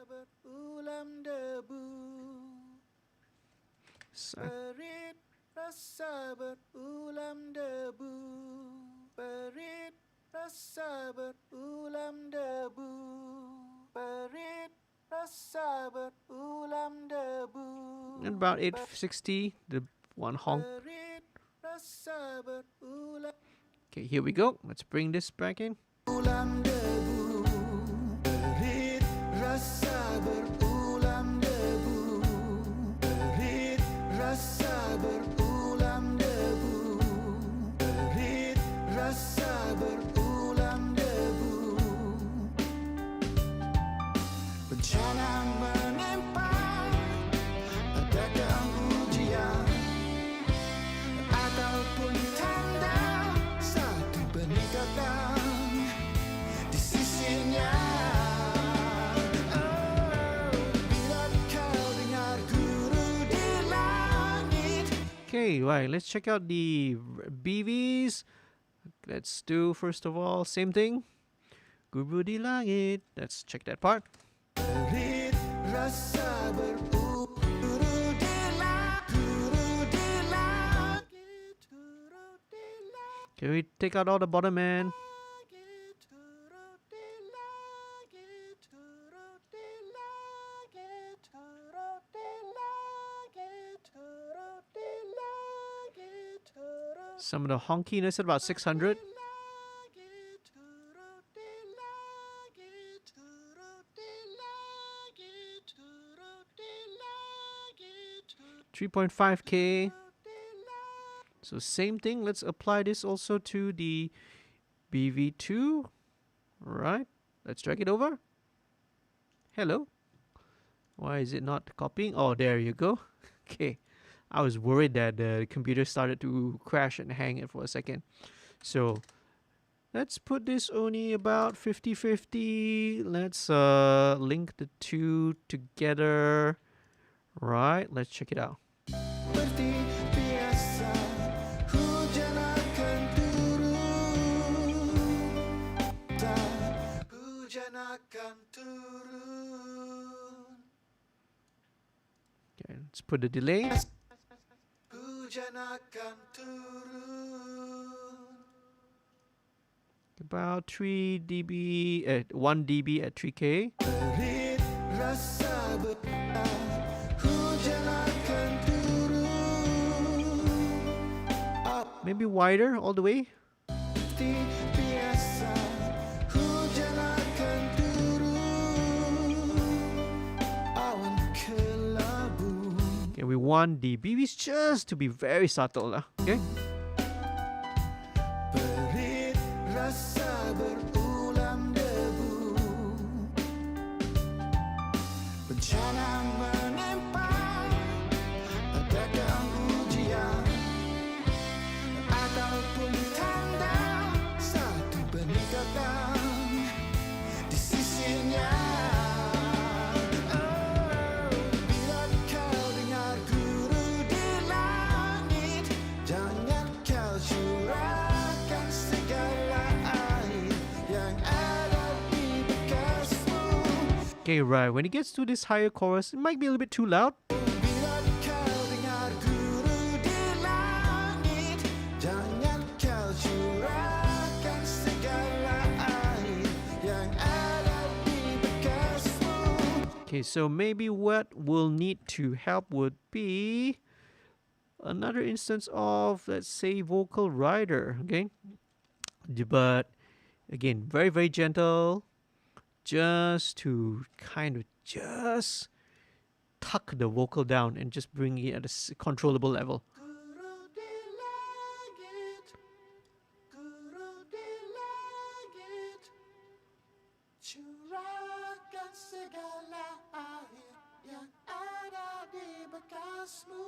[SPEAKER 2] Berulam debu, berit rasa berulam debu, berit rasa berulam debu, berit rasa berulam debu.
[SPEAKER 1] And about 860, the one honk.
[SPEAKER 2] Berit rasa berulam
[SPEAKER 1] Okay, here we go. Let's bring this back in.
[SPEAKER 2] debu, berit rasa berulam debu, berit rasa berulam debu, berit rasa berulam debu. Bencana menimpa, adakah ujian ataupun tanda satu peningkatan di sisinya. Oh, bila kau dengar guru di langit.
[SPEAKER 1] Okay, right. Let's check out the BVs. Let's do, first of all, same thing. Guruh di Langit. Let's check that part.
[SPEAKER 2] Berit rasa guru di langit, guru di langit, guru di langit,
[SPEAKER 1] Can we take out all the bottom end?
[SPEAKER 2] guru di langit, guru di langit, guru di langit, guru di langit, guru
[SPEAKER 1] Some of the honkiness at about 600. 3.5K. So same thing. Let's apply this also to the BV2. Right. Let's drag it over. Hello. Why is it not copying? Oh, there you go. Okay. I was worried that the computer started to crash and hang it for a second. So Let's put this only about 50-50. Let's link the two together. Right, let's check it out.
[SPEAKER 2] Seperti biasa, hujan akan turun. Hujan akan turun.
[SPEAKER 1] Okay, let's put the delay.
[SPEAKER 2] Hujan akan turun.
[SPEAKER 1] About 3 dB at 1 dB at 3K.
[SPEAKER 2] Perit rasa berat, hujan akan turun.
[SPEAKER 1] Maybe wider all the way.
[SPEAKER 2] Seperti biasa, hujan akan turun. Awan kelabu.
[SPEAKER 1] Okay, we 1 dB. It's just to be very subtle lah. Okay.
[SPEAKER 2] Perit rasa berulam debu. Bencana menimpa, adakah ujian ataupun tanda satu peningkatan di sisinya. Oh, bila kau dengar guru di langit, jangan kau curahkan segala air yang ada di bekasmu.
[SPEAKER 1] Okay, right. When it gets to this higher chorus, it might be a little bit too loud.
[SPEAKER 2] Bila kau dengar guru di langit, jangan kau curahkan segala air yang ada di bekasmu.
[SPEAKER 1] Okay, so maybe what we'll need to help would be another instance of, let's say, vocal rider. Okay, but again, very, very gentle, just to kind of just tuck the vocal down and just bring it at a controllable level.
[SPEAKER 2] Guruh di langit, guruh di langit, curahkan segala air yang ada di bekasmu.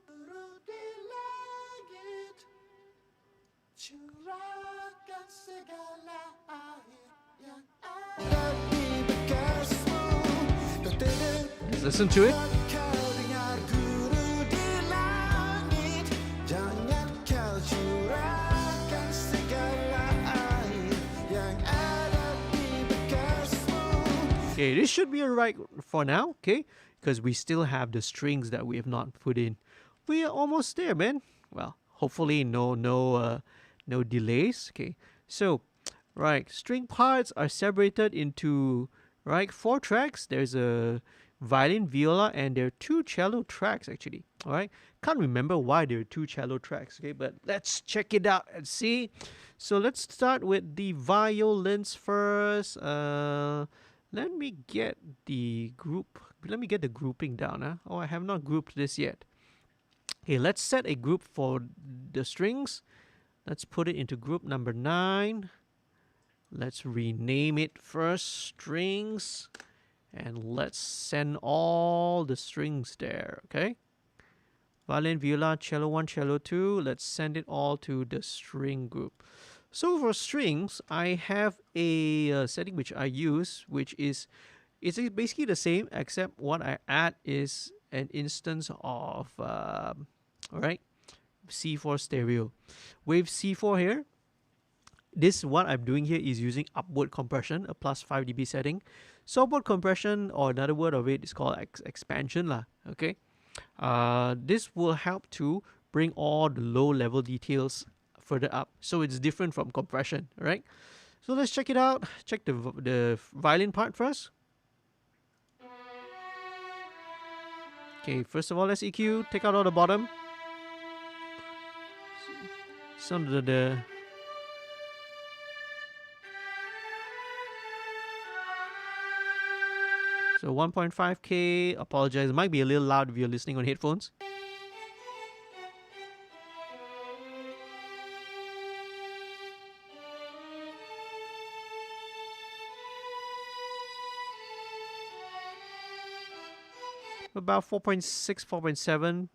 [SPEAKER 2] Guruh di langit, curahkan segala air yang ada di bekasmu. Kau tidak
[SPEAKER 1] Let's listen to it.
[SPEAKER 2] kau dengar guru di langit, jangan kau curahkan segala air yang ada di bekasmu.
[SPEAKER 1] Okay, this should be alright for now, okay? Because we still have the strings that we have not put in. We are almost there, man. Well, hopefully no delays. Okay, so right, string parts are separated into right 4 tracks. There's a violin, viola, and there are 2 cello tracks actually. All right, can't remember why there are 2 cello tracks. Okay, but let's check it out and see. So let's start with the violins first. Let me get the grouping down. Huh? Oh, I have not grouped this yet. Okay, let's set a group for the strings. Let's put it into group number 9. Let's rename it first strings. And let's send all the strings there, okay? Violin, viola, cello 1, cello 2. Let's send it all to the string group. So for strings, I have a setting which I use, which is it's basically the same, except what I add is an instance of, all right, C4 stereo. Wave C4 here. This, what I'm doing here is using upward compression, a plus 5 dB setting. So upward compression, or another word of it, is called expansion lah. Okay, this will help to bring all the low level details further up. So it's different from compression, right? So let's check it out. Check the violin part first. Okay, first of all, let's EQ. Take out all the bottom. Some of the so 1.5K. Apologize, it might be a little loud if you're listening on headphones. About 4.6, 4.7.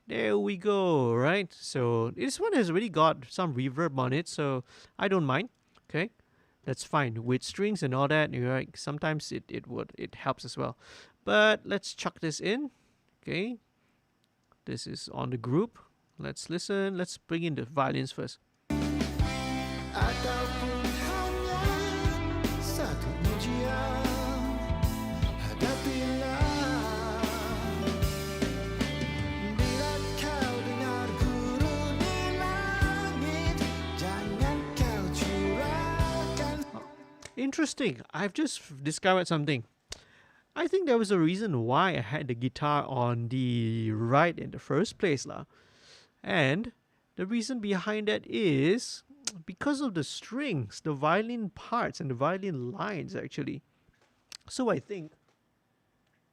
[SPEAKER 1] There we go, right? So this one has already got some reverb on it, so I don't mind. Okay, that's fine with strings and all that. Right? Sometimes it helps as well. But let's chuck this in. Okay, this is on the group. Let's listen. Let's bring in the violins first.
[SPEAKER 2] Ataupun hanya satu ujian, hadapilah. Bila kau dengar guru di langit, jangan kau curahkan.
[SPEAKER 1] Interesting. I've just discovered something. I think there was a reason why I had the guitar on the right in the first place, lah. And the reason behind that is because of the strings, the violin parts and the violin lines actually. So I think,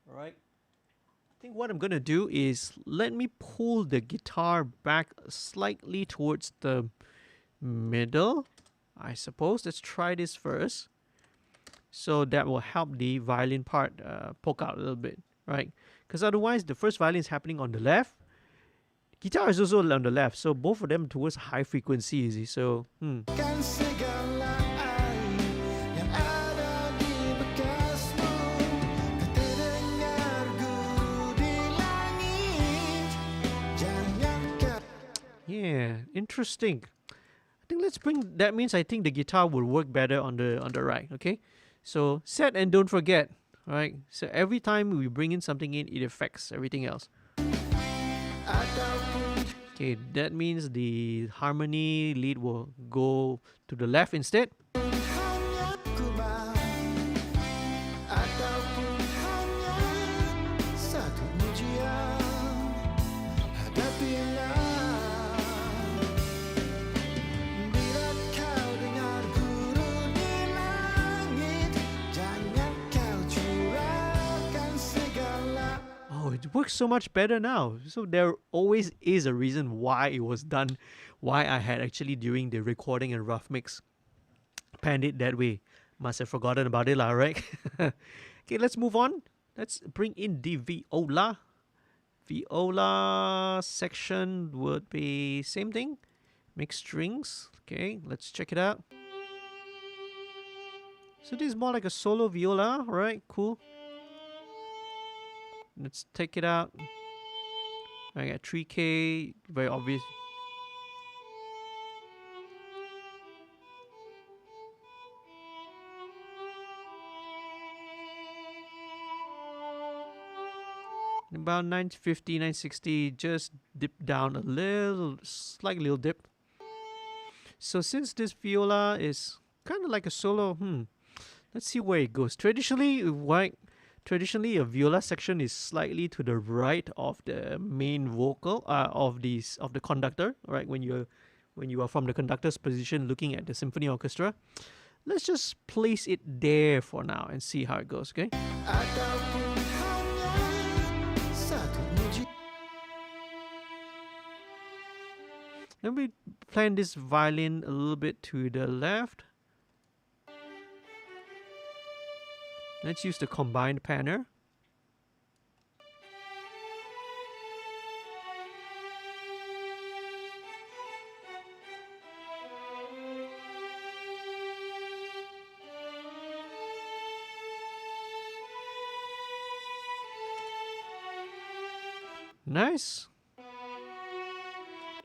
[SPEAKER 1] right? I think what I'm gonna do is let me pull the guitar back slightly towards the middle, I suppose. Let's try this first. So that will help the violin part poke out a little bit, right? Because otherwise the first violin is happening on the left. Guitar is also on the left, so both of them towards high frequency, you see. So,
[SPEAKER 2] Kan segala air yang ada di bekasmu, kata dengar guru di langit, jangan kau.
[SPEAKER 1] yeah, interesting. I think let's bring. That means I think the guitar will work better on the right. Okay, so set and don't forget. Right. So every time we bring in something in, it affects everything else.
[SPEAKER 2] Ataupun
[SPEAKER 1] Okay, that means the harmony lead will go to the left instead.
[SPEAKER 2] hanya kubar, ataupun hanya satu ujian, hadapilah. Bila kau dengar guru di langit, jangan kau curahkan segala.
[SPEAKER 1] Oh, it works so much better now. So there always is a reason why it was done, why I had actually during the recording and rough mix panned it that way. Must have forgotten about it, lah, right? Okay, let's move on. Let's bring in the viola. Viola section would be same thing. Mixed strings. Okay, let's check it out. So this is more like a solo viola, right? Cool. Let's take it out. I got 3K, very obvious. About 950, 960, just dip down a little, slight little dip. So since this viola is kind of like a solo, let's see where it goes. Traditionally, a viola section is slightly to the right of the main vocal of the conductor. Right, when you are from the conductor's position looking at the symphony orchestra. Let's just place it there for now and see how it goes. Okay.
[SPEAKER 2] Ataupun hanya satu ujian.
[SPEAKER 1] Let me plan this violin a little bit to the left. Let's use the combined panner. Nice.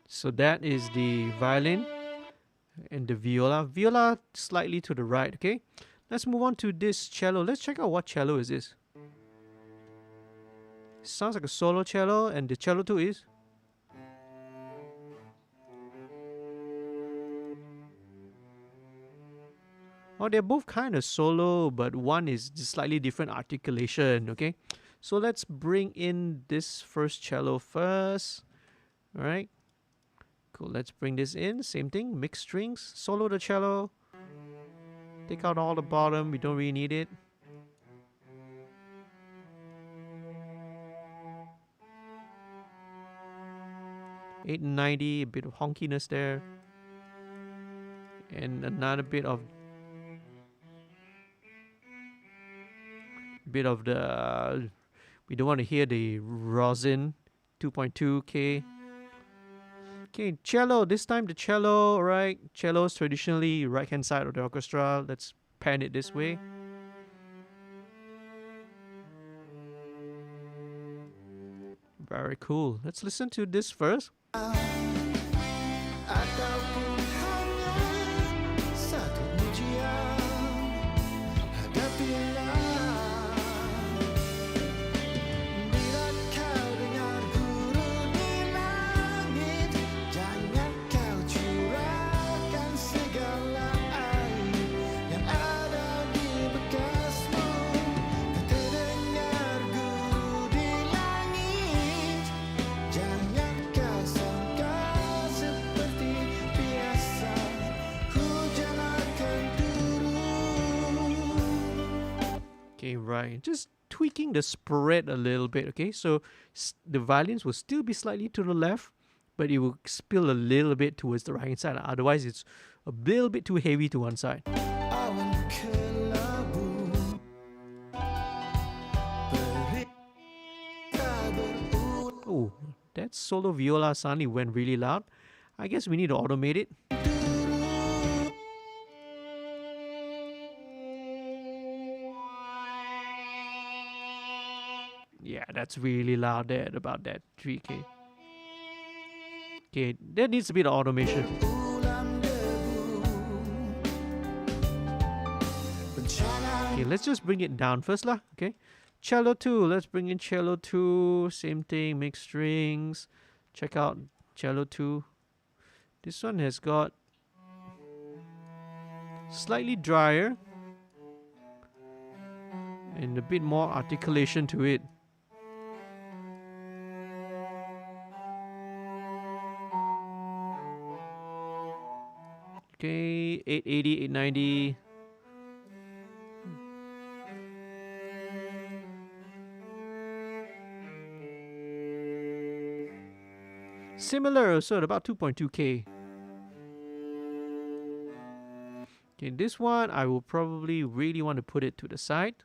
[SPEAKER 1] So that is the violin and the viola. Viola slightly to the right, okay? Let's move on to this cello. Let's check out what cello is this. Sounds like a solo cello, and the cello too is. Oh, they're both kind of solo, but one is just slightly different articulation, okay? So let's bring in this first cello first. Alright. Cool, let's bring this in. Same thing, mixed strings, solo the cello. Take out all the bottom, we don't really need it. $890, a bit of honkiness there. And another bit of the we don't want to hear the rosin 2.2K. Okay, cello. This time the cello, right? Cello's traditionally right-hand side of the orchestra. Let's pan it this way. Very cool. Let's listen to this first. Okay, right. Just tweaking the spread a little bit, okay? So the violins will still be slightly to the left, but it will spill a little bit towards the right-hand side. Otherwise, it's a little bit too heavy to one side. Oh, that solo viola suddenly went really loud. I guess we need to automate it. Yeah, that's really loud there at about that 3K. Okay, there needs a bit of automation. Okay, let's just bring it down first lah. Okay, cello 2. Let's bring in cello 2. Same thing, mixed strings. Check out cello 2. This one has got slightly drier and a bit more articulation to it. Okay, 880, 890. Similar, so at about 2.2K. Okay, this one I will probably really want to put it to the side.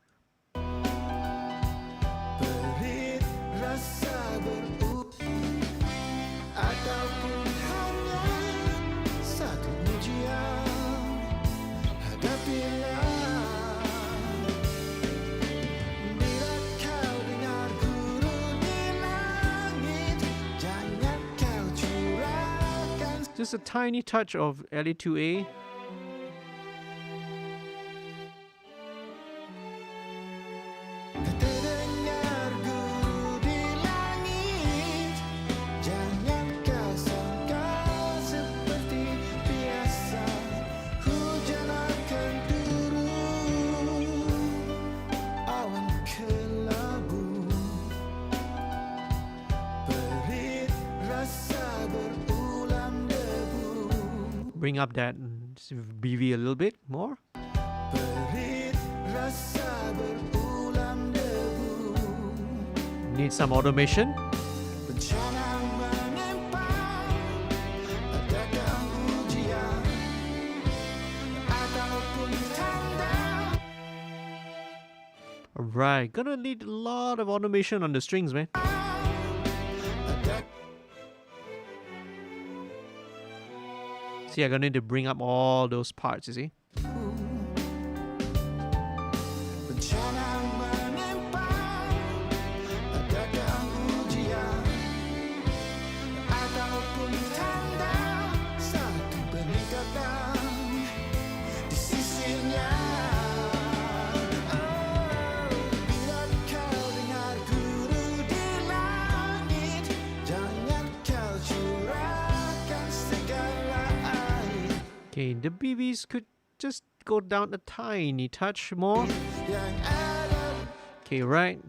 [SPEAKER 1] Just a tiny touch of LA2A. Bring up that BV a little bit more. Need some automation. Alright, gonna need a lot of automation on the strings, man. See, I'm gonna need to bring up all those parts, you see? Okay, the BVs could just go down a tiny touch more. Okay, right.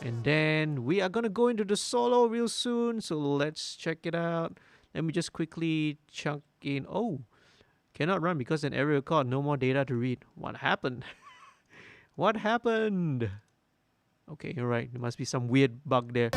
[SPEAKER 1] And then we are gonna go into the solo real soon, so let's check it out. Let me just quickly chunk in. Oh, cannot run because an error code, no more data to read. What happened? What happened? Okay, you're right. There must be some weird bug there.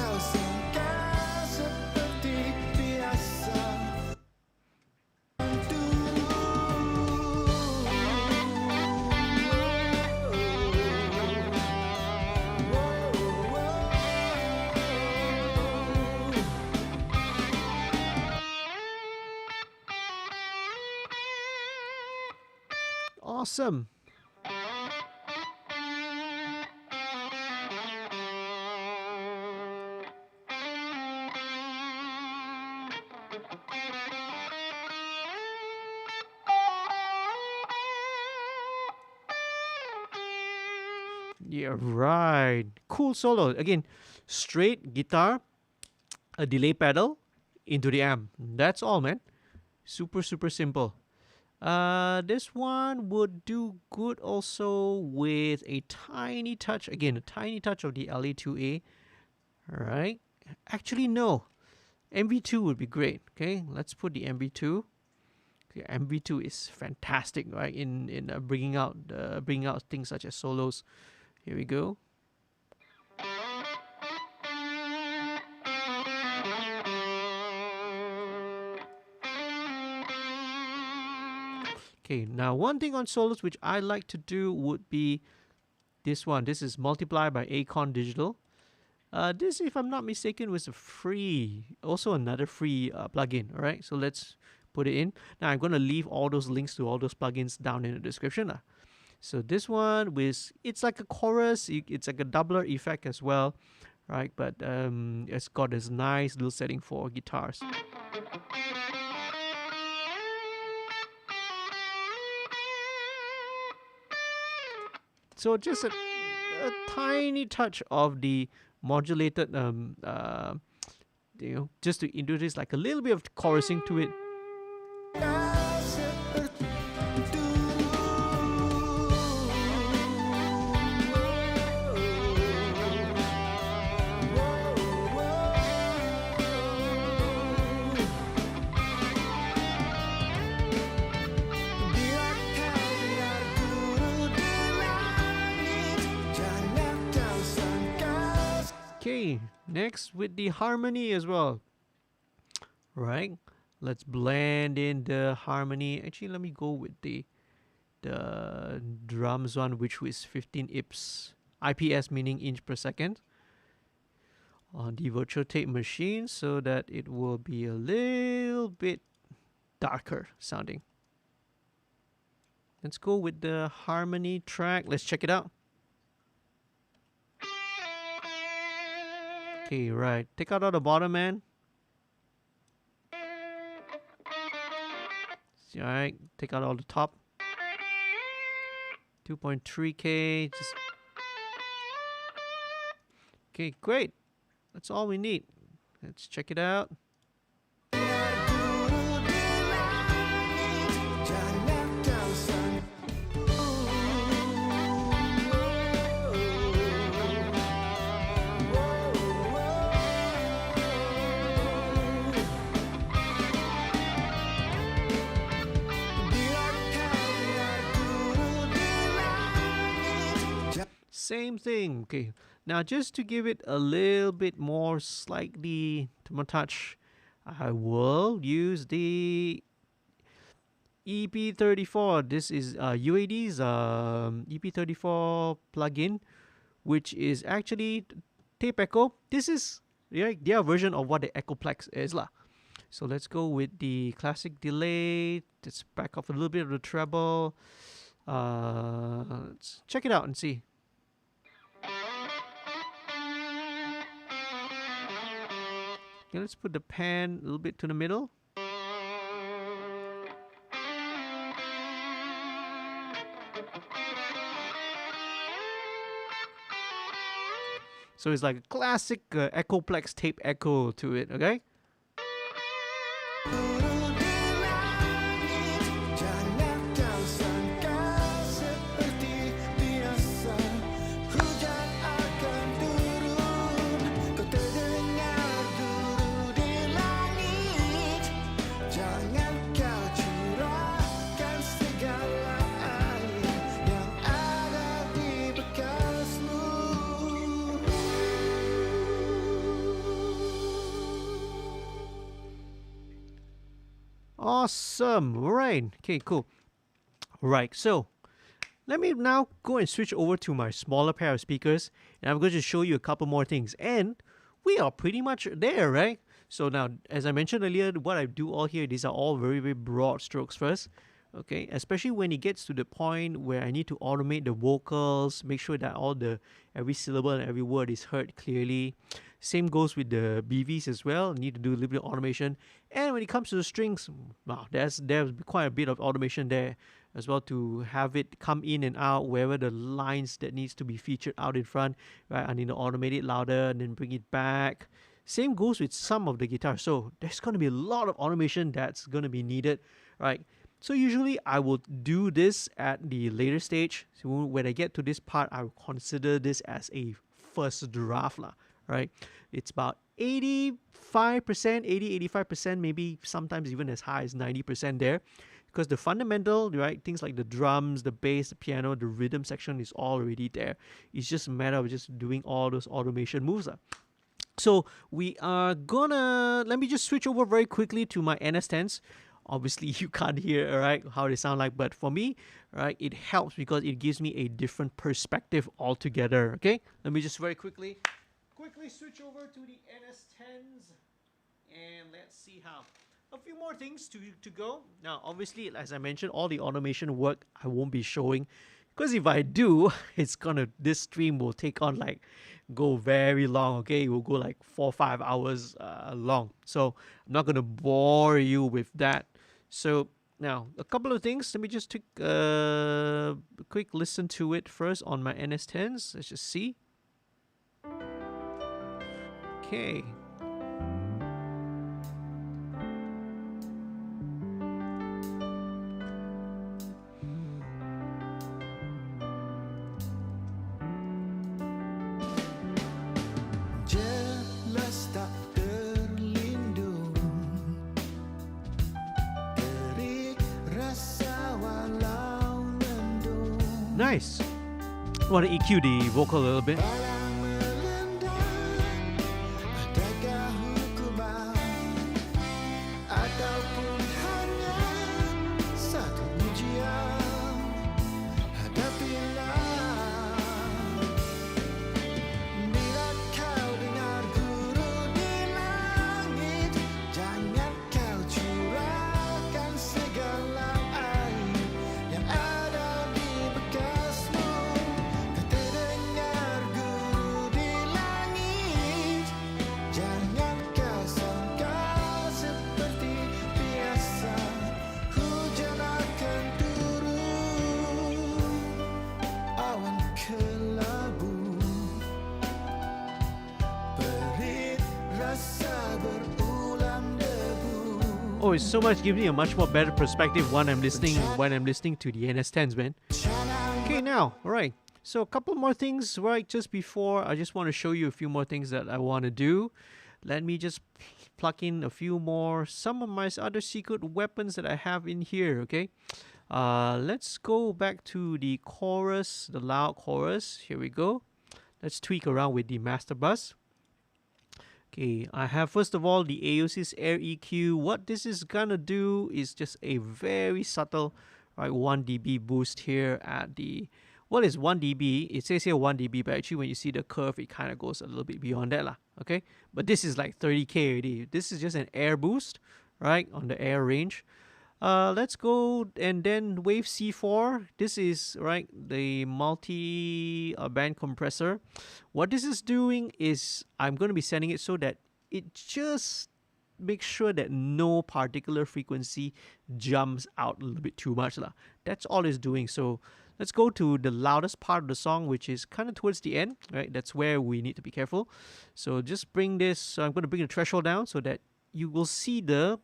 [SPEAKER 1] Awesome. Yeah, right. Cool solo. Again, straight guitar, a delay pedal into the amp. That's all, man. Super, super simple. This one would do good also with a tiny touch. Again, a tiny touch of the LA2A. All right. Actually, no. MV2 would be great. Okay, let's put the MV2. Okay, MV2 is fantastic, right? In bringing out things such as solos. Here we go. Okay, now one thing on solos which I like to do would be this one. This is Multiply by Acon Digital. This, if I'm not mistaken, was a free, also another free plugin. All right, so let's put it in. Now I'm going to leave all those links to all those plugins down in the description. So this one with, it's like a chorus, it's like a doubler effect as well, right? But it's got this nice little setting for guitars. So just a tiny touch of the modulated, just to introduce like a little bit of chorusing to it. Okay, next with the harmony as well. Right, let's blend in the harmony. Actually, let me go with the drums one, which was 15 IPS, meaning inch per second, on the virtual tape machine, so that it will be a little bit darker sounding. Let's go with the harmony track. Let's check it out. Okay, right. Take out all the bottom, man. Alright, take out all the top. 2.3K. Just okay, great. That's all we need. Let's check it out. Same thing. Okay, now just to give it a little bit more, slightly more touch, I will use the EP34. This is UAD's EP34 plugin, which is actually tape echo. This is their version of what the Echoplex is lah. So let's go with the classic delay. Let's back off a little bit of the treble. Let's check it out and see. Okay, let's put the pan a little bit to the middle. So it's like a classic Echoplex tape echo to it, okay? Awesome. Right. Okay, cool. Right. So let me now go and switch over to my smaller pair of speakers, and I'm going to show you a couple more things. And we are pretty much there, right? So now, as I mentioned earlier, what I do all here, these are all very, very broad strokes first. Okay, especially when it gets to the point where I need to automate the vocals, make sure that every syllable and every word is heard clearly. Same goes with the BVs as well. Need to do a little bit of automation. And when it comes to the strings, wow, there's quite a bit of automation there as well, to have it come in and out wherever the lines that needs to be featured out in front. Right, I need to automate it louder and then bring it back. Same goes with some of the guitars. So there's going to be a lot of automation that's going to be needed, right? So usually I will do this at the later stage. So when I get to this part, I will consider this as a first draft, right? It's about 85%, 85%, maybe sometimes even as high as 90% there. Because the fundamental, right, things like the drums, the bass, the piano, the rhythm section is already there. It's just a matter of just doing all those automation moves. So we are gonna, let me just switch over very quickly to my NS10s. Obviously you can't hear, right, how they sound like, but for me, right, it helps because it gives me a different perspective altogether. Okay, let me just very quickly switch over to the NS10s and let's see how. A few more things to go. Now, obviously, as I mentioned, all the automation work I won't be showing, because if I do, this stream will take on go very long. Okay, it will go like 4 or 5 hours long. So I'm not gonna bore you with that. So now a couple of things. Let me just take a quick listen to it first on my NS10s. Let's just see. Okay. Nice. I want to EQ the vocal a little bit. Oh, it's so much, gives me a much more better perspective when I'm listening to the NS10s, man. Okay, now, alright. So a couple more things, right, just before, I just want to show you a few more things that I want to do. Let me just plug in a few more, some of my other secret weapons that I have in here, okay? Let's go back to the chorus, the loud chorus. Here we go. Let's tweak around with the master bus. Okay, I have first of all the AOSys Air EQ. What this is gonna do is just a very subtle, right, 1 dB boost here at the, what is 1 dB? It says here 1 dB, but actually when you see the curve, it kind of goes a little bit beyond that, okay? But this is like 30K already. This is just an air boost, right, on the air range. Let's go, and then wave C4. This is, right, the multi band compressor. What this is doing is I'm going to be setting it so that it just makes sure that no particular frequency jumps out a little bit too much. That's all it's doing. So let's go to the loudest part of the song, which is kind of towards the end, right? That's where we need to be careful. So just bring this, so I'm going to bring the threshold down so that you will see the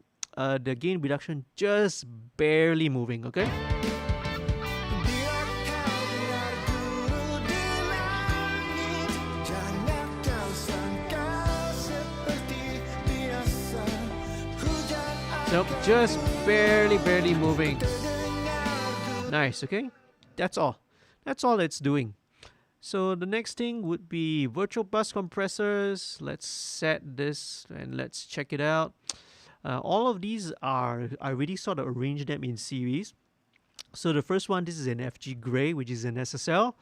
[SPEAKER 1] gain reduction just barely moving, okay? So just barely moving. Nice, okay? That's all it's doing. So the next thing would be virtual bus compressors. Let's set this and let's check it out. All of these I really sort of arranged them in series. So the first one, this is an FG Gray, which is an SSL.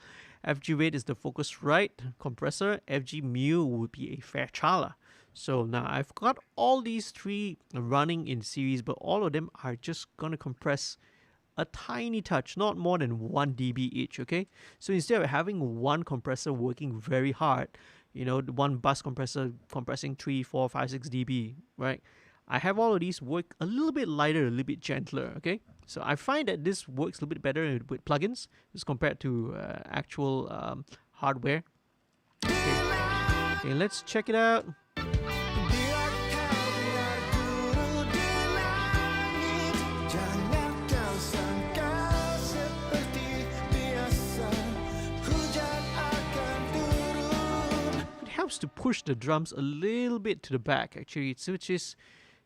[SPEAKER 1] FG Red is the Focusrite compressor. FG Mu would be a Fairchild. So now I've got all these three running in series, but all of them are just going to compress a tiny touch, not more than 1 dB each, okay? So instead of having one compressor working very hard, you know, one bus compressor compressing 3, 4, 5, 6 dB, right? I have all of these work a little bit lighter, a little bit gentler, okay? So I find that this works a little bit better with plugins as compared to actual hardware. Okay, let's check it out. To push the drums a little bit to the back, actually, which is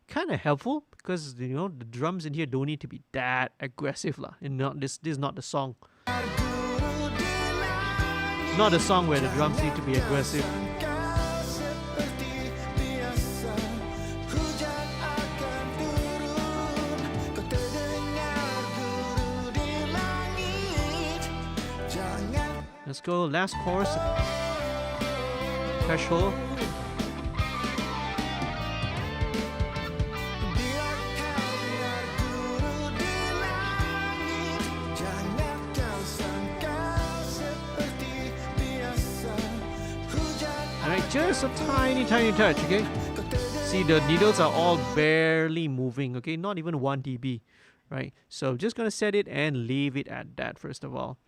[SPEAKER 1] kind of helpful because, you know, the drums in here don't need to be that aggressive lah. And not this is not the song. Not a song where the drums need to be aggressive. Let's go, last chorus. Threshold. Alright, just a tiny touch, okay? See, the needles are all barely moving, okay? Not even 1 dB, right? So just gonna set it and leave it at that first of all.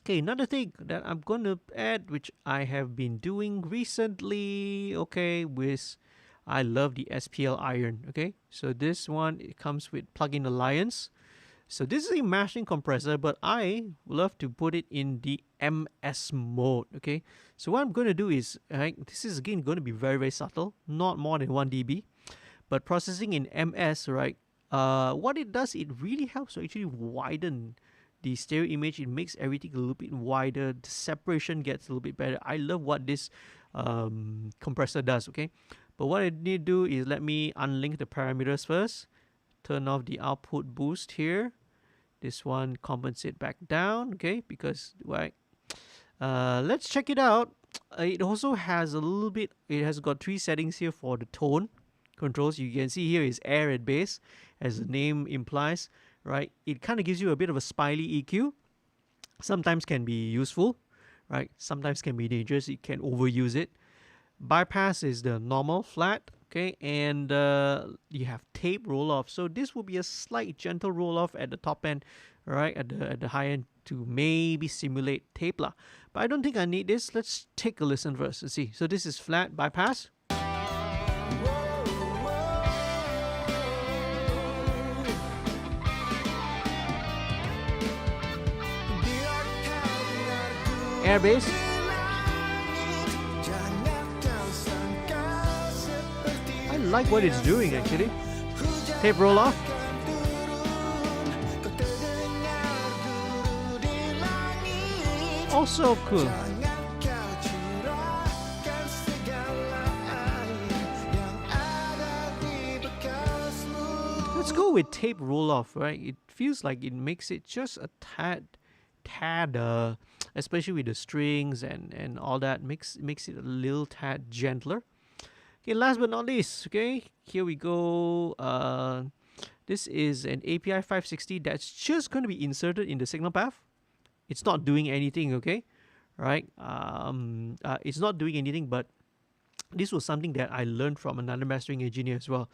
[SPEAKER 1] Okay, another thing that I'm going to add, which I have been doing recently, okay, with, I love the SPL iron, okay? So this one, it comes with Plugin Alliance. So this is a mashing compressor, but I love to put it in the MS mode, okay? So what I'm going to do is, right, this is again going to be very, very subtle, not more than 1 dB. But processing in MS, right, what it does, it really helps to actually widen the stereo image. It makes everything a little bit wider. The separation gets a little bit better. I love what this compressor does, okay? But what I need to do is let me unlink the parameters first. Turn off the output boost here. This one compensate back down, okay? Because, right. Let's check it out. It also has a little bit, it has got 3 settings here for the tone controls. You can see here is air and bass, as the name implies. Right, it kind of gives you a bit of a spily EQ. Sometimes can be useful, right? Sometimes can be dangerous. You can overuse it. Bypass is the normal flat, okay, and you have tape roll off. So this will be a slight gentle roll off at the top end, right? At the high end to maybe simulate tape lah. But I don't think I need this. Let's take a listen first and see. So this is flat bypass. Air bass. I like what it's doing actually. Tape roll off. Also cool. Let's go with tape roll off, right? It feels like it makes it just a tad especially with the strings and all that, makes it a little tad gentler. Okay, last but not least, okay, here we go. This is an API 560 that's just going to be inserted in the signal path. It's not doing anything, okay, right? It's not doing anything, but this was something that I learned from another mastering engineer as well.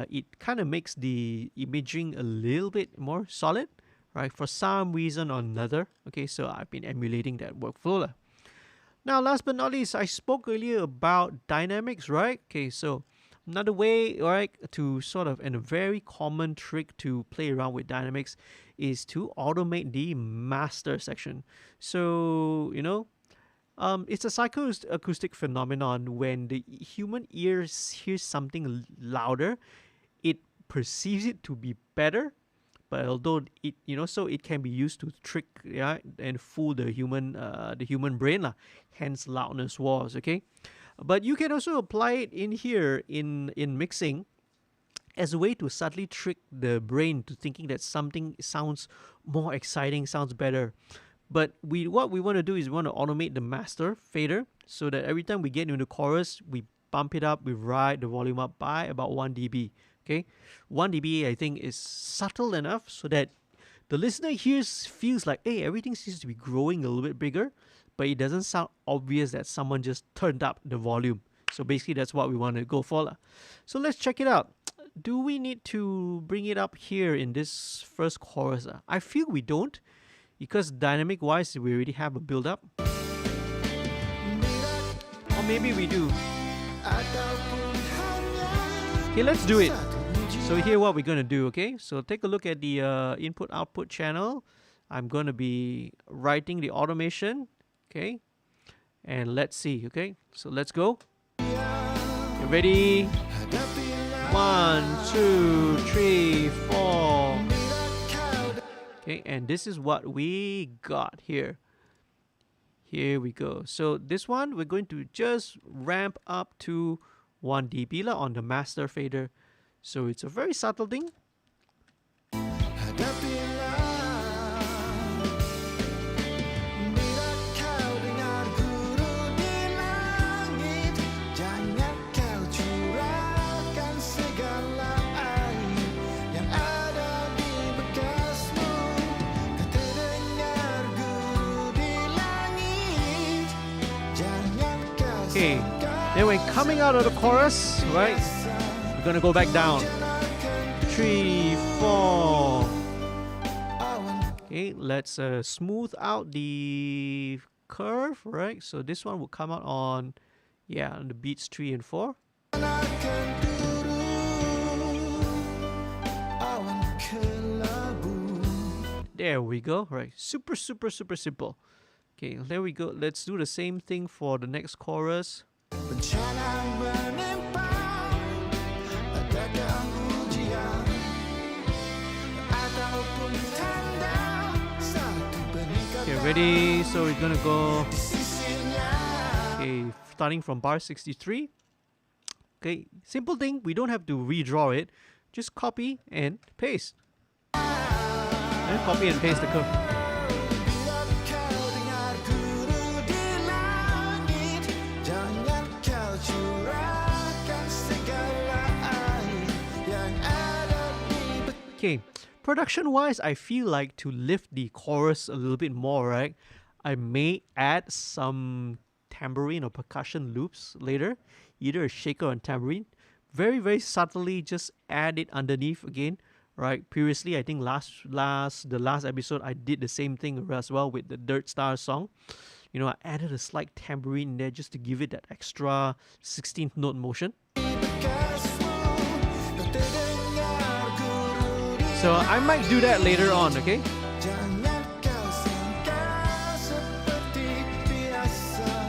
[SPEAKER 1] It kind of makes the imaging a little bit more solid, right, for some reason or another. Okay, so I've been emulating that workflow. Now, last but not least, I spoke earlier about dynamics, right? Okay, so another way, right, to sort of, and a very common trick to play around with dynamics is to automate the master section. So, you know, it's a psychoacoustic phenomenon. When the human ear hears something louder, it perceives it to be better. But although it, you know, so it can be used to trick, yeah, and fool the human brain lah. Hence loudness wars, okay. But you can also apply it in here in mixing as a way to subtly trick the brain to thinking that something sounds more exciting, sounds better. But what we want to do is we want to automate the master fader so that every time we get into the chorus, we bump it up, we ride the volume up by about 1 dB. Okay, 1 dB I think is subtle enough so that the listener feels like, hey, everything seems to be growing a little bit bigger, but it doesn't sound obvious that someone just turned up the volume. So basically that's what we want to go for. So let's check it out. Do we need to bring it up here in this first chorus? I feel we don't, because dynamic wise we already have a build up. Or maybe we do. Okay, let's do it. So here what we're going to do, okay? So take a look at the input-output channel. I'm going to be writing the automation, okay? And let's see, okay? So let's go. Okay, ready? 1, 2, 3, 4. Okay, and this is what we got here. Here we go. So this one, we're going to just ramp up to 1 dB on the master fader. So it's a very subtle thing. Okay, then when coming out of the chorus, right, we're gonna go back down. 3, 4. Okay, let's smooth out the curve, right? So this one will come out on, yeah, on the beats 3 and 4. There we go, right? Super simple. Okay, there we go. Let's do the same thing for the next chorus. Okay, ready? So we're gonna go. Okay, starting from bar 63. Okay, simple thing. We don't have to redraw it. Just copy and paste. And copy and paste the curve. Okay, production-wise, I feel like to lift the chorus a little bit more, right? I may add some tambourine or percussion loops later, either a shaker or a tambourine. Very subtly, just add it underneath again, right? Previously, I think the last episode, I did the same thing as well with the Dirt Star song. You know, I added a slight tambourine in there just to give it that extra 16th note motion. So I might do that later on, okay?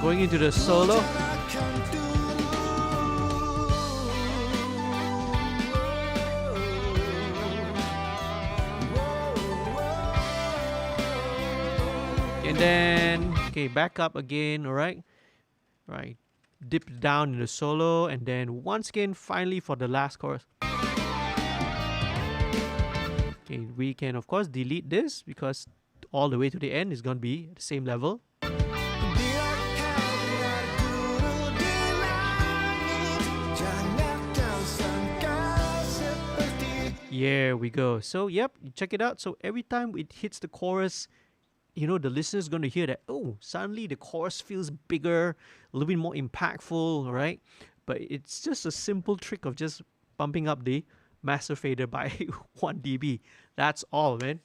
[SPEAKER 1] Going into the solo. And then, okay, back up again, alright? Right. Dip down in the solo, and then once again, finally for the last chorus. Okay, we can of course delete this because all the way to the end is going to be at the same level. Here we go. So yep, check it out. So every time it hits the chorus, you know, the listener's going to hear that, oh, suddenly the chorus feels bigger, a little bit more impactful, right? But it's just a simple trick of just bumping up the master fader by 1 dB. That's all, man.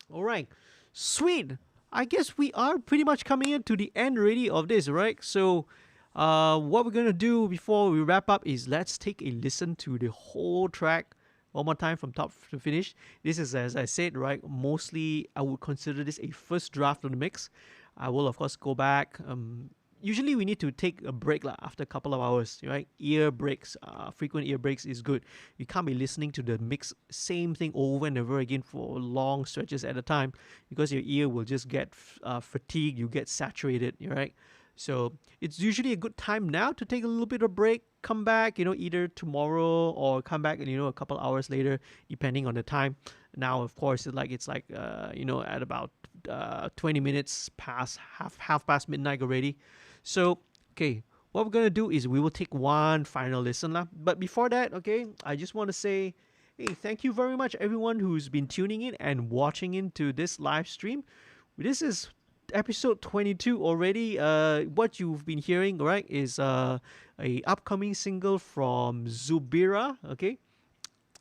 [SPEAKER 1] All right, sweet. I guess we are pretty much coming into the end already of this, right? So what we're gonna do before we wrap up is let's take a listen to the whole track one more time from top to finish. This is, as I said, right, mostly I would consider this a first draft of the mix. I will of course go back. Usually we need to take a break after a couple of hours, right? Ear breaks, frequent ear breaks is good. You can't be listening to the mix, same thing over and over again for long stretches at a time, because your ear will just get fatigued, you get saturated, right? So it's usually a good time now to take a little bit of break, come back, you know, either tomorrow or come back, you know, a couple hours later, depending on the time. Now, of course, it's like you know, at about 20 minutes past half past midnight already. So, okay, what we're going to do is we will take one final listen. But before that, okay, I just want to say, Hey, thank you very much, everyone who's been tuning in and watching into this live stream. This is episode 22 already. What you've been hearing, right, is a upcoming single from Zubira. Okay,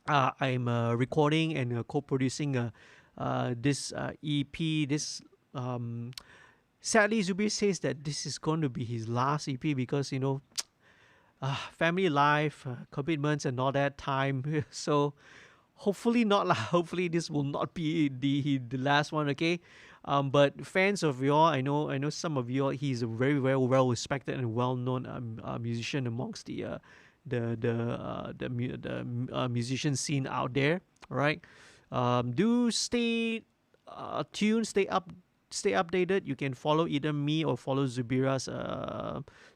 [SPEAKER 1] I'm recording and co-producing this EP. This sadly, Zubir says that this is going to be his last EP because family life, commitments, and all that time. So hopefully not lah. Hopefully this will not be the last one. Okay. But fans of y'all, I know some of y'all. He's a very very well respected and well known musician amongst the musician scene out there. All right. Do stay tuned, stay updated. You can follow either me or follow Zubira's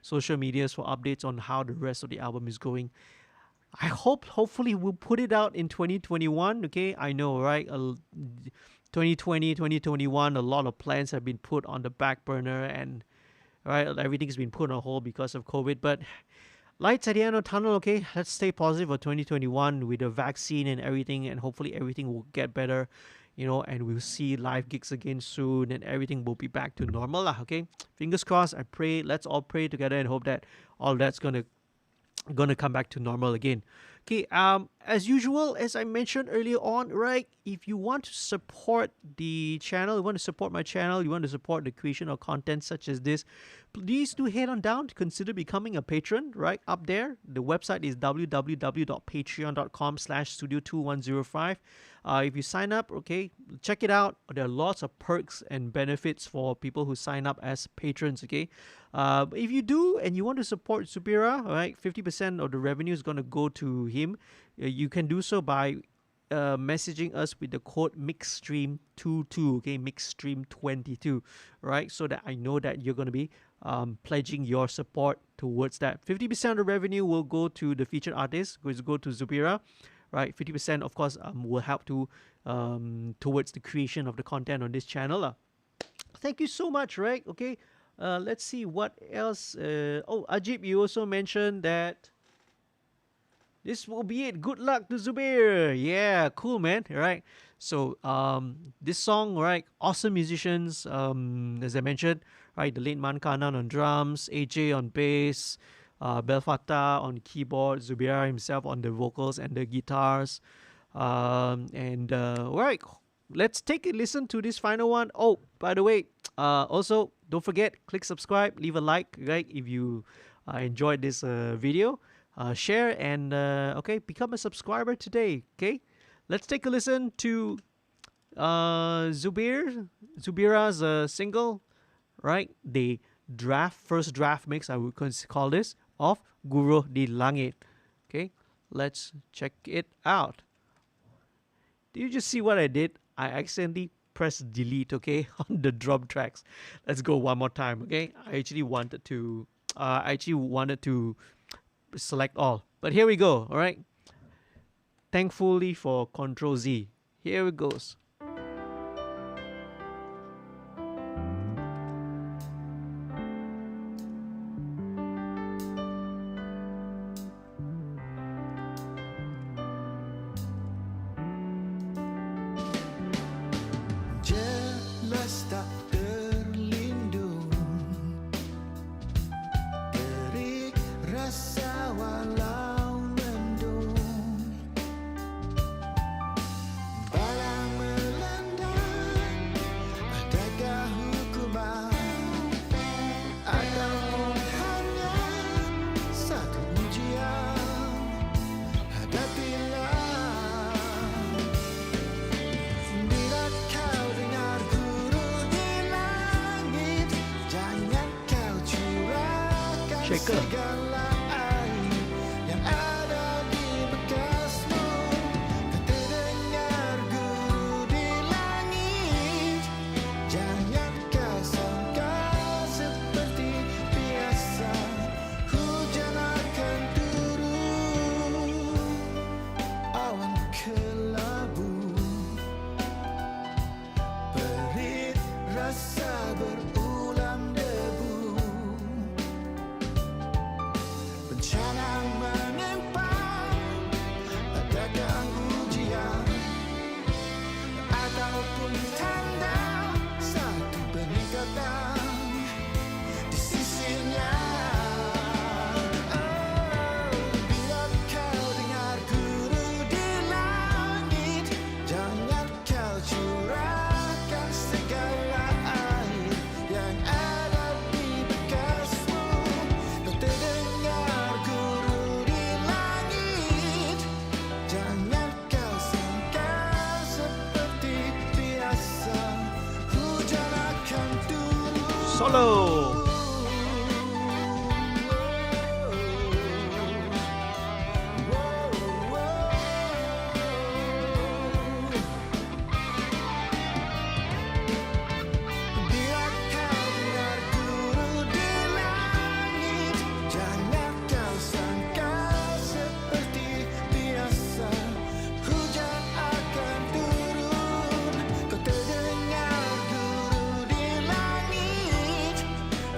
[SPEAKER 1] social medias for updates on how the rest of the album is going. Hopefully we'll put it out in 2021. Okay, I know, right? 2020, 2021, a lot of plans have been put on the back burner, and right, everything's been put on hold because of COVID. But lights at the end of the tunnel. Okay, let's stay positive for 2021 with the vaccine and everything, and hopefully everything will get better. And we'll see live gigs again soon, and everything will be back to normal lah. Okay, fingers crossed. I pray. Let's all pray together and hope that all that's gonna come back to normal again. Okay, as usual, as I mentioned earlier on, right, if you want to support the channel, you want to support my channel, you want to support the creation of content such as this, please do head on down to consider becoming a patron. Right up there, the website is www.patreon.com/studio2105. If you sign up, okay, check it out. There are lots of perks and benefits for people who sign up as patrons. Okay, if you do and you want to support Zubira, right, 50% of the revenue is going to go to him. You can do so by messaging us with the code MixStream22, okay, MixStream22, right, so that I know that you're going to be pledging your support towards that. 50% of the revenue will go to the featured artist, will go to Zubira, right? 50%, of course, will help to towards the creation of the content on this channel. Thank you so much, right? Okay, let's see what else. Ajib, you also mentioned that this will be it. Good luck to Zubir. Yeah, cool, man. Right. So this song, right? Awesome musicians. As I mentioned, right? The late Man Kanan on drums, AJ on bass, Belfata on keyboard, Zubira himself on the vocals and the guitars. Right. Let's take a listen to this final one. Oh, by the way, also don't forget, click subscribe, leave a like, right? If you enjoyed this video. Share and okay, become a subscriber today. Okay, let's take a listen to Zubira's single, right? The first draft mix, I would call this, of Guruh di Langit. Okay, let's check it out. Did you just see what I did? I accidentally pressed delete, okay, on the drum tracks. Let's go one more time. Okay, I actually wanted to select all, but here we go. All right, thankfully for Control Z, here it goes.
[SPEAKER 2] Jelas tak terlindung, terik rasa walau mendung, balang melanda, adakah hukuman atau hanya satu ujian? Hadapilah. Bila kau dengar guruh di langit, jangan kau curahkan segala air yang ada di bekasmu. Kata dengar guruh di langit, jangan kau sangka seperti biasa, hujan akan turun, awan kelabu, perit rasa berulam debu, bencana menimpa, adakah ujian?
[SPEAKER 1] solo.
[SPEAKER 2] Bila kau dengar guru di langit, jangan kau sangka seperti biasa. Hujan akan turun, kau terdengar guru di langit.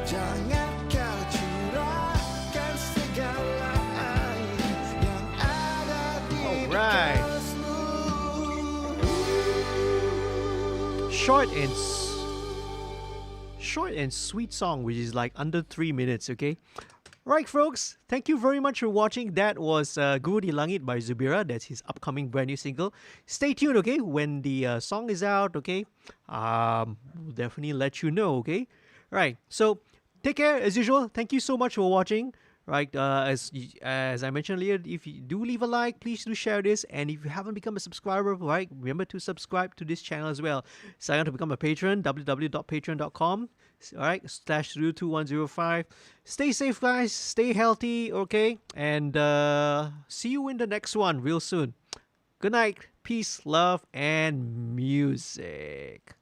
[SPEAKER 2] Jangan kau curahkan segala air yang ada di
[SPEAKER 1] Alright.
[SPEAKER 2] bekasmu.
[SPEAKER 1] Short and sweet song, which is like under 3 minutes, okay? Right, folks, thank you very much for watching. That was Guruh di Langit by Zubira. That's his upcoming brand new single. Stay tuned, okay? When the song is out, okay? We'll definitely let you know, okay? Right, so take care as usual. Thank you so much for watching. Right, as I mentioned earlier, if you do leave a like, please do share this. And if you haven't become a subscriber, right, remember to subscribe to this channel as well. Sign up to become a patron, www.patreon.com, all right, /Studio2105. Stay safe, guys. Stay healthy, okay? And see you in the next one real soon. Good night. Peace, love, and music.